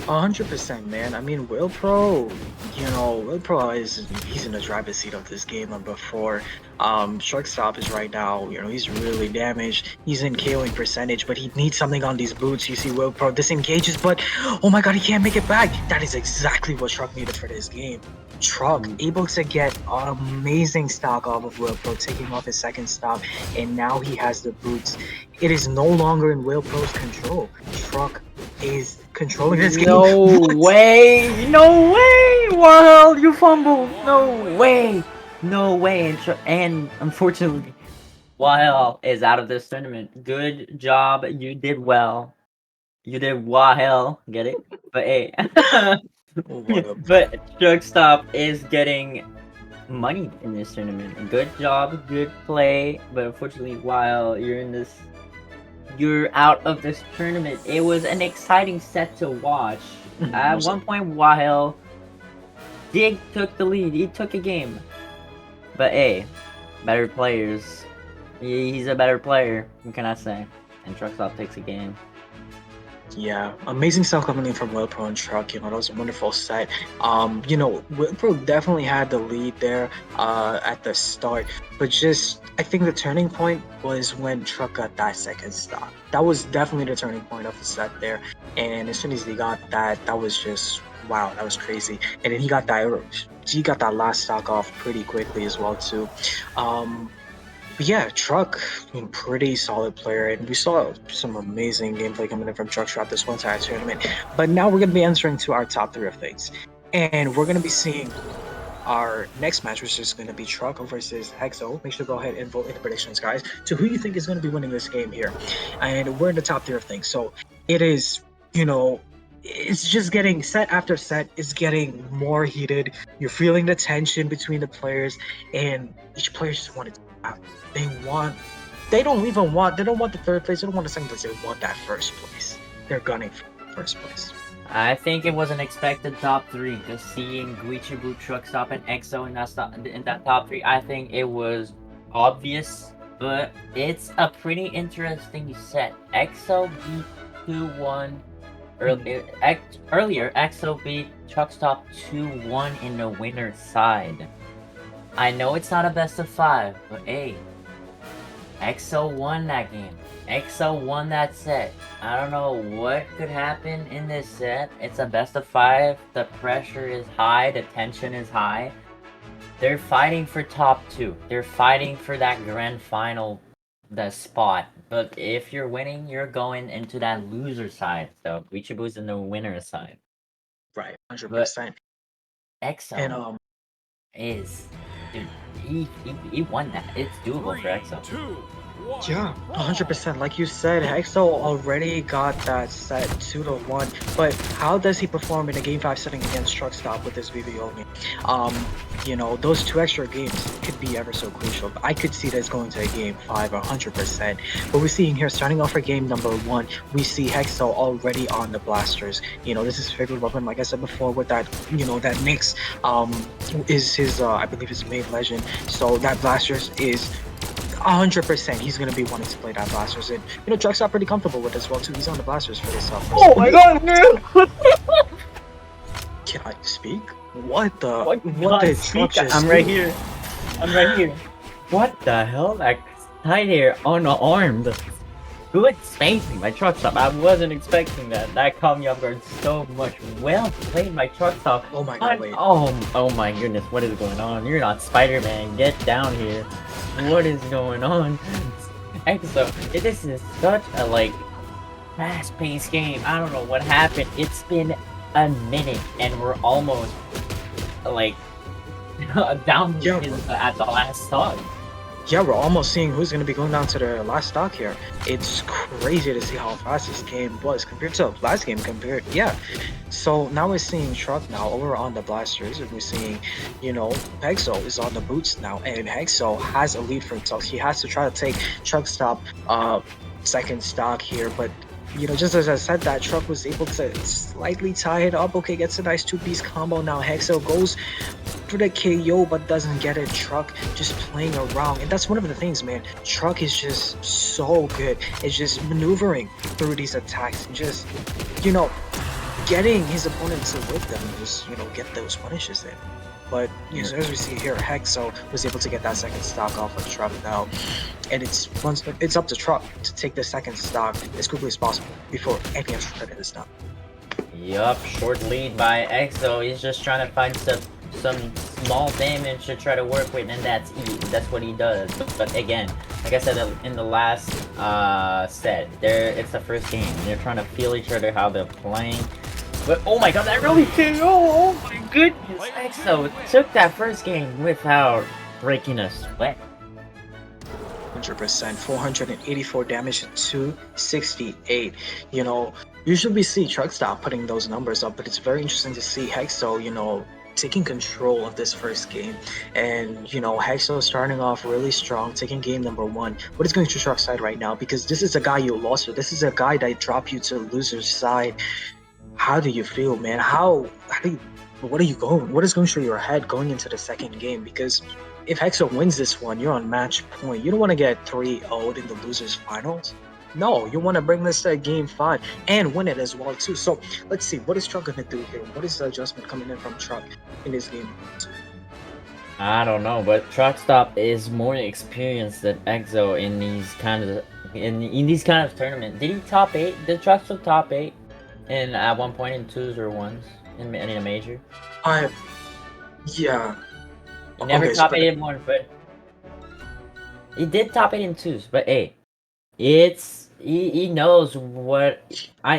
100%, man. I mean, Will Pro, Will Pro he's in the driver's seat of this game. Number 4, TruckStop is right now, he's really damaged. He's in KOing percentage, but he needs something on these boots. You see Will Pro disengages, but oh my god, he can't make it back. That is exactly what Truck needed for this game. Truck able to get an amazing stock off of Will Pro, taking off his second stock, and now he has the boots. It is no longer in Will Pro's control. Truck is controlling this game. No way! No way! Wild, you fumbled! No way! No way! And unfortunately, Wild is out of this tournament. Good job, you did well. You did well, get it? But hey, but TruckStop is getting money in this tournament. Good job, good play. But unfortunately, Wild, you're out of this tournament. It was an exciting set to watch. At one point, Wild took the lead. He took a game. But hey, better players. He's a better player. What can I say? And TruckStop takes a game. Yeah, amazing stuff coming in from Will Pro and Truck. That was a wonderful set. Will Pro definitely had the lead there at the start, but I think the turning point was when Truck got that second stop. That was definitely the turning point of the set there. And as soon as he got that was just wow, that was crazy. And then he got that last stock off pretty quickly as well too. But yeah, Truck, pretty solid player, and we saw some amazing gameplay coming in from Truck throughout this whole entire tournament. But now we're going to be entering to our top 3 of things, and we're going to be seeing our next match, which is going to be Truck versus Hexo. Make sure to go ahead and vote in the predictions, guys, to who you think is going to be winning this game here. And we're in the top 3 of things, so it is, it's just getting set after set is getting more heated. You're feeling the tension between the players, and each player just wanted to have. They don't want the 3rd place. They don't want the 2nd place. They want that 1st place. They're gunning for 1st place. I think it was an expected top 3. Just seeing Guichabou, TruckStop, and EXO in that top 3, I think it was obvious. But it's a pretty interesting set. EXO beat 2-1. Earlier, EXO beat TruckStop 2-1 in the winner's side. I know it's not a best of 5, but hey, EXO won that game. EXO won that set. I don't know what could happen in this set. It's a best of 5. The pressure is high. The tension is high. They're fighting for top 2. They're fighting for that grand final, the spot. But if you're winning, you're going into that loser side. So Guichabou's in the winner side. Right, 100%. EXO is... Dude, he won that. It's doable for EXO. Yeah, 100%. Like you said, EXO already got that set 2-1. But how does he perform in a Game 5 setting against TruckStop with this Vivi only? Those 2 extra games could be ever so crucial. But I could see this going to a Game 5 100%. What we're seeing here, starting off for game number 1, we see EXO already on the blasters. This is his favorite weapon, like I said before, with that, that Nyx is his, I believe his main legend. So that blasters is 100%. He's going to be wanting to play that blasters. And, TruckStop pretty comfortable with as well, too. He's on the blasters for this Oh my god, man! Can I speak? What the? What did Truck just I'm right here. What the hell? That tight here unarmed. Good spacing by TruckStop. I wasn't expecting that. That caught me off guard so much. Well played by TruckStop. Oh my god, wait. Oh my goodness, what is going on? You're not Spider-Man. Get down here. What is going on? EXO, this is such a fast-paced game. I don't know what happened. It's been a minute and we're almost down Yeah. at the last stock. Yeah, we're almost seeing who's going to be going down to the last stock here. It's crazy to see how fast this game was compared to last game. So now we're seeing Truck now over on the blasters, and we're seeing, Hexo is on the boots now, and Hexo has a lead for himself. He has to try to take TruckStop second stock here, but just as I said, that Truck was able to slightly tie it up. Okay, gets a nice two-piece combo. Now Hexo goes for the KO but doesn't get it. Truck just playing around, and that's one of the things, man. Truck is just so good. It's just maneuvering through these attacks and just getting his opponent to whip them and just get those punishes in. But as we see here, Hexo was able to get that second stock off of Truck now, and it's up to Truck to take the second stock as quickly as possible before any extra credit is done. Yup, short lead by Exo. He's just trying to find some small damage to try to work with, and that's what he does. But again, like I said in the last set, it's the first game. They're trying to feel each other, how they're playing. But oh my god, that really KO! Oh my goodness! Exo took that first game without breaking a sweat. 100%, 484 damage to 268. Usually we see TruckStop putting those numbers up, but it's very interesting to see Hexo, taking control of this first game. And, Hexo starting off really strong, taking game number 1. What is going to Truck's side right now? Because this is a guy you lost to. This is a guy that dropped you to the loser's side. How do you feel, man? What is going through your head going into the second game? Because if Hexo wins this one, you're on match point. You don't want to get 3-0'd in the losers finals. No, you want to bring this to game 5 and win it as well too. So let's see, what is Truck going to do here? What is the adjustment coming in from Truck in this game? I don't know, but TruckStop is more experienced than Exo in these kind of tournaments. Did he top 8? Did TruckStop top 8? And at one point in 2s or 1s in a major? Yeah. He never top 8 in 1, but he did top 8 in 2s. But hey, he knows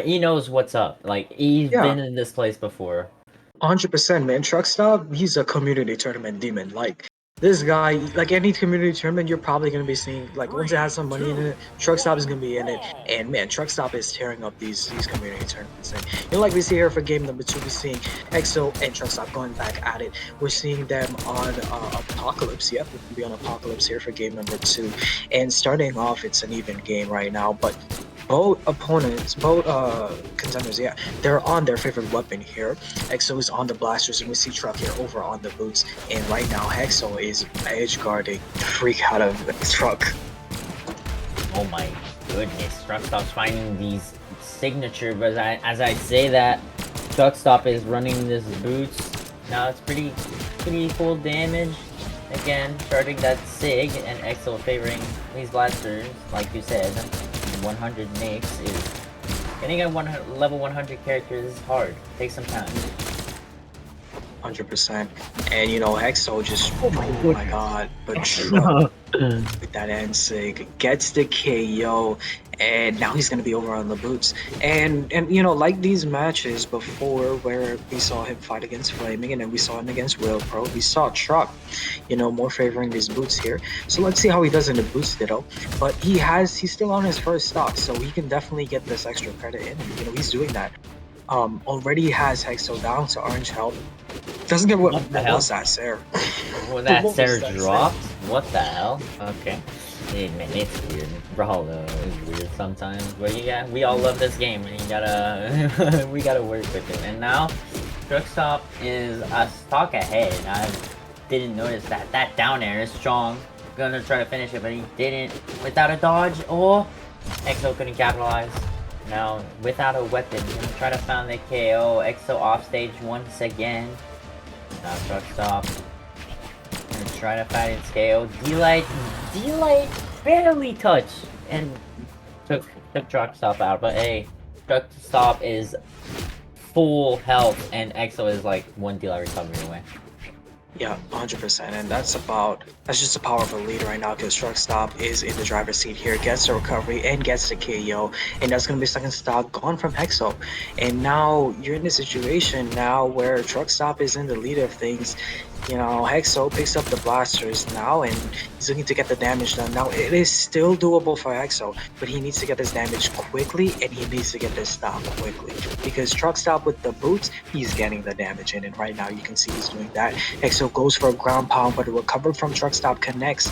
he knows what's up. Like, he's been in this place before. 100%, man. TruckStop, he's a community tournament demon. Like, this guy, like any community tournament, you're probably going to be seeing, like, once it has some money in it, TruckStop is going to be in it. And man, TruckStop is tearing up these community tournaments. And like we see here for game number 2, we're seeing Exo and TruckStop going back at it. We're seeing them on Apocalypse. Yep, we can be on Apocalypse here for game number 2. And starting off, it's an even game right now, but both contenders, they're on their favorite weapon here. Exo is on the blasters, and we see Truck here over on the boots. And right now, Hexo is edge guarding the freak out of Truck. Oh my goodness, TruckStop's finding these signature, but as I say that, TruckStop is running this boots. Now it's pretty cool damage. Again, starting that Sig, and Exo favoring these blasters, like you said. 100 makes is getting a level 100 character is hard. Takes some time. 100%. And Hexo just oh my god, but Truck with that end sig gets the KO, and now he's gonna be over on the boots. And like these matches before where we saw him fight against Flaming, and then we saw him against Will Pro, we saw Truck more favoring these boots here. So let's see how he does in the boots ditto. But he's still on his first stock, so he can definitely get this extra credit in. He's doing that. Already has Hexo down to orange health. Doesn't get what was that, Sarah? Well, that Sarah dropped? What the hell? Okay. Man, it's weird. Brawler is weird sometimes, but we all love this game, and you gotta we gotta work with it. And now, TruckStop is a stock ahead. I didn't notice that down air is strong. Gonna try to finish it, but he didn't. Without a dodge, Exo couldn't capitalize. Now, without a weapon, gonna try to find the KO. Exo off stage once again. Now TruckStop gonna try to find its KO. D-Light barely touched and took TruckStop out. But hey, TruckStop is full health, and Exo is like 1 D-Light recovery away. Yeah, 100%, and that's just a powerful lead right now because TruckStop is in the driver's seat here, gets the recovery and gets the KO, and that's gonna be second stock gone from Hexo. And now you're in a situation now where TruckStop is in the lead of things, You know, Hexo picks up the blasters now, and he's looking to get the damage done. Now, it is still doable for Hexo, but he needs to get this damage quickly, and he needs to get this stop quickly. Because TruckStop with the boots, he's getting the damage in, and right now you can see he's doing that. Hexo goes for a ground pound, but a recover from TruckStop connects.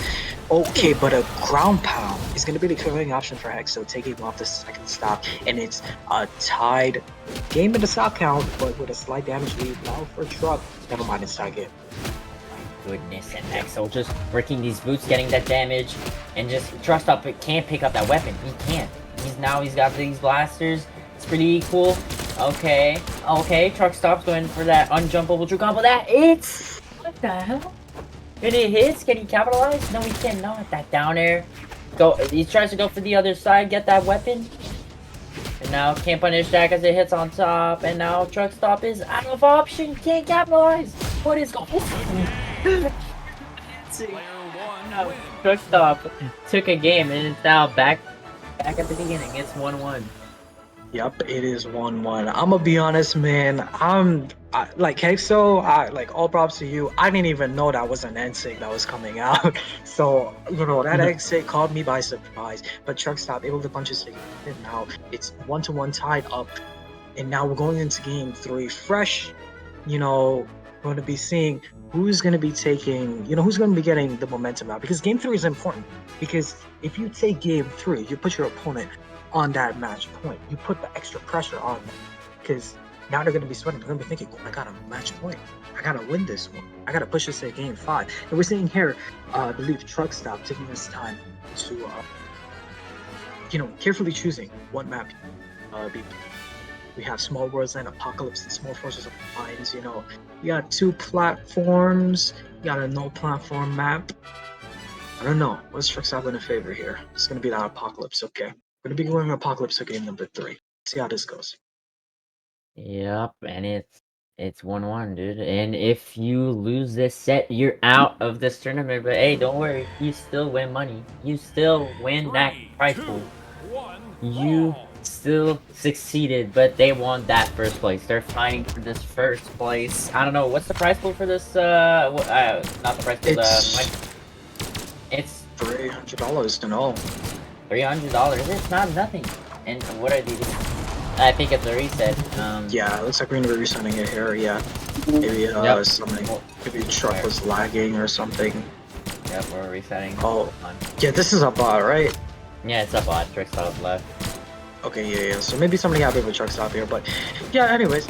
Okay, but a ground pound is going to be the killing option for Hexo, taking off the second stop, and it's a tied game in the stock count, but with a slight damage lead now for Truck. Never mind, it's tie game. Goodness, and Exo just breaking these boots, getting that damage, and just TruckStop can't pick up that weapon. He can't. He's got these blasters. It's pretty cool. Okay, TruckStop's going for that unjumpable true combo. That it's what the hell? And it hits. Can he capitalize? No, he cannot. That down air. He tries to go for the other side, get that weapon. And now can't punish that because it hits on top. And now TruckStop is out of option. Can't capitalize. What is going on? No, TruckStop took a game and it's now back at the beginning. It's 1-1. Yep, it is 1-1. I'm gonna be honest, man. Like Hexo, like all props to you. I didn't even know that was an NSIG that was coming out. So, you know, that NSIG caught me by surprise. But TruckStop able to punch his ticket. And now it's 1-1 tied up. And now we're going into game 3 fresh. You know, going to be seeing who's going to be taking, you know, who's going to be getting the momentum out. Because game 3 is important. Because if you take game 3, you put your opponent on that match point. You put the extra pressure on them. Because now they're going to be sweating. They're going to be thinking, oh, I got a match point. I got to win this one. I got to push this to game 5. And we're seeing here, I believe, TruckStop taking his time to, you know, carefully choosing what map we have Small Worlds and Apocalypse and Small Forces of Mines. You know, you got 2 platforms. You got a no platform map. I don't know. What's TruckStop going to favor here? It's going to be that Apocalypse. Okay. We're going to be going Apocalypse to game number 3. See how this goes. Yep, and it's 1-1, dude. And if you lose this set, you're out of this tournament. But hey, don't worry, you still win money. You still win that prize pool. You still succeeded, but they won that first place. They're fighting for this first place. I don't know what's the prize pool for this. Not the prize pool. It's $300 to know. $300. It's not nothing. And what are these? I think it's a reset. Yeah, it looks like we're gonna be resetting it here. Yeah, maybe something. Maybe the truck was lagging or something. Yep, we're resetting. Oh, yeah, this is a bot, right? Yeah, it's a bot. TruckStop left. Okay, yeah. So maybe somebody happened with TruckStop here, but yeah. Anyways,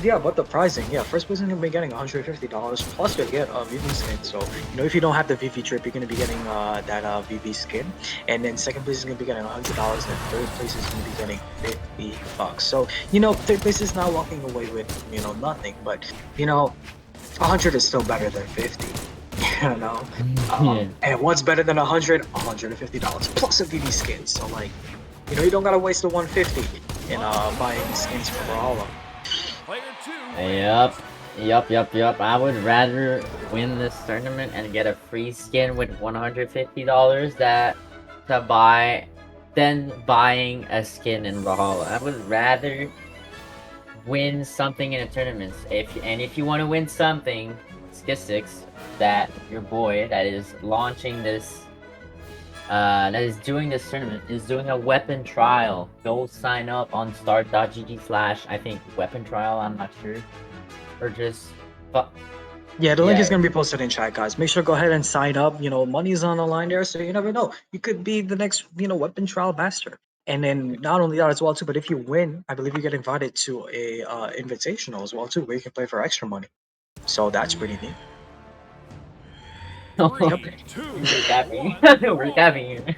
yeah. But the pricing, yeah. First person gonna be getting $150 plus you get a Vivi skin. So you know, if you don't have the Vivi trip, you're gonna be getting that Vivi skin. And then second place is gonna be getting $100, and third place is gonna be getting $50. So you know, third place is not walking away with nothing, but you know, 100 is still better than 50. You know, and what's better than 100? $150 plus a Vivi skin. So like. You know, you don't gotta waste the 150 in buying skins for Brawler. Yep. I would rather win this tournament and get a free skin with $150 to buy than buying a skin in Brawler. I would rather win something in a tournament. If you want to win something, Skissix, that your boy that is launching this. That is doing this tournament is doing a weapon trial. Go sign up on start.gg/ I think weapon trial. I'm not sure, or just. Yeah, the link is gonna be posted in chat, guys. Make sure to go ahead and sign up. You know, money's on the line there, so you never know. You could be the next, weapon trial master. And then not only that as well too, but if you win, I believe you get invited to a invitational as well too, where you can play for extra money. So that's pretty neat. We're capping. We're capping.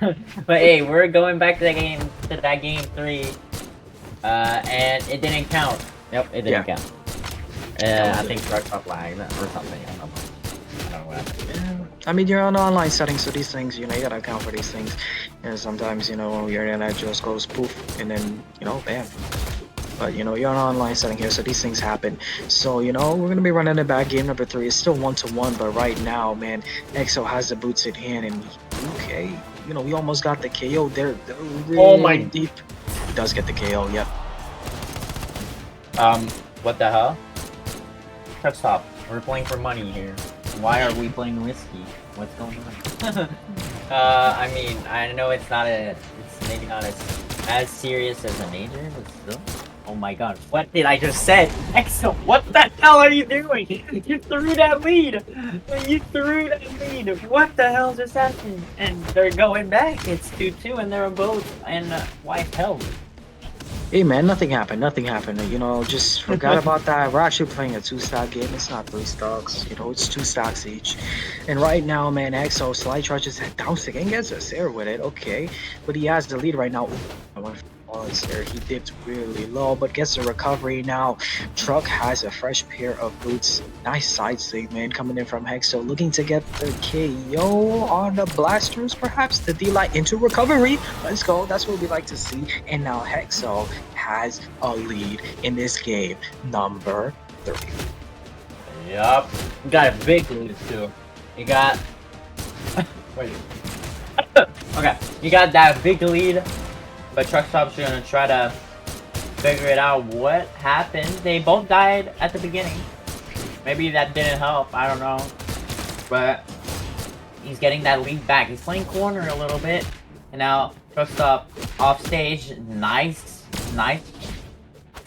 But hey, we're going back to that game 3. And it didn't count. Yep, it didn't count. I think TruckStop lagged or something. I don't know what happened. Yeah. I mean, you're on online settings, so these things, you gotta account for these things. And sometimes, your internet just goes poof, and then, bam. But, you're on online setting here, so these things happen. So, we're going to be running it back. Game number 3 is still 1-1, but right now, man, EXO has the boots in hand, and okay, we almost got the KO. They're really deep. He does get the KO, yep. What the hell? TruckStop We're playing for money here. Why are we playing risky? What's going on? I mean, I know it's maybe not as serious as a major, but still. Oh my god, what did I just say? EXO, what the hell are you doing? You threw that lead! You threw that lead! What the hell just happened? And they're going back. It's 2-2 and they're both in white hell. Hey man, nothing happened. Nothing happened. You know, just forgot about that. We're actually playing a 2-stock game. It's not 3 stocks. You know, it's 2 stocks each. And right now, man, EXO slide charges that downsing and gets us there with it. Okay, but he has the lead right now. I want to there. He dipped really low, but gets the recovery now. Truck has a fresh pair of boots. Nice side sling, man, coming in from Hexo, looking to get the KO on the blasters. Perhaps the D-Light into recovery. Let's go. That's what we like to see. And now Hexo has a lead in this game, number 3. Yup. You got a big lead too. You got. Wait. Okay. You got that big lead. But TruckStop's gonna try to figure it out what happened. They both died at the beginning. Maybe that didn't help, I don't know. But he's getting that lead back. He's playing corner a little bit. And now TruckStop off stage. Nice by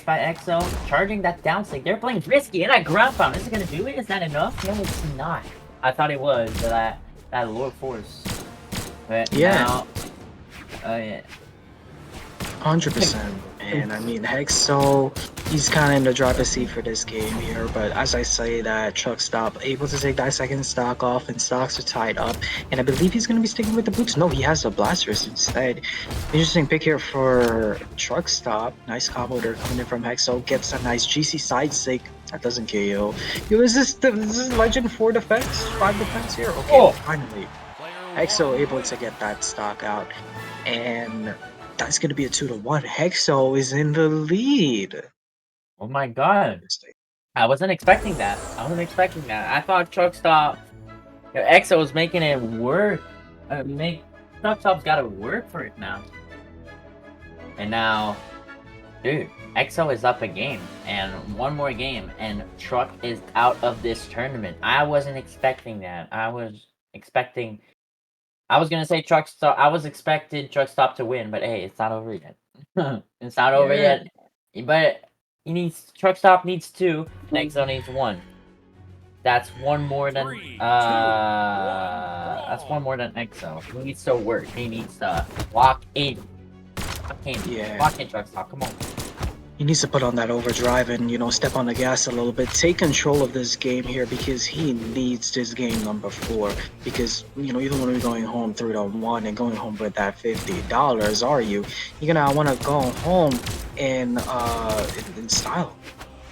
EXO. Charging that down stick. They're playing risky and that ground pound. Is it gonna do it? Is that enough? No, it's not. I thought it was, but that lower force. But yeah. Now, oh yeah. 100%, man. I mean, Hexo, he's kind of in the driver's seat for this game here, but as I say that, TruckStop able to take that second stock off, and stocks are tied up, and I believe he's going to be sticking with the boots. No, he has the blasters instead. Interesting pick here for TruckStop. Nice combo there coming in from Hexo. Gets a nice GC side stick. That doesn't KO. Is this Legend 4 defense? 5 defense here? Okay, finally. Hexo able to get that stock out, and that's going to be a 2-1. Hexo is in the lead. Oh my god. I wasn't expecting that. I thought TruckStop... EXO was making it work. TruckStop's got to work for it now. And now... Dude, EXO is up a game. And one more game. And Truck is out of this tournament. I wasn't expecting that. I was gonna say TruckStop. I was expecting TruckStop to win, but hey, it's not over yet. It's not over yet. But TruckStop needs 2. EXO needs 1. That's one more than that's one more than EXO. He needs to work. He needs to lock in. Lock in, TruckStop. Come on. He needs to put on that overdrive and, you know, step on the gas a little bit. Take control of this game here because he needs this game number 4. Because, you know, even when we're going home 3-1 and going home with that $50, are you? You're gonna want to go home in style.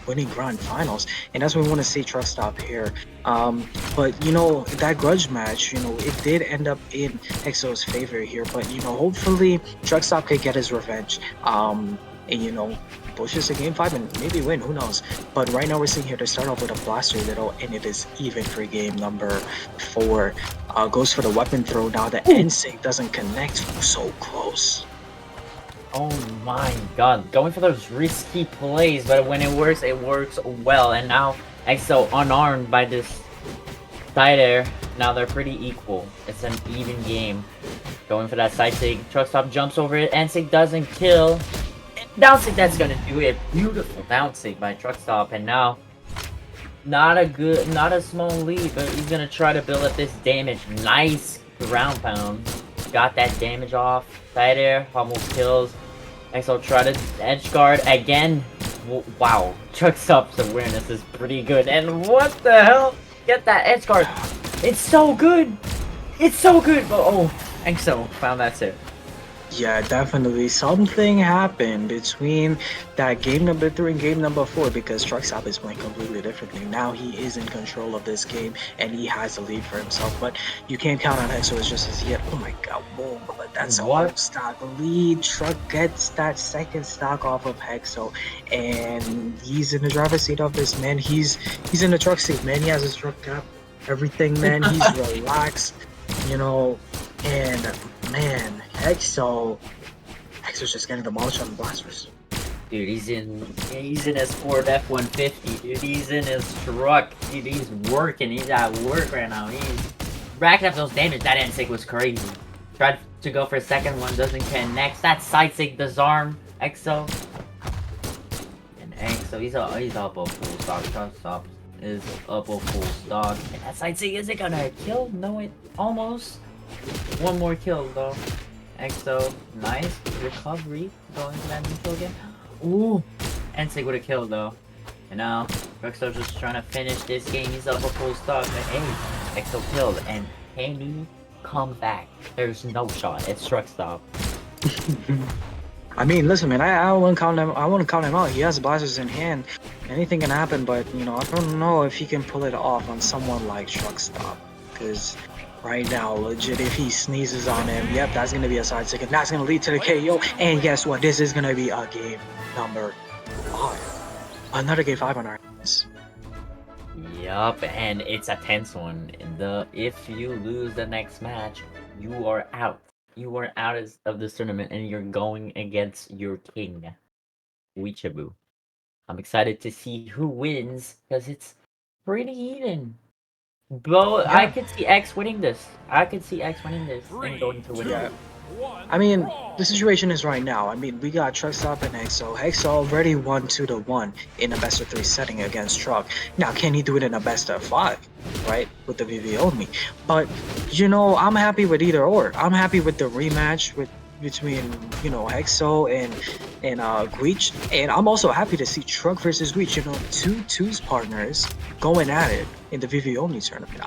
Winning grand finals, and that's what we want to see TruckStop here. But you know, that grudge match, you know, it did end up in EXO's favor here, but you know, hopefully TruckStop could get his revenge, and you know, pushes to game 5 and maybe win, who knows. But right now we're seeing here to start off with a blaster little, and it is even for game number 4. Goes for the weapon throw. Now the NSYNC doesn't connect. So close. Oh my god, going for those risky plays, but when it works well. And now EXO unarmed by this side air. Now they're pretty equal. It's an even game. Going for that side sig. TruckStop jumps over it. NSYNC doesn't kill. Down sig, that's gonna do it. Beautiful down sig by TruckStop. And now, not a small lead, but he's gonna try to build up this damage. Nice ground pound. Got that damage off. Side air, almost kills. EXO try to edge guard again. Wow, TruckStop's awareness is pretty good. And what the hell? Get that edge guard. It's so good. It's so good. But oh, EXO found that too. Yeah, definitely something happened between that game number 3 and game number 4 because TruckStop is playing completely differently. Now he is in control of this game and he has the lead for himself, but you can't count on EXO as just as yet. Oh my god, boom, but that's a whole stock lead. Truck gets that second stock off of EXO and he's in the driver's seat of this, man. He's in the truck seat, man. He has his truck cap, everything, man. He's relaxed, you know, and man, EXO's just getting demolished on the blasters. Dude, he's in his Ford F-150, dude. He's in his truck. Dude, he's working. He's at work right now. He's racking up those damage. That insig was crazy. Tried to go for a second one, doesn't connect. That side sig disarm EXO. And EXO, he's up a full stock. TruckStop is up a full stock. And that side sig, is it gonna kill? No, it almost. One more kill though. EXO, nice recovery. Going to that neutral again. Ooh, Ensig would have killed though. And now TruckStop's just trying to finish this game. He's up a full stock, but hey, EXO killed. And can he come back? There's no shot. It's TruckStop. I mean, listen, man. I wouldn't count him. I wouldn't count him out. He has blasters in hand. Anything can happen, but you know, I don't know if he can pull it off on someone like TruckStop. Because right now, legit, if he sneezes on him, yep, that's gonna be a side second. That's gonna lead to the KO. And guess what? This is gonna be a game number 5. Another game 5 on our hands. Yup, and it's a tense one. If you lose the next match, you are out. You are out of this tournament, and you're going against your king, Guichabou. I'm excited to see who wins because it's pretty even. Bro, yeah. I could see X winning this. And going to win it. I mean, the situation is right now. I mean, we got TruckStop and EXO. EXO already won 2-1 in a best of 3 setting against Truck. Now, can he do it in a best of 5, right? With the Vivi only. But, you know, I'm happy with either or. I'm happy with the rematch between, you know, EXO and Guich. And I'm also happy to see Truck versus Guich, you know, 2 twos partners going at it in the Vivi only tournament.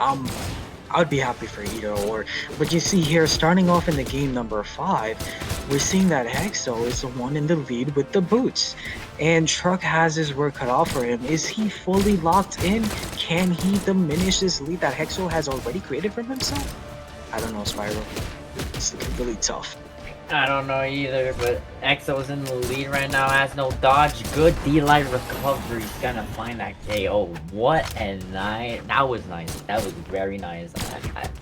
I'd be happy for either or. But you see here, starting off in the game number 5, we're seeing that EXO is the one in the lead with the boots. And Truck has his work cut off for him. Is he fully locked in? Can he diminish this lead that EXO has already created for himself? I don't know, Spyro. It's looking really tough. I don't know either, but EXO's in the lead right now, has no dodge. Good D-Light recovery. He's gonna find that KO. What a night. That was nice. That was very nice.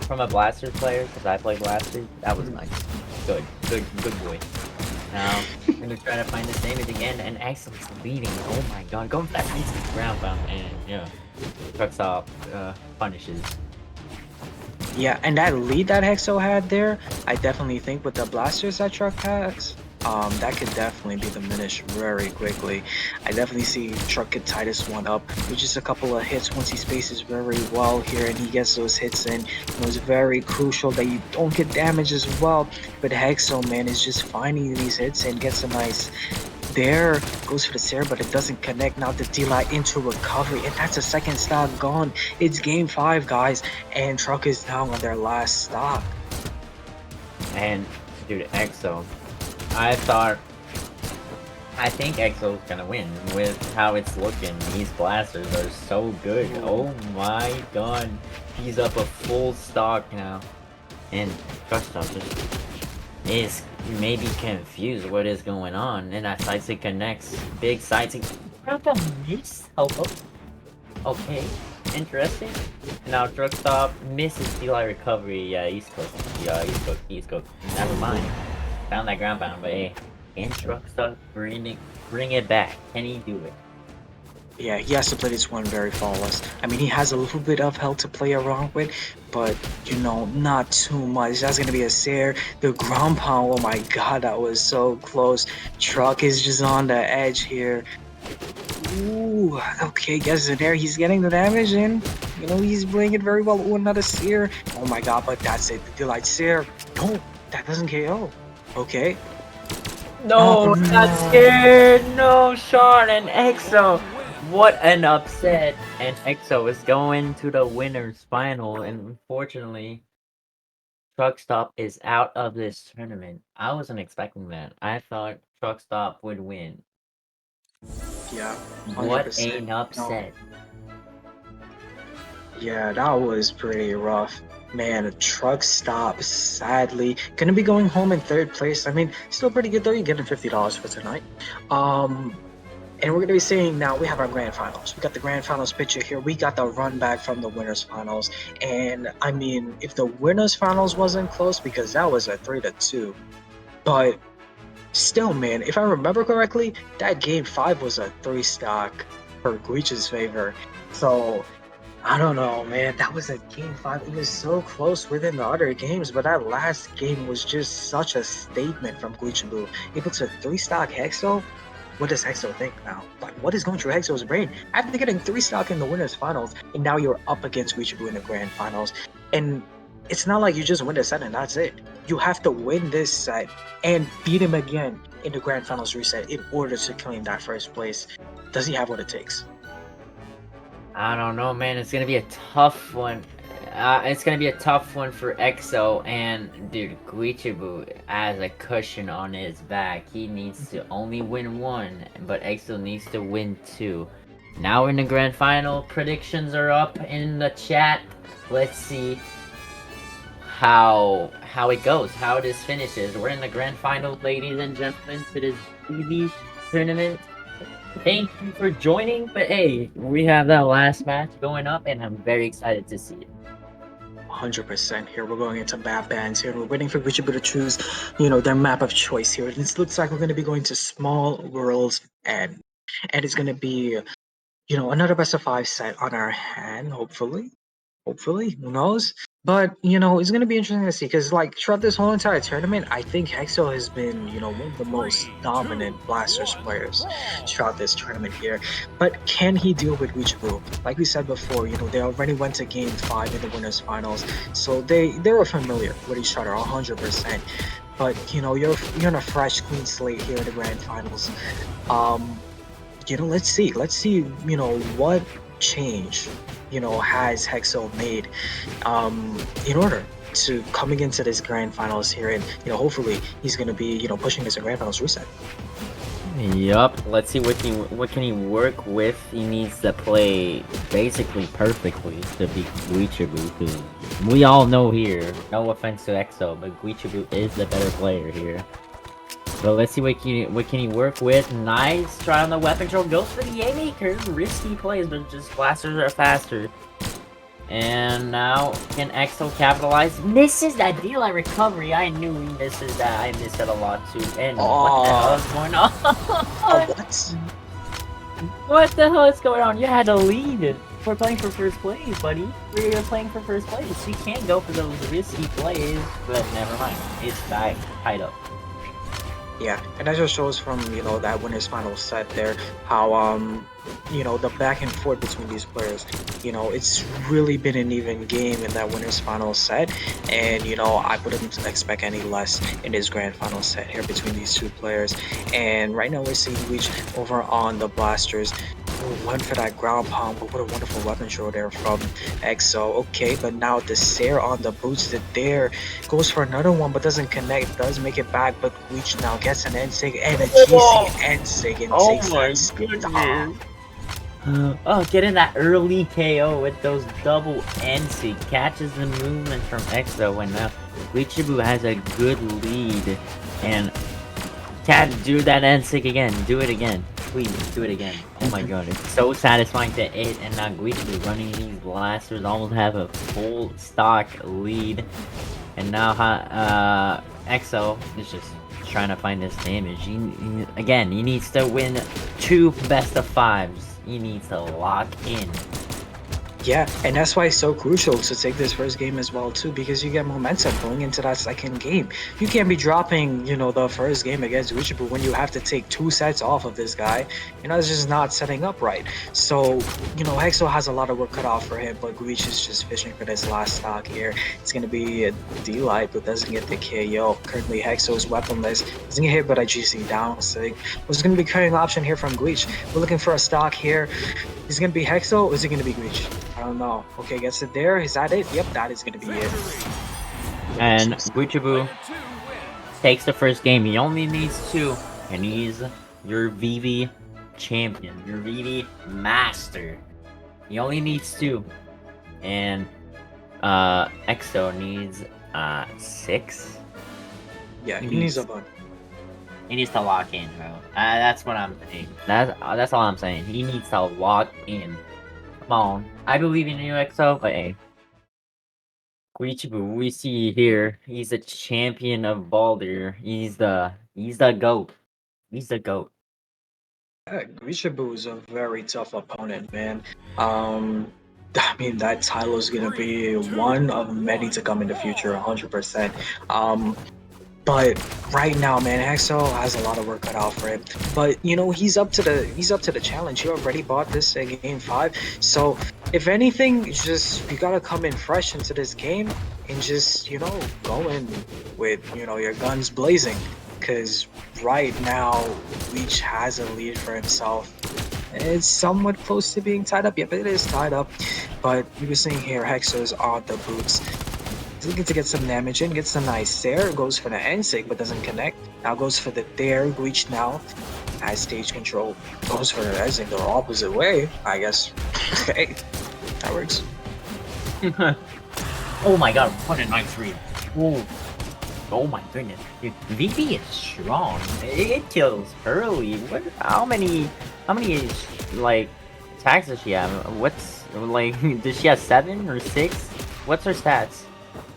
From a Blasters player, because I play Blasters, that was nice. Good boy. Now, I'm gonna try to find the damage again, and EXO's leading. Oh my god, going for that easy ground pound, and yeah, TruckStop punishes. Yeah, and that lead that EXO had there, I definitely think with the blasters that Truck has, that could definitely be diminished very quickly. I definitely see Truck could tie this one up with just a couple of hits once he spaces very well here and he gets those hits in. It was very crucial that you don't get damage as well, but EXO, man, is just finding these hits and gets a nice... There goes for the Sarah, but it doesn't connect. Now the D-Light into recovery, and that's a second stock gone. It's game 5, guys, and Truck is now on their last stock. And dude, EXO, I think EXO's gonna win with how it's looking. These blasters are so good. Oh my god, he's up a full stock now, and TruckStop just is maybe confused what is going on, and that side sig connects. Big side sig. Miss? Okay, interesting. Now TruckStop misses D-Light recovery. Yeah, he's cooked. He's cooked. Never mind. Found that ground pound, but hey, can TruckStop bring it back? Can he do it? Yeah, he has to play this one very flawless. I mean, he has a little bit of health to play around with, but, you know, not too much. That's going to be a Sair. The ground pound, oh my god, that was so close. Truck is just on the edge here. Ooh, okay, gets in there. He's getting the damage in. You know, he's playing it very well. Ooh, another Sair. Oh my god, but that's it. The D-Light Sair. No, that doesn't KO. Okay. No, not scared. No, Sean and EXO. What an upset. And EXO is going to the winner's final, and unfortunately, TruckStop is out of this tournament. I wasn't expecting that. I thought TruckStop would win. Yeah. 100%. What an upset. Yeah, that was pretty rough. Man, TruckStop, sadly, gonna be going home in 3rd place. I mean, still pretty good though. You're getting $50 for tonight. And we're going to be seeing now, we have our grand finals. We got the grand finals picture here. We got the run back from the winners finals. And I mean, if the winners finals wasn't close, because that was a 3-2, but Still, man, if I remember correctly, that game 5 was a 3-stock for Guich's favor. So I don't know, man. That was a game 5. It was so close within the other games, but that last game was just such a statement from Guichabou. Able to 3-stock Hexo. What does Hexo think now? Like, what is going through Hexo's brain? After getting 3-stock in the winners finals, and now you're up against Guichabou in the grand finals, and it's not like you just win the set and that's it. You have to win this set and beat him again in the grand finals reset in order to claim that first place. Does he have what it takes? I don't know, man. It's gonna be a tough one. It's gonna be a tough one for EXO, and dude, Guichabou has a cushion on his back. He needs to only win one, but EXO needs to win two. Now in the grand final, predictions are up in the chat. Let's see how it goes, how this finishes. We're in the grand final, ladies and gentlemen, to this TV tournament. Thank you for joining, but hey, we have that last match going up, and I'm very excited to see it. 100% here. We're going into map bands here. We're waiting for Guichabou to choose, their map of choice here. This looks like we're going to be going to Small Worlds and it's going to be, another best of 5 set on our hand, hopefully. Hopefully, who knows? But it's gonna be interesting to see because like throughout this whole entire tournament, I think Hexo has been one of the most dominant Blasters players throughout this tournament here. But can he deal with Guichabou? Like we said before, they already went to game 5 in the winners finals, so they were familiar with each other 100%. But you're in a fresh clean slate here in the grand finals. Let's see what change has Hexo made in order to coming into this grand finals here, and hopefully he's going to be pushing this in grand finals reset. Yup, let's see what can he work with. He needs to play basically perfectly to beat Guichabou, because we all know here, no offense to EXO, but Guichabou is the better player here. So let's see what can he work with. Nice try on the weapon control. Goes for the A-Maker. Risky plays, but just blasters are faster. And now can EXO capitalize? Misses that deal at recovery. I knew he misses that. I missed it a lot too. And what the hell is going on? What? What the hell is going on? You had to lead. We're playing for first place, buddy. We're playing for first place. You can't go for those risky plays. But never mind. It's tied up. Yeah, and that just shows from that winners final set there how the back and forth between these players, it's really been an even game in that winners final set, and I wouldn't expect any less in this grand final set here between these two players. And right now we're seeing Reach over on the Blasters. Went for that ground pound, but what a wonderful weapon throw there from EXO. Okay, but now the Sair on the boots, the Dare goes for another one, but doesn't connect, does make it back, but Reach now gets an N-Sig and a GC N-Sig and takes that goodness. Oh, getting that early KO with those double N-Sig, catches the movement from EXO, and now Guichabou has a good lead, and can't do that N-Sig again. Do it again. Please, do it again. Oh my god, it's so satisfying to hit, and now Guichabou running these blasters almost have a full stock lead. And now EXO is just trying to find this damage. Again, he needs to win 2 best of 5s. He needs to lock in. Yeah, and that's why it's so crucial to take this first game as well too, because you get momentum going into that second game. You can't be dropping, the first game against Guichabou when you have to take 2 sets off of this guy. It's just not setting up right. So, Hexo has a lot of work cut off for him, but Guich is just fishing for this last stock here. It's gonna be a D-Light, but doesn't get the KO. Currently, Hexo is weaponless, doesn't get hit by a GC down. So what's gonna be cutting option here from Guich? We're looking for a stock here. Is it gonna be Hexo or is it gonna be Guich? I don't know. Okay, gets it there. Is that it? Yep, that is gonna be it. And Guichabou takes the first game. He only needs 2, and he's your Vivi champion, your Vivi master. He only needs 2, and EXO needs 6. Yeah, he needs a bun. He needs to lock in, bro. That's what I'm saying. That's all I'm saying. He needs to lock in. Come on. I believe in you, EXO, but hey. Guichabou, we see here, he's a champion of Baldur. He's the He's the GOAT. He's the GOAT. Yeah, Guichabou is a very tough opponent, man. I mean, that title is gonna be one of many to come in the future, 100%. But right now, man, Axel has a lot of work cut out for him. But you know, he's up to the challenge. He already bought this at game 5. So if anything, just you gotta come in fresh into this game and just, you know, go in with, you know, your guns blazing. Cause right now, Leech has a lead for himself. It's somewhat close to being tied up. Yep, it is tied up. But we were seeing here, Hexo's on the boots. Looking to get some damage in, gets a nice there, goes for the NSIG but doesn't connect. Now goes for the dare, Reach now has stage control, goes for the NSIG the opposite way, I guess. Okay, that works. Oh my god, what a nice read. Ooh. Oh my goodness. Dude, Vivi is strong. It kills early. How many like attacks does she have? What's like does she have 7 or 6? What's her stats?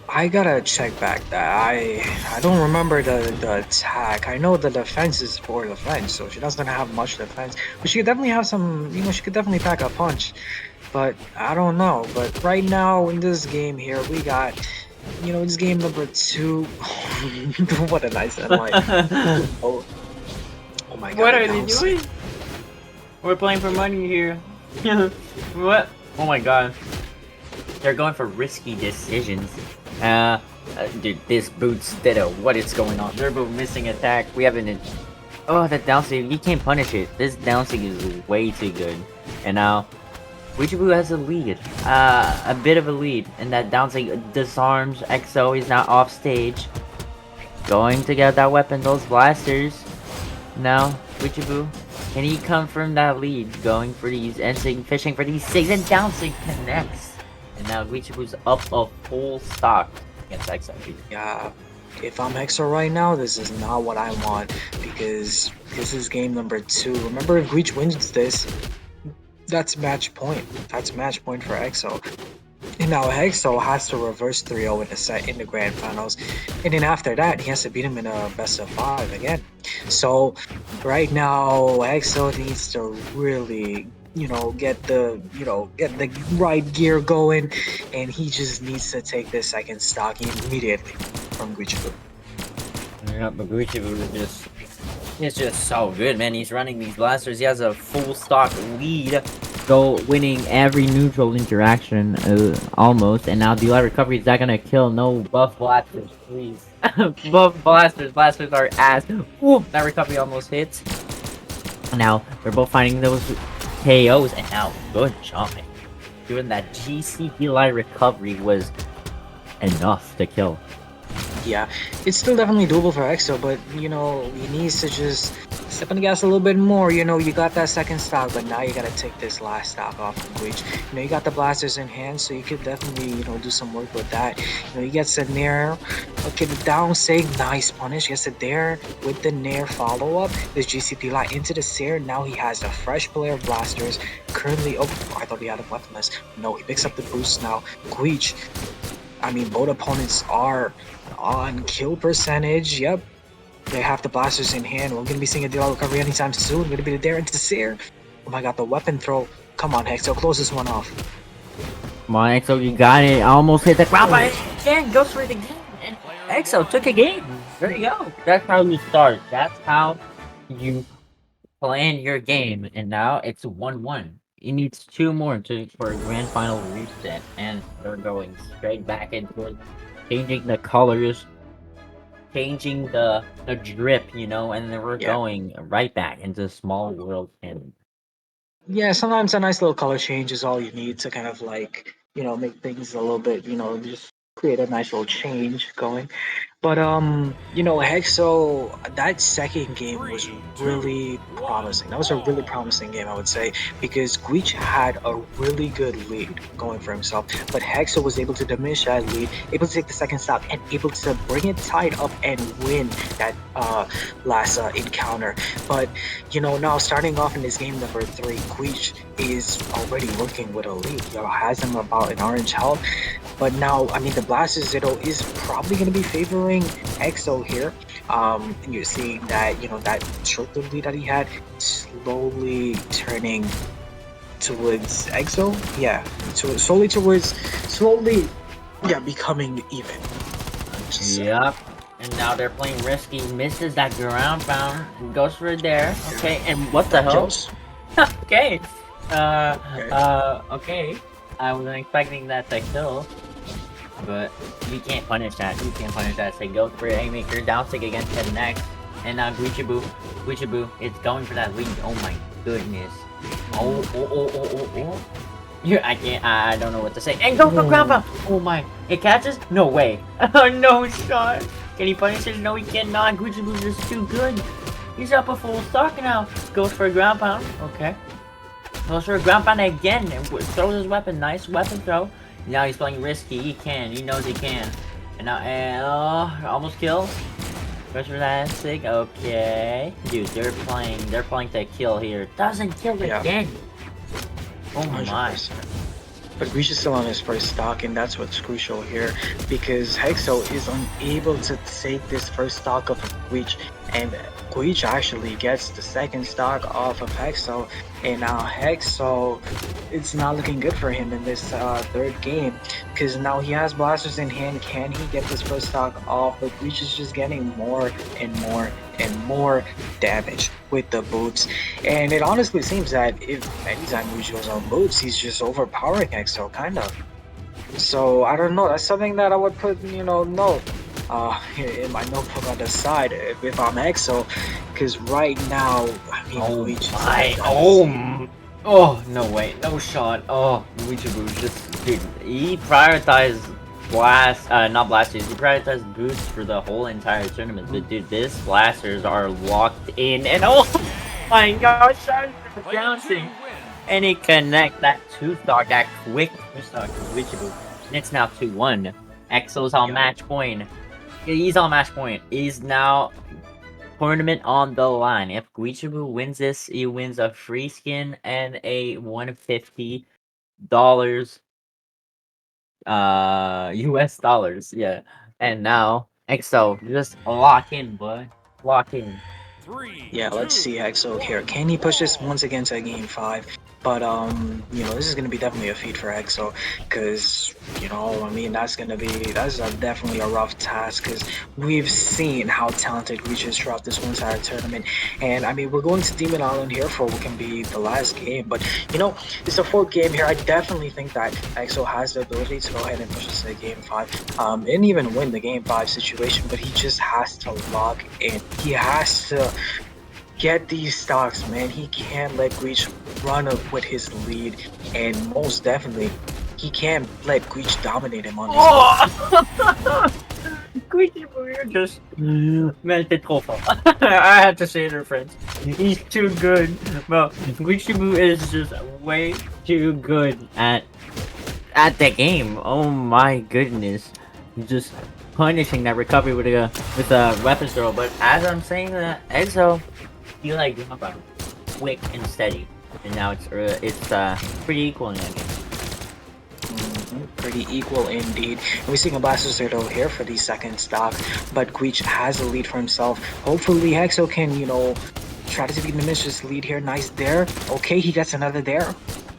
I gotta check back that. I don't remember the attack. I know the defense is for defense, so she doesn't have much defense. But she could definitely have some, you know, she could definitely pack a punch. But I don't know. But right now in this game here, we got, you know, it's game number 2. What a nice headline. Oh my god. What are they doing? We're playing for money here. What? Oh my god. They're going for risky decisions. Dude, this Boots did what is going on? They're both missing attack. We haven't. Oh, that downsing. You can't punish it. This downsing is way too good. And now, Guichabou has a lead. A bit of a lead. And that downsing disarms EXO. He's now off stage. Going to get that weapon, those blasters. Now, Guichabou, can he come from that lead? Going for these NSIG, fishing for these SIGs, and downsing connects. And now Guichabou's up a full stock against EXO. Yeah, if I'm EXO right now, this is not what I want, because this is game number 2. Remember, if Guich wins this, that's match point. That's match point for EXO. And now EXO has to reverse 3-0 in the set in the grand finals, and then after that he has to beat him in a best of 5 again. So right now EXO needs to really, you know, get the right gear going, and he just needs to take this second stock immediately from Guichabou. Yeah, but Guichabou is just so good, man. He's running these blasters. He has a full stock lead, winning every neutral interaction almost. And now delay recovery, is that gonna kill? No, buff blasters, please. Buff blasters. Blasters are ass. Ooh, that recovery almost hits. Now they're both finding those KOs, and now good job, man. Doing that GC delay recovery was enough to kill. Yeah, it's still definitely doable for EXO, but you know, he needs to just step on the gas a little bit more. You know, you got that second stock, but now you gotta take this last stock off of Guich. You know, you got the blasters in hand, so you could definitely, you know, do some work with that. You know, he gets a nair, okay, the down sig, nice punish. He gets a dare with the nair follow up. This GCP light into the Seer. Now he has a fresh player of blasters. Currently, oh, I thought he had a weaponless. No, he picks up the boost now. Guich, I mean, both opponents are on kill percentage. Yep, they have the blasters in hand. We're gonna be seeing a deal recovery anytime soon. Gonna be the dare into the Seer. Oh my god, the weapon throw. Come on, Hexo, close this one off. Come on, EXO, you got it. Almost hit the ground, but again, goes for it again. And EXO took a game. There you go. That's how you start. That's how you plan your game. And now it's 1-1. He needs 2 more for a grand final reset, and they're going straight back into it, changing the colors, changing the drip, you know, and then we're going right back into small world canon. Yeah, sometimes a nice little color change is all you need to kind of like, you know, make things a little bit, you know, just create a nice little change going. But you know, Hexo, that second game was really promising. That was a really promising game, I would say, because Guich had a really good lead going for himself, but Hexo was able to diminish that lead, able to take the second stop, and able to bring it tied up and win that last encounter. But you know, now starting off in this game number 3, Guich is already working with a lead. Has him about an orange health. But now, I mean, the Blaster Zero is probably going to be favoring EXO here. And you're seeing that, that short-term lead that he had slowly turning towards EXO. Yeah, slowly, becoming even. Yep. And now they're playing risky. Misses that ground pound. Goes for it there. Okay, and what the hell? Okay. Okay. I wasn't expecting that to kill. But you can't punish that. You can't punish that. So go for it. Haymaker. Down stick against the next. And now Guichabou it's going for that lead. Oh my goodness. Oh. Here, I don't know what to say. And go for grandpa! Oh my. It catches? No way. Oh, no shot. Can he punish it? No, he cannot. Guichabou's just too good. He's up a full stock now. Goes for a ground pound. Okay. Goes for a ground pound again. And throws his weapon. Nice weapon throw. Now he's playing risky. He can. He knows he can. And now, almost kill. Goes for that stick. Okay. Dude, they're playing to kill here. Doesn't kill again. Oh my. 100%. But Guiche is still on his first stock, and that's what's crucial here, because Hexo is unable to take this first stock of Guiche, and Guiche actually gets the second stock off of Hexo, and now Hexo, it's not looking good for him in this third game, because now he has blasters in hand. Can he get this first stock off? But Guiche is just getting more and more and more damage with the boots, and it honestly seems that if anytime Guiche goes on boots, he's just overpowering Hexo, kind of. So I don't know, that's something that I would put, note in my notebook on the side if I'm Hexo, because right now, I mean, oh no way, no shot. Oh, Guichabou just, dude, he prioritized not blasters, he prioritized boosts for the whole entire tournament. But dude, this blasters are locked in, and oh my gosh, I'm bouncing. And he connect that 2-stock, that quick 2-stock to Guichabou. And it's now 2-1. Exo's on match point. He's on match point. He's now tournament on the line. If Guichabou wins this, he wins a free skin and a $150 US dollars. Yeah. And now Exo, just lock in, bud. Lock in. Yeah, let's see Hexo here. Can he push this once again to game 5? But this is gonna be definitely a feat for Hexo, because I mean that's definitely a rough task, because we've seen how talented Guiche is throughout this whole entire tournament. And I mean, we're going to Demon Island here for what can be the last game, but it's a 4th game here. I definitely think that Hexo has the ability to go ahead and push us to game 5, and even win the game 5 situation. But he just has to lock in. He has to get these stocks, man. He can't let Guiche run up with his lead, and most definitely, he can't let Guiche dominate him on this. Guichabou, you're just melted trop fort. I had to say it, friends. He's too good. Well, Guichabou is just way too good at the game. Oh my goodness, just punishing that recovery with a weapons throw. But as I'm saying that, Exo, he like quick and steady, and now it's pretty equal in that game. Pretty equal indeed. And we're seeing a Blaster Zero here for the second stock, but Guiche has a lead for himself. Hopefully Hexo can, try to diminish this lead here. Nice there. Okay, he gets another there.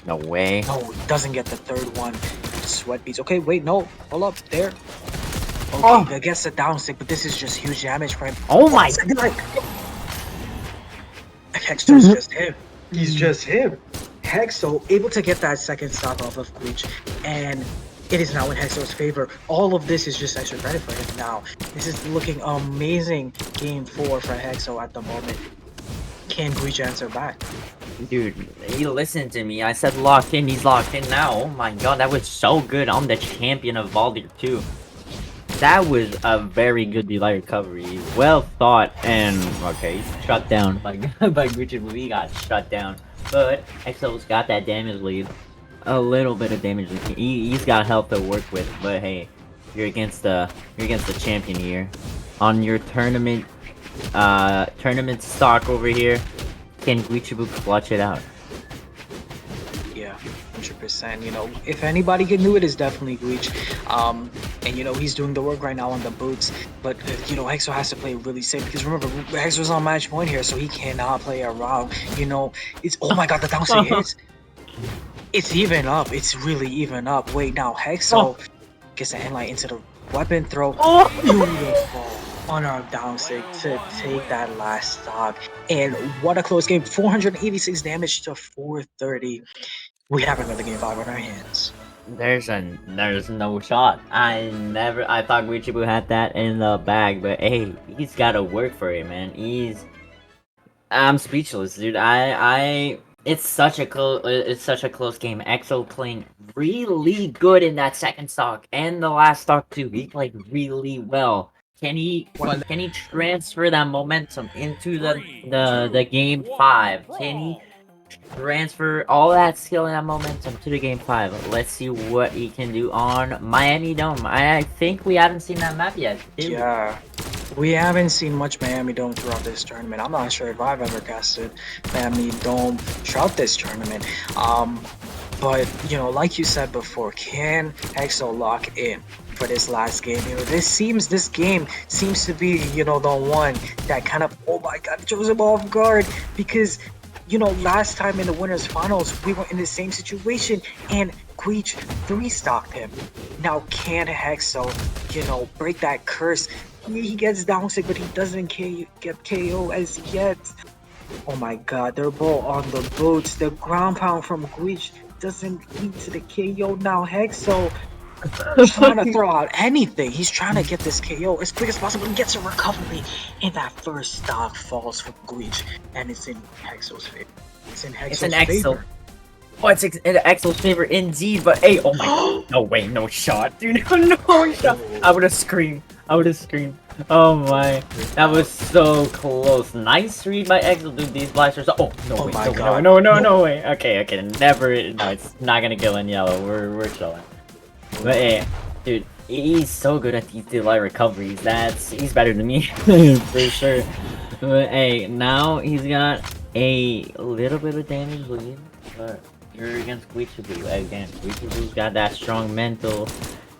No way. No, he doesn't get the third one. Sweat beats. Okay, wait, no. Hold up, there. Okay, I guess a down stick, but this is just huge damage for him. Oh my! Hexo's just him. He's just him. Hexo able to get that second stock off of Guiche, and it is now in Hexo's favor. All of this is just extra credit for him now. This is looking amazing. Game 4 for Hexo at the moment. Can Guiche answer back? Dude, he listened to me. I said locked in. He's locked in now. Oh my god, that was so good. I'm the champion of Valdir too. That was a very good delay recovery. Well thought, and okay, shut down by Guichabou. He got shut down. But Exo's got that damage lead. A little bit of damage lead. He's got health to work with, but hey, you're against the champion here. On your tournament stock over here, can Guichabou clutch it out? 100%. You know, if anybody can do it, it's definitely Guich. And you know, he's doing the work right now on the boots. But you know, Hexo has to play really safe because remember, Hexo's on match point here, so he cannot play around. You know, it's oh my god, the down C hits. It's even up. It's really even up. Wait, now Hexo gets the endlight into the weapon throw. Beautiful on our down sig to take that last stock. And what a close game. 486 damage to 430. We have another game 5 on our hands. There's no shot. I thought Guichabou had that in the bag, but hey, he's gotta work for it, man. I'm speechless, dude. It's such a close game. EXO playing really good in that second stock and the last stock too. He played really well. Can he transfer that momentum into the game 5? Can he transfer all that skill and that momentum to the game 5? Let's see what he can do on Miami Dome. I think we haven't seen that map yet. Yeah. We haven't seen much Miami Dome throughout this tournament. I'm not sure if I've ever casted Miami Dome throughout this tournament. But you know, like you said before, can EXO lock in for this last game? You know, this game seems to be, you know, the one that kind of, oh my god, throws him off guard because, you know, last time in the winners finals we were in the same situation and Guich 3-stocked him. Now can Hexo, you know, break that curse? He gets down sick, but he doesn't get KO as yet. Oh my god, they're both on the boots. The ground pound from Guich doesn't lead to the KO. Now Hexo he's trying to throw out anything. He's trying to get this KO as quick as possible and gets a recovery. And that first stock falls from Guich, and it's in Hexo's favor. It's in Hexo's favor. Oh, it's in Exo's favor indeed, but hey, oh my god. No way, no shot, dude. No shot. I would have screamed. Oh my. That was so close. Nice read by Exo, dude. These blasters. Oh, no way. My god. No way. Okay. Never. No, it's not gonna kill in yellow. We're chilling. But hey, dude, he's so good at these delay recoveries. He's better than me. For sure. But hey, now he's got a little bit of damage lead. But you're against Guichabou again. Guichabou's got that strong mental.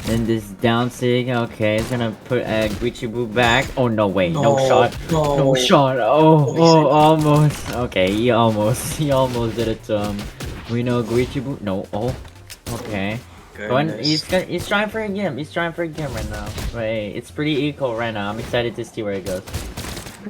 Then this down sig, okay, it's gonna put Guichabou back. Oh no way, no shot. No shot. Oh, almost. Okay, he almost did it to him. We know Guichabou. No, okay. He's trying for a game. He's trying for a game right now. But hey, it's pretty equal right now. I'm excited to see where it goes.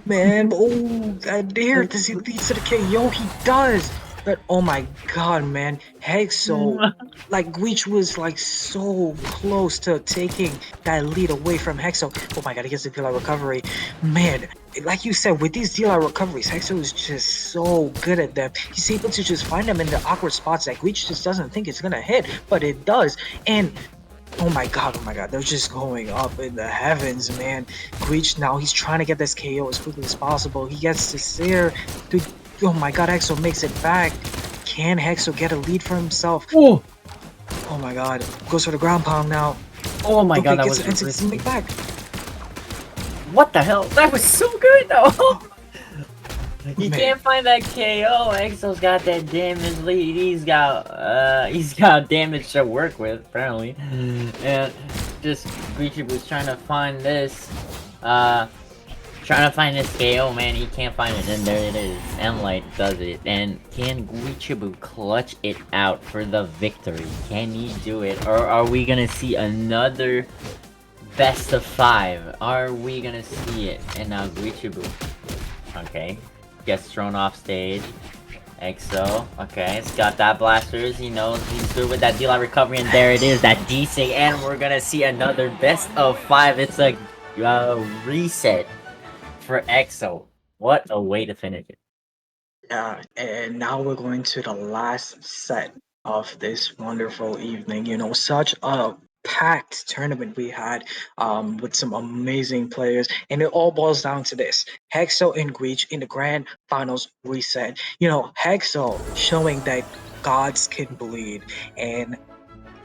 Man, oh, god dare, does he lead to the KO? He does! But oh my god, man, Hexo, like Guich was like so close to taking that lead away from Hexo. Oh my god, he gets the DLI recovery. Man, like you said, with these DLI recoveries, Hexo is just so good at them. He's able to just find them in the awkward spots that Guich just doesn't think it's gonna hit, but it does. And oh my god, they're just going up in the heavens, man. Guich now, he's trying to get this KO as quickly as possible. He gets to Sear. Dude, oh my god, Hexo makes it back. Can Hexo get a lead for himself? Oh my god, goes for the ground pound now. Oh my god, that was risky. Back. What the hell? That was so good though. You can't find that KO. Exo's got that damage lead. He's got damage to work with apparently, and just Guichabou's trying to find this. Trying to find this KO, man. He can't find it, and there it is. Enlight does it, and can Guichabou clutch it out for the victory? Can he do it, or are we gonna see another best of 5? Are we gonna see it? And now Guichabou, okay, gets thrown off stage. EXO, okay, it's got that blasters. He knows he's good with that DLI recovery, and there it is, that D-Sig, and we're gonna see another best of 5. It's a reset for EXO. What a way to finish it. Yeah, and now we're going to the last set of this wonderful evening. You know, such a packed tournament we had with some amazing players, and it all boils down to this: Hexo and Guich in the grand finals reset. You know, Hexo showing that gods can bleed, and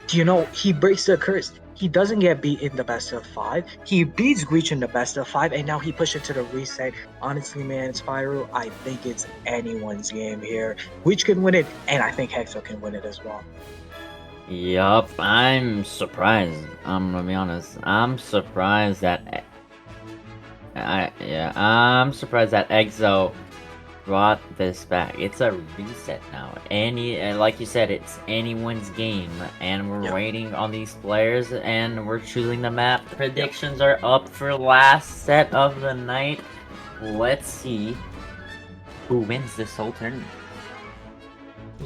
you know, he breaks the curse. he doesn't get beat in the best of 5. He beats Guich in the best of 5, and now he pushes to the reset. Honestly, man, Spyro, I think it's anyone's game here. Guich can win it, and I think Hexo can win it as well. Yup, I'm surprised. I'm gonna be honest. I'm surprised that I'm surprised that EXO brought this back. It's a reset now. Like you said, it's anyone's game, and we're waiting on these players, and we're choosing the map. The predictions are up for last set of the night. Let's see who wins this whole tournament.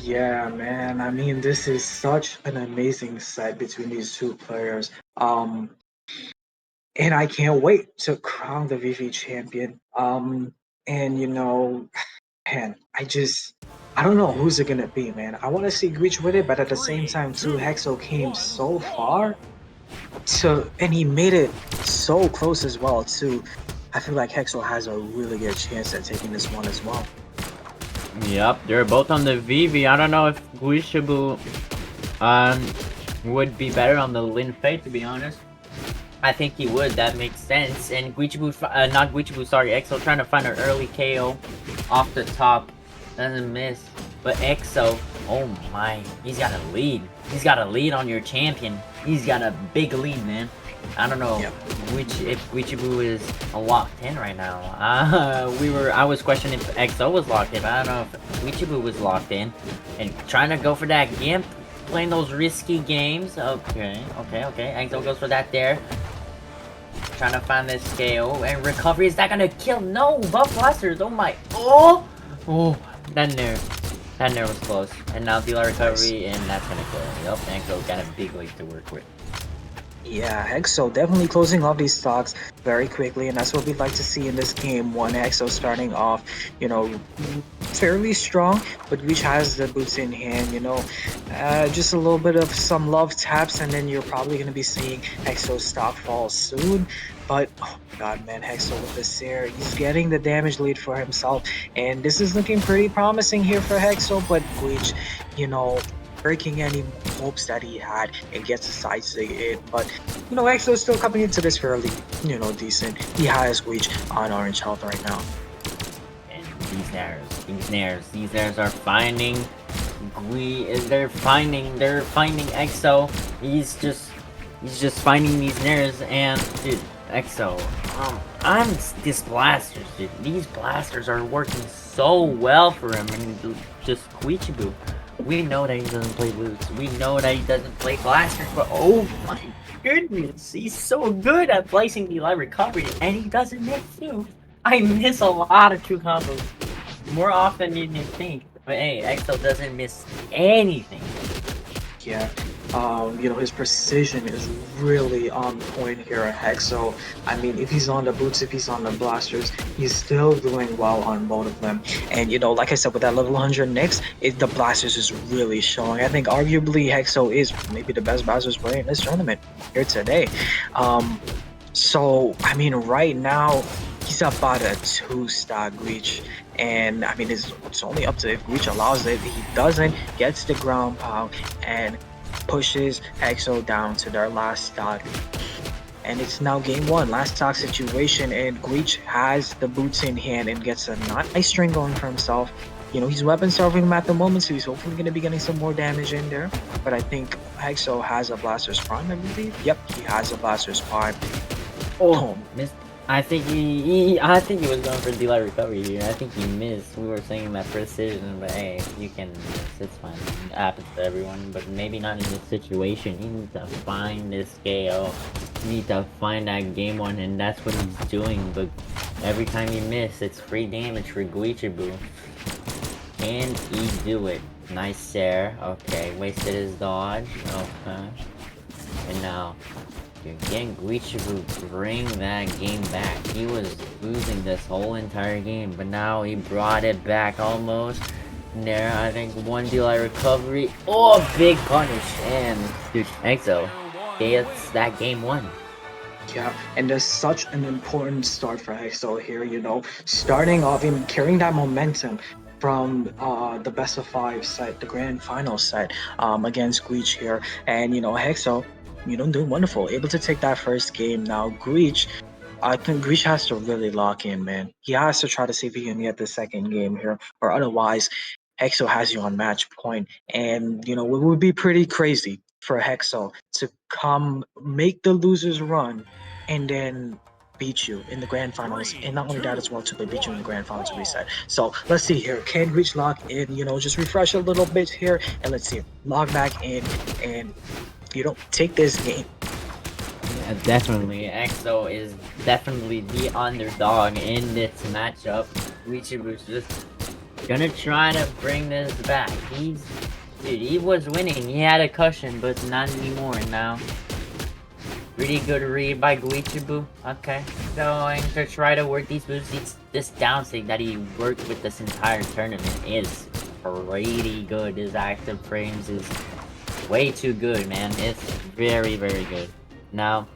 Yeah, man. I mean, this is such an amazing set between these two players. And I can't wait to crown the Vivi champion. And man, I don't know who's it gonna be, man. I want to see Guich with it, but at the same time, too, Hexo came so far, and he made it so close as well, too. I feel like Hexo has a really good chance at taking this one as well. Yep, they're both on the Vivi. I don't know if Guichabou would be better on the Lin Fei, to be honest. I think he would. That makes sense. And Guichabou, not Guichabou, sorry, EXO trying to find an early KO off the top. Doesn't miss. But EXO, oh my, he's got a lead. He's got a lead on your champion. He's got a big lead, man. I don't know if Guichabou is locked in right now. I was questioning if EXO was locked in. I don't know if Guichabou was locked in and trying to go for that gimp, playing those risky games. Okay. EXO goes for that there. Trying to find this KO and recovery. Is that gonna kill? No, buff blasters. Oh my. Oh, that Nair was close. And now Dealer recovery, and that's gonna kill him. Yup, EXO got a big lead to work with. Yeah, Hexo definitely closing off these stocks very quickly, and that's what we'd like to see in this game. One, Hexo starting off, fairly strong, but Guich has the boots in hand, just a little bit of some love taps, and then you're probably going to be seeing Hexo's stock fall soon. But, oh god, man, Hexo with the Seer, he's getting the damage lead for himself, and this is looking pretty promising here for Hexo, but Guich, breaking any hopes that he had and gets a side sig in. But EXO is still coming into this fairly decent. He has Guich on orange health right now. And these Nairs are finding they're finding EXO. He's just finding these Nairs, and dude, EXO, these blasters, dude. These blasters are working so well for him, and just Guichabou. We know that he doesn't play boots. We know that he doesn't play blasters, but oh my goodness, he's so good at placing the light recovery, and he doesn't miss too. I miss a lot of true combos, more often than you think. But hey, EXO doesn't miss anything. Yeah, his precision is really on point here at Hexo. I mean, if he's on the boots, if he's on the blasters, he's still doing well on both of them. And like I said, with that level 100 Nyx, the blasters is really showing. I think arguably Hexo is maybe the best blasters player in this tournament here today. So I mean, right now he's about a 2-star Guich. And I mean, it's only up to if Guich allows it. If he doesn't, gets the ground pound and pushes Hexo down to their last stock. And it's now game 1, last stock situation, and Guich has the boots in hand and gets a nice string going for himself. He's weapon starving him at the moment, so he's hopefully going to be getting some more damage in there. But I think Hexo has a Blaster's Prime, I believe. Yep, he has a Blaster's Prime. Missed. I think he was going for delay recovery here. I think he missed. We were saying that precision, but hey, you can miss. It's fine. It happens to everyone, but maybe not in this situation. You need to find this KO. You need to find that game 1, and that's what he's doing. But every time you miss, it's free damage for Guichabou. Can he do it? Nice Seer. Okay, wasted his dodge. Okay. And now again, Guichabou bring that game back. He was losing this whole entire game, but now he brought it back almost. There, I think one delay recovery. Oh, big punish, and dude, EXO gets that game 1. Yeah, and there's such an important start for Hexo here, starting off and carrying that momentum from the best of 5 set, the grand final set against Guich here. And Hexo doing wonderful. Able to take that first game. Now, Greach, I think Greach has to really lock in, man. He has to try to see if he can get the second game here, or otherwise, Hexo has you on match point. And, it would be pretty crazy for Hexo to come make the losers run and then beat you in the grand finals. And not only that as well, too, but beat you in the grand final to reset. So let's see here. Can Greach lock in? Just refresh a little bit here. And let's see. Log back in and, take this game. Yeah, definitely. EXO is definitely the underdog in this matchup. Guichabou's just gonna try to bring this back. Dude, he was winning. He had a cushion, but not anymore now. Pretty good read by Guichabou. Okay, going to try to work these moves. This down sig that he worked with this entire tournament is pretty good. His active frames is way too good, man. It's very, very good. Now,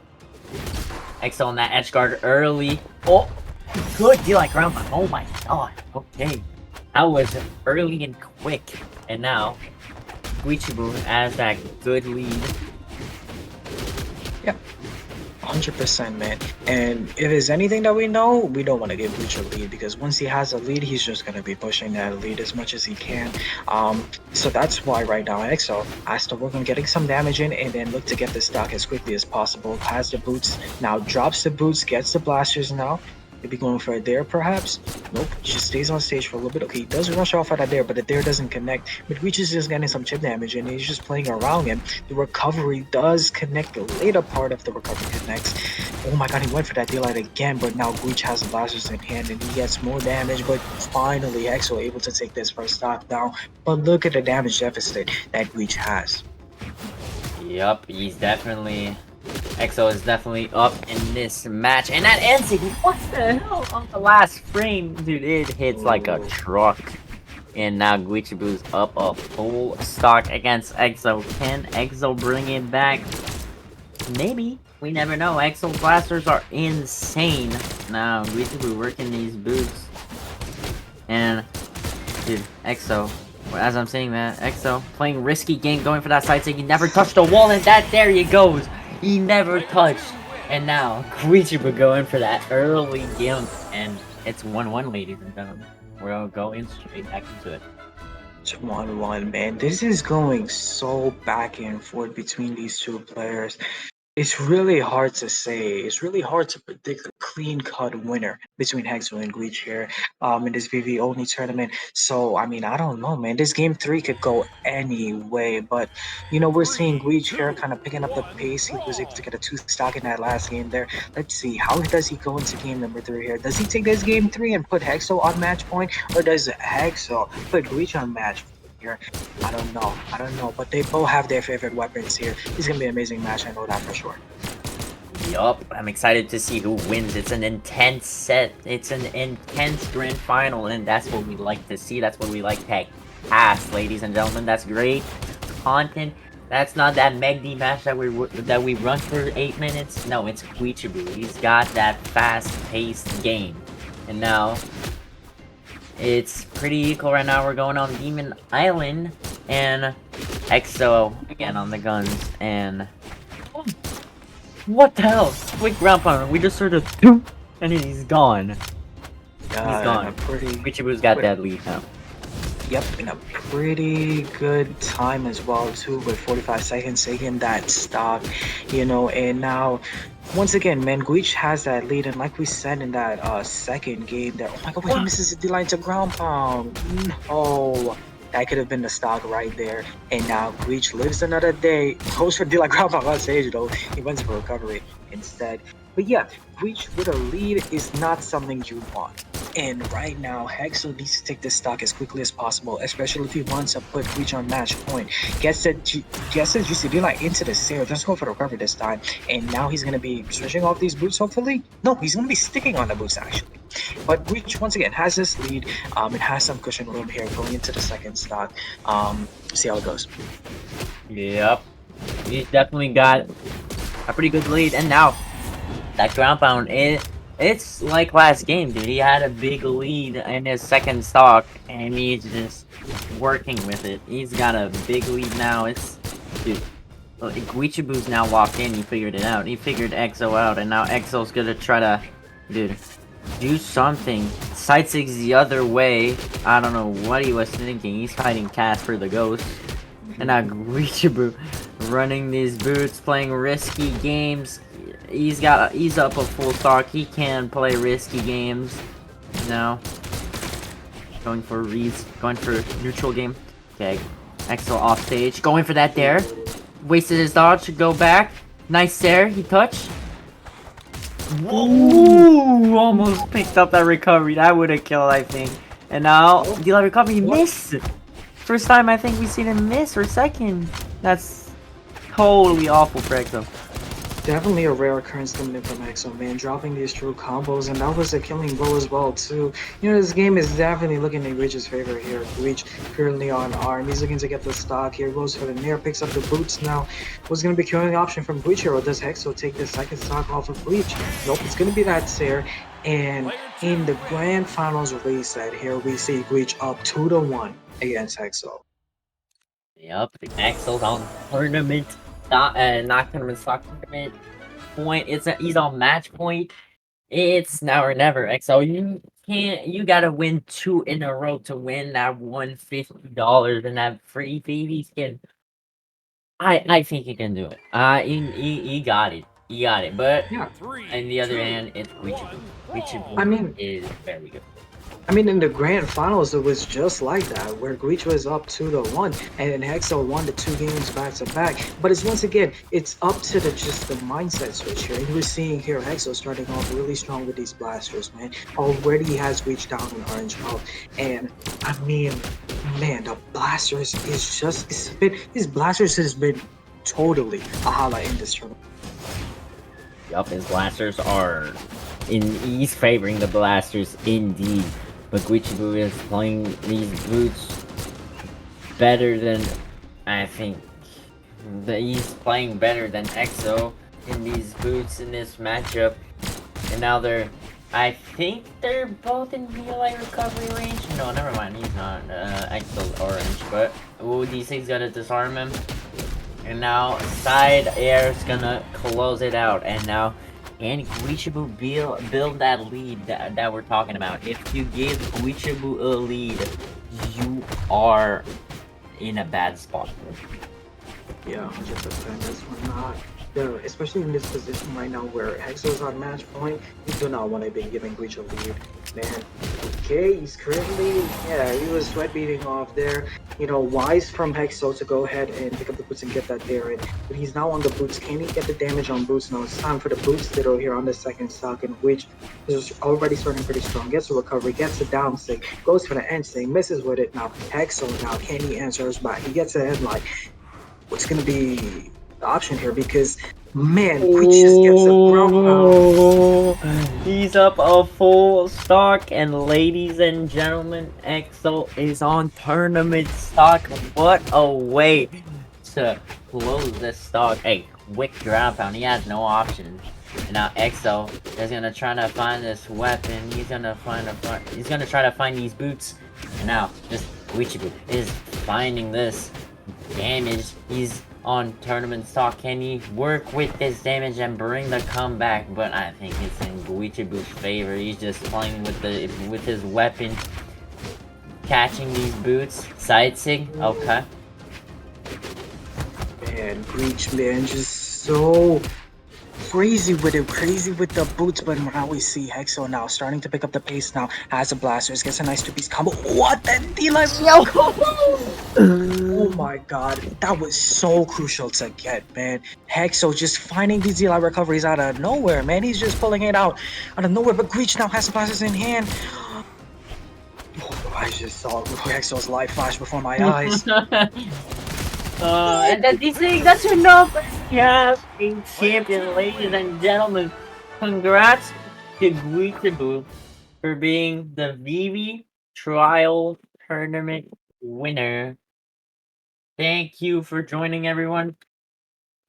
EXO on that edge guard early. Oh, good deal like ground. Oh my god. Okay, that was early and quick. And now, Guichabou has that good lead. Yeah, 100%, man. And if there's anything that we know, we don't want to give Bleach a lead, because once he has a lead, he's just going to be pushing that lead as much as he can. So that's why right now EXO has to work on getting some damage in and then look to get the stock as quickly as possible. Has the boots, now drops the boots, gets the blasters now. Maybe going for a dare, perhaps? Nope, just stays on stage for a little bit. Okay, he does rush off at a dare, but the dare doesn't connect. But Reach is just getting some chip damage, and he's just playing around him. The recovery does connect. The later part of the recovery connects. Oh my god, he went for that daylight again, but now Breach has the blasters in hand, and he gets more damage. But finally, EXO able to take this first stock down. But look at the damage deficit that Breach has. Yup, he's definitely... EXO is definitely up in this match, and that ends it. What the hell? On the last frame, dude, it hits like a truck. And now Guichabou's up a full stock against EXO. Can EXO bring it back? Maybe. We never know. EXO blasters are insane. Now Guichabou working these boots. And, dude, EXO. As I'm saying that, EXO playing risky game, going for that side stick. He never touched the wall, and that there he goes. He never touched. And now, Guichabou going for that early gimp. And it's 1-1, ladies and gentlemen. We're going straight back into it. It's 1-1, man. This is going so back and forth between these two players. It's really hard to say. It's really hard to predict a clean-cut winner between Hexo and Greach here in this Vivi only tournament. So, I mean, I don't know, man. This game 3 could go any way, but, you know, we're seeing Greach here kind of picking up the pace. He was able to get a 2-stock in that last game there. Let's see. How does he go into game number 3 here? Does he take this game 3 and put Hexo on match point, or does Hexo put Greach on match point here? I don't know, but they both have their favorite weapons here. It's gonna be an amazing match, I know that for sure. Yup, I'm excited to see who wins. It's an intense set. It's an intense grand final, and that's what we like to see. That's what we like to pass, ladies and gentlemen. That's great content. That's not that Megdi match that we run for 8 minutes. No, it's Guichabou. He's got that fast-paced game. And now, it's pretty equal right now. We're going on Demon Island, and EXO again on the guns, and what the hell? Quick ground pound. We just sort of and then he's gone. He's gone. Guichabou's got that lead now. Yep, in a pretty good time as well too, with 45 seconds taking that stock, you know. And now once again, man, Guich has that lead, and like we said in that second game there, oh my god, wait, he misses the line to ground pound. No, that could have been the stock right there. And now Guich lives another day, goes for D-line ground pound on stage though. He went for recovery instead. But yeah, Guich with a lead is not something you want. And right now, Hexo needs to take this stock as quickly as possible, especially if he wants to put Guich on match point. Gets the GCD line into the Sarah, doesn't go for the recovery this time. And now he's going to be switching off these boots, hopefully. No, he's going to be sticking on the boots, actually. But Guich, once again, has this lead. It has some cushion room here going into the second stock. See how it goes. Yep. He's definitely got a pretty good lead. And now, that ground pound, it's like last game, dude. He had a big lead in his second stock, and he's just working with it. He's got a big lead now. Dude, Guichabou's now walked in. He figured it out. He figured EXO out, and now EXO's gonna try to, dude, do something. Sightsig's the other way. I don't know what he was thinking. He's fighting Casper the Ghost, and now Guichabou running these boots, playing risky games. He's up a full stock. He can play risky games now. Going for neutral game. Okay, EXO off stage. Going for that dare. Wasted his dodge. Go back. Nice dare. He touched. Ooh, almost picked up that recovery. That would have killed, I think. And now, dealer recovery. He missed. First time I think we've seen him miss, or second. That's totally awful for EXO. Definitely a rare occurrence coming in from EXO, man. Dropping these true combos, and that was a killing blow as well, too. You know, this game is definitely looking in Breach's favor here. Breach currently on arm. He's looking to get the stock here. Goes for the nair, picks up the boots now. What's going to be killing option from Breach here, or does EXO take the second stock off of Breach? Nope, it's going to be that Sair. And in the grand finals reset here, we see Breach up 2-1 against EXO. Yep, the EXO's on tournament. Not tournament, stock tournament point. He's on match point. It's now or never. EXO, you gotta win 2 in a row to win that $150 and that free Vivi skin. I think he can do it. He got it. He got it. But Yeah. on the other hand, it's Guichabou. Guichabou I mean- is very good. I mean, in the grand finals, it was just like that, where Guich was up 2-1, and then EXO won the 2 games back to back. But it's once again, it's up to just the mindset switch here. And we're seeing here EXO starting off really strong with these blasters, man. Already he has Guich down in orange belt, and I mean, man, the blasters is just his blasters has been totally a highlight in this tournament. Yup, his blasters are he's favoring the blasters indeed. But Guichabou is playing these boots better than, I think, he's playing better than EXO in these boots in this matchup. And now I think they're both in VLA recovery range. No, never mind, he's not. EXO's orange, but D6's gonna disarm him. And now side air is gonna close it out. And now can Guichabou build that lead that we're talking about? If you give Guichabou a lead, you are in a bad spot. Yeah, 100%. That's not. Especially in this position right now where EXO's on match point, you do not want to be giving Guich a lead. Man, okay, he's currently, he was sweat beating off there. You know, wise from EXO to go ahead and pick up the boots and get that there in. But he's now on the boots. Can he get the damage on boots? Now it's time for the boots ditto here on the second stock, in which is already starting pretty strong. Gets a recovery, gets a down sig, goes for the end sig, misses with it. Now EXO now, can he answer his back? He gets a headlight. What's going to be the option here? Because man, Guich just gets a ground pound. He's up a full stock, and ladies and gentlemen, EXO is on tournament stock. What a way to close this stock. Hey, quick ground pound. He has no options. And now EXO is gonna try to find this weapon. He's gonna try to find these boots. And now just Guichabou is finding this damage. He's on tournament stock. Can he work with this damage and bring the comeback? But I think it's in Guichabou's favor. He's just playing with his weapon, catching these boots. Side sig, okay. Man, Guich, man, just so crazy with it, crazy with the boots. But now we see EXO now starting to pick up the pace now. Has the blasters, gets a nice 2-piece combo. What the D-Life? Oh my god, that was so crucial to get, man. EXO just finding these D-Life recoveries out of nowhere, man. He's just pulling it out of nowhere. But Guich now has the blasters in hand. Oh, I just saw EXO's life flash before my eyes. And that's enough. Yeah, a champion, ladies and gentlemen. Congrats to Guichabou for being the Vivi Trial Tournament winner. Thank you for joining, everyone.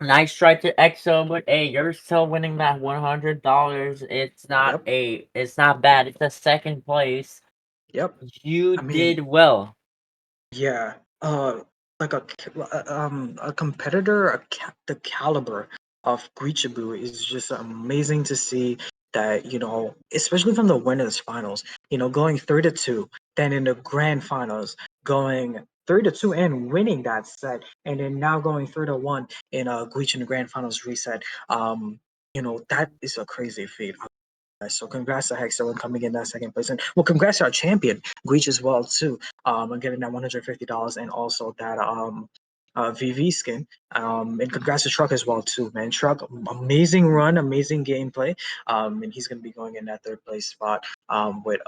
Nice try to EXO, but hey, you're still winning that $100. It's not it's not bad. It's a second place. Yep. You I mean, did well. Yeah. like a competitor, the caliber of Guichabou is just amazing to see. That especially from the winners finals, going 3-2, then in the grand finals, going 3-2 and winning that set, and then now going 3-1 in Guich in the grand finals reset. That is a crazy feat. So congrats to Hexer on coming in that second place, and well, congrats to our champion Guich as well too. On getting that $150 and also that VV skin. And congrats to Truck as well too, man. Truck, amazing run, amazing gameplay. And he's gonna be going in that third place spot with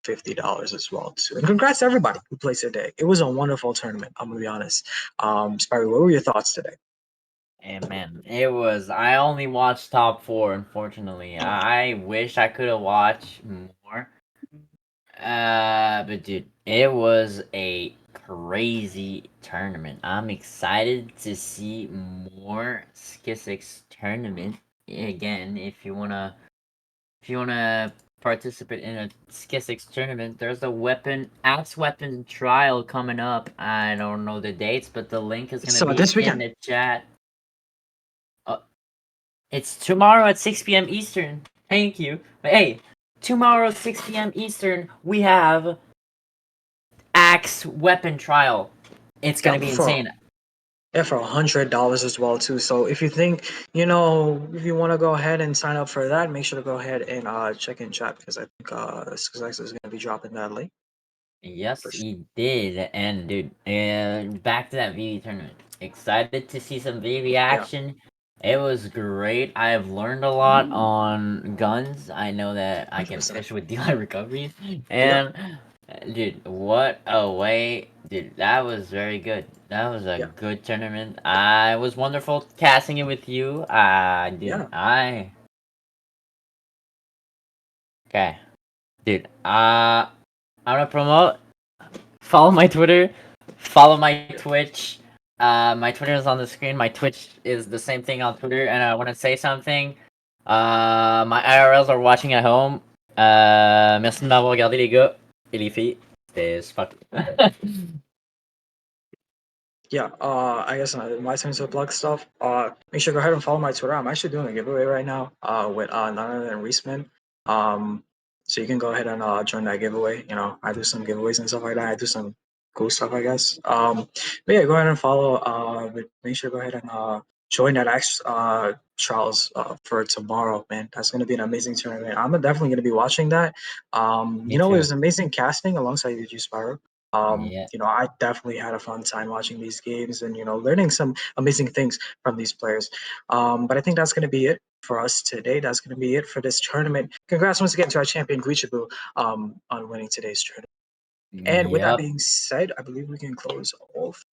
$50 as well too. And congrats to everybody who played today. It was a wonderful tournament. I'm gonna be honest. Spyro, what were your thoughts today? And man, it was. I only watched top four, unfortunately. I wish I could have watched more. But dude, it was a crazy tournament. I'm excited to see more Skissix tournament. Again, if you wanna participate in a Skissix tournament, there's a axe weapon trial coming up. I don't know the dates, but the link is gonna be this in weekend. the chat. It's tomorrow at 6 p.m. Eastern. Thank you. But hey, tomorrow at 6 p.m. Eastern, we have Axe Weapon Trial. It's gonna be insane. Yeah, for $100 as well too. So if you think, if you want to go ahead and sign up for that, make sure to go ahead and check in chat because I think Skizx is gonna be dropping that link. Yes, he did. And dude, back to that VV tournament. Excited to see some VV action. It was great. I have learned a lot on guns. I know that I can 100%. fish with DI recoveries. And dude, what a way. Dude, that was very good. That was a good tournament. I was wonderful casting it with you. Okay. Dude, I'm gonna promote. Follow my Twitter. Follow my Twitch. My Twitter is on the screen. My Twitch is the same thing on Twitter. And I want to say something. My IRLs are watching at home. Merci de m'avoir regardé, les gars et les filles. C'était super. I guess my turn to plug stuff. Make sure to go ahead and follow my Twitter. I'm actually doing a giveaway right now. With none other than Reesman. So you can go ahead and join that giveaway. I do some giveaways and stuff like that. I do some cool stuff, I guess. But yeah, go ahead and follow. But make sure to go ahead and join that Axe trials for tomorrow, man. That's gonna be an amazing tournament. I'm definitely gonna be watching that. It was amazing casting alongside you, Spyro. I definitely had a fun time watching these games and learning some amazing things from these players. But I think that's going to be it for us today. That's going to be it for this tournament. Congrats once again to our champion Guichabou on winning today's tournament. And with that being said, I believe we can close off.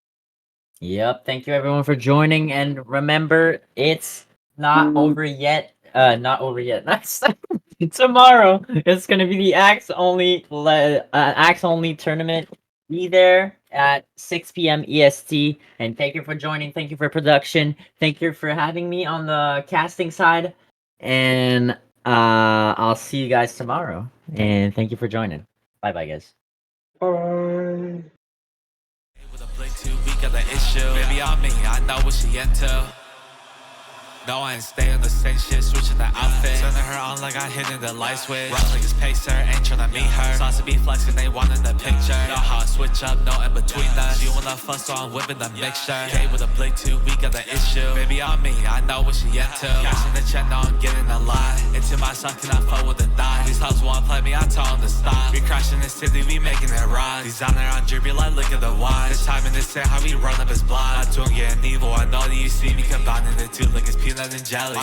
Yep. Thank you everyone for joining, and remember, it's not over yet. Not over yet. Tomorrow it's gonna be the Axe only tournament. Be there at 6 p.m. EST. And thank you for joining. Thank you for production. Thank you for having me on the casting side. And I'll see you guys tomorrow. And thank you for joining. Bye bye, guys. Bye. With a blink too weak of the issue. Baby on me, I know what she into. No, I ain't stay on the same shit, switching the outfit. Turning her on like I hit in the light switch. Run like it's pacer, ain't tryna meet her. Sauce be flexing, they want in the picture. Know how I switch up, no in between us. She wanna fuss, so I'm whipping the mixture. K with a blink too weak of the issue. Baby on me, I know what she into. Cash in the check, now I'm getting a lot. Into my son, can I fuck with a dime? These hoes wanna play me, I tell them to stop. We crashing this city, we making it rise. Designer on drippy like look at the wine. This time in this set, how we run up his block. Not doing getting evil, I know that you see me combining the two like it's peanut and jelly.